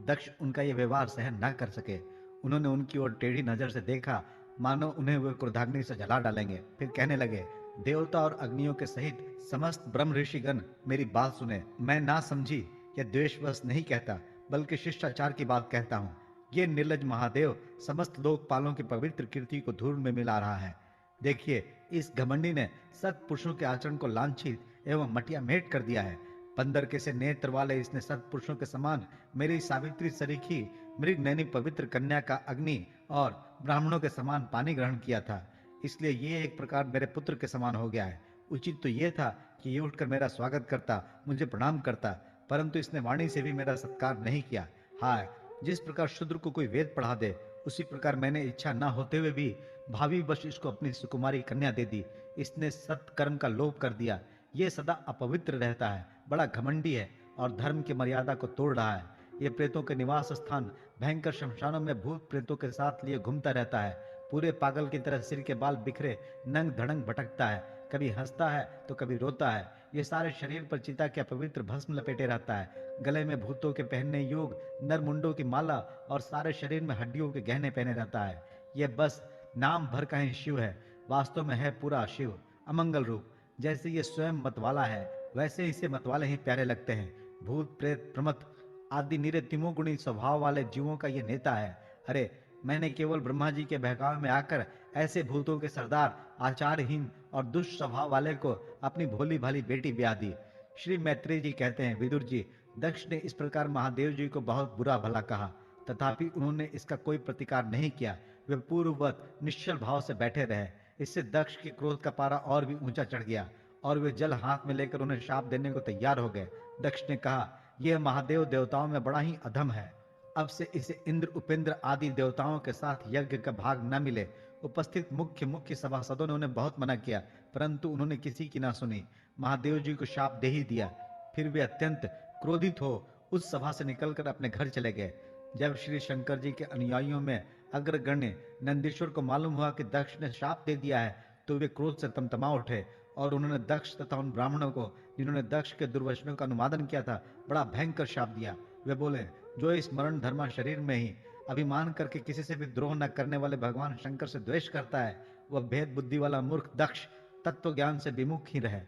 दक्ष उनका यह व्यवहार सहन न कर सके। उन्होंने उनकी ओर टेढ़ी नजर से देखा, मानो उन्हें वे क्रोधाग्नि से जला डालेंगे। फिर कहने लगे, देवता और अग्नियों के सहित समस्त ब्रह्म ऋषिगण मेरी बात सुने। मैं ना समझी या द्वेषवश नहीं कहता, बल्कि शिष्टाचार की बात कहता हूँ। ये निर्लज महादेव समस्त लोकपालों की पवित्र कीर्ति को धूल में मिला रहा है। देखिए, इस घमंडी ने सत्पुरुषों के आचरण को लांछित एवं मटिया मेट कर दिया है। बंदर के से नेत्र वाले इसने सत्पुरुषों के समान मेरी सावित्री सरीखी मृग नैनी पवित्र कन्या का अग्नि और ब्राह्मणों के समान पानी ग्रहण किया था, इसलिए ये एक प्रकार मेरे पुत्र के समान हो गया है। उचित तो ये था कि ये उठकर मेरा स्वागत करता, मुझे प्रणाम करता, परंतु इसने वाणी से भी मेरा सत्कार नहीं किया। हाय, जिस प्रकार शूद्र को कोई वेद पढ़ा दे, उसी प्रकार मैंने इच्छा न होते हुए भी भावी वश इसको अपनी सुकुमारी कन्या दे दी। इसने सत्कर्म का लोभ कर दिया। ये सदा अपवित्र रहता है, बड़ा घमंडी है और धर्म की मर्यादा को तोड़ रहा है। ये प्रेतों के निवास स्थान भयंकर शमशानों में भूत प्रेतों के साथ लिए घूमता रहता है। पूरे पागल की तरह सिर के बाल बिखरे नंग धड़ंग भटकता है, कभी हंसता है तो कभी रोता है। ये सारे शरीर पर चिता के अपवित्र भस्म लपेटे रहता है। गले में भूतों के पहनने योग नरमुंडों की माला और सारे शरीर में हड्डियों के गहने पहने रहता है। यह बस नाम भर का ही शिव है, वास्तव में है पूरा शिव, अमंगल रूप। जैसे ये स्वयं मतवाला है, वैसे इसे मतवाले ही प्यारे लगते हैं। भूत प्रेत प्रमथ आदि निरे तिमोगुणी स्वभाव वाले जीवों का ये नेता है। अरे, मैंने केवल ब्रह्मा जी के बहकावे में आकर ऐसे भूतों के सरदार, आचारहीन और दुष्ट स्वभाव वाले को अपनी भोली भाली बेटी ब्याह दी। श्री मैत्रेय जी कहते हैं, विदुर जी, दक्ष ने इस प्रकार महादेव जी को बहुत बुरा भला कहा, तथापि उन्होंने इसका कोई प्रतिकार नहीं किया। वे पूर्ववत निश्चल भाव से बैठे रहे। इससे दक्ष के क्रोध का पारा और भी ऊंचा चढ़ गया और वे जल हाथ में लेकर उन्हें शाप देने को तैयार हो गए। दक्ष ने कहा, यह महादेव देवताओं में बड़ा ही अधम है। अब से इसे इंद्र, उपेंद्र आदि देवताओं के साथ यज्ञ का भाग न मिले। उपस्थित मुख्य मुख्य सभासदों ने उन्हें बहुत मना किया, परंतु उन्होंने किसी की ना सुनी। महादेव जी को शाप दे ही दिया। फिर वे अत्यंत क्रोधित हो उस सभा से निकलकर अपने घर चले गए। जब श्री शंकर जी के अनुयायियों में अग्रगण्य नंदीश्वर को मालूम हुआ कि दक्ष ने शाप दे दिया है, तो वे क्रोध से तमतमा उठे और उन्होंने दक्ष तथा उन ब्राह्मणों को जिन्होंने दक्ष के दुर्वचनों का अनुवादन किया था, बड़ा भयंकर शाप दिया। वे बोले, जो इस मरण धर्मा शरीर में ही अभिमान करके किसी से भी द्रोह न करने वाले भगवान शंकर से द्वेष करता है, वह भेद बुद्धि वाला मूर्ख दक्ष तत्व ज्ञान से विमुख ही रहे।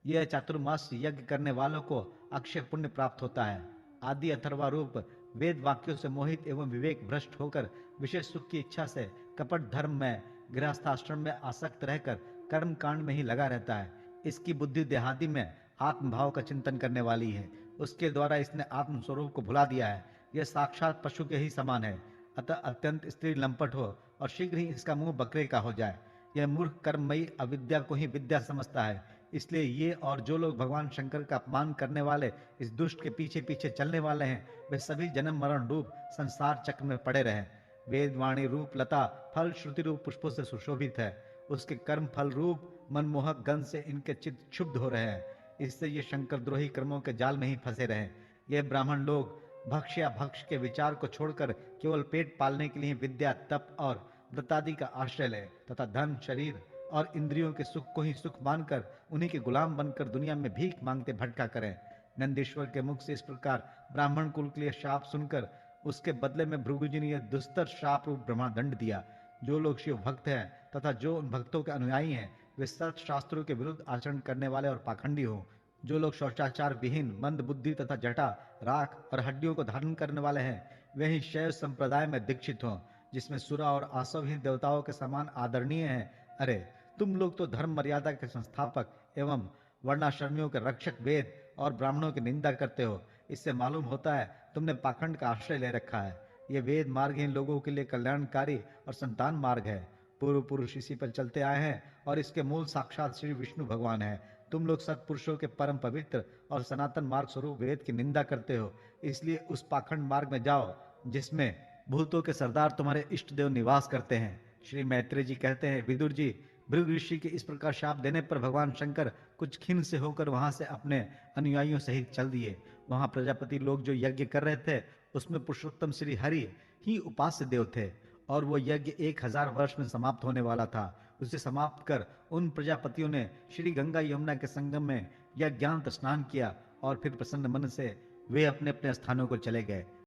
यह चातुर्मास यज्ञ करने वालों को अक्षय पुण्य प्राप्त होता है। आदि अथर्वारूप वेद वाक्यों से मोहित एवं विवेक भ्रष्ट होकर विशेष सुख की इच्छा से कपट धर्म में गृहस्थाश्रम में आसक्त रहकर कर्म कांड में ही लगा रहता है। इसकी बुद्धि देहादि में आत्मभाव का चिंतन करने वाली है। उसके द्वारा इसने आत्म स्वरूप को भुला दिया है। यह साक्षात पशु के ही समान है। अतः अत्यंत स्त्री लंपट हो और शीघ्र ही इसका मुंह बकरे का हो जाए। यह मूर्ख कर्ममयी अविद्या को ही विद्या समझता है। इसलिए ये और जो लोग भगवान शंकर का अपमान करने वाले इस दुष्ट के पीछे पीछे चलने वाले हैं, वे सभी जन्म मरण रूप संसार चक्र में पड़े रहे। वेद वाणी रूप लता फल श्रुति रूप पुष्पों से सुशोभित है। उसके कर्म फल रूप मनमोहक गंध से इनके चित्त क्षुब्ध हो रहे हैं। इससे ये शंकर द्रोही कर्मों के जाल में ही फंसे रहे। ये ब्राह्मण लोग भक्ष या भक्ष के विचार को छोड़कर केवल पेट पालने के लिए विद्या, तप और व्रतादि का आश्रय ले तथा धन, शरीर और इंद्रियों के सुख को ही सुख मानकर उन्हीं के गुलाम बनकर दुनिया में भीख मांगते भटका करें। नंदीश्वर के मुख से इस प्रकार ब्राह्मण कुल के लिए शाप सुनकर उसके बदले में भृगु जी ने यह दुस्तर शाप रूप ब्रह्मदंड दिया। जो लोग शिव भक्त हैं तथा जो उन भक्तों के अनुयायी हैं, वे सत शास्त्रों के विरुद्ध आचरण करने वाले और पाखंडी हो। जो लोग शौचाचार विहीन, मंद बुद्धि तथा जटा, राख और हड्डियों को धारण करने वाले हैं, वे ही शैव संप्रदाय में दीक्षित हों, जिसमें सुरा और आसवहीन देवताओं के समान आदरणीय हैं। अरे, तुम लोग तो धर्म मर्यादा के संस्थापक एवं वर्णाश्रमियों के रक्षक वेद और ब्राह्मणों की निंदा करते हो। इससे मालूम होता है तुमने पाखंड का आश्रय ले रखा है। ये वेद मार्ग इन लोगों के लिए कल्याणकारी और संतान मार्ग है। पूर्व पुरुष इसी पर चलते आए हैं और इसके मूल साक्षात श्री विष्णु भगवान है। तुम लोग सत्पुरुषों के परम पवित्र और सनातन मार्ग स्वरूप वेद की निंदा करते हो, इसलिए उस पाखंड मार्ग में जाओ जिसमें भूतों के सरदार तुम्हारे इष्ट देव निवास करते हैं। श्री मैत्रेय जी कहते हैं, विदुर जी, भृगु ऋषि के इस प्रकार शाप देने पर भगवान शंकर कुछ खिन्न से होकर वहां से अपने अनुयायियों सहित चल दिए। वहां प्रजापति लोग जो यज्ञ कर रहे थे उसमें पुरुषोत्तम श्री हरि ही उपास्य देव थे और वो यज्ञ 1000 वर्ष में समाप्त होने वाला था। उसे समाप्त कर उन प्रजापतियों ने श्री गंगा यमुना के संगम में यज्ञांत स्नान किया और फिर प्रसन्न मन से वे अपने अपने स्थानों को चले गए।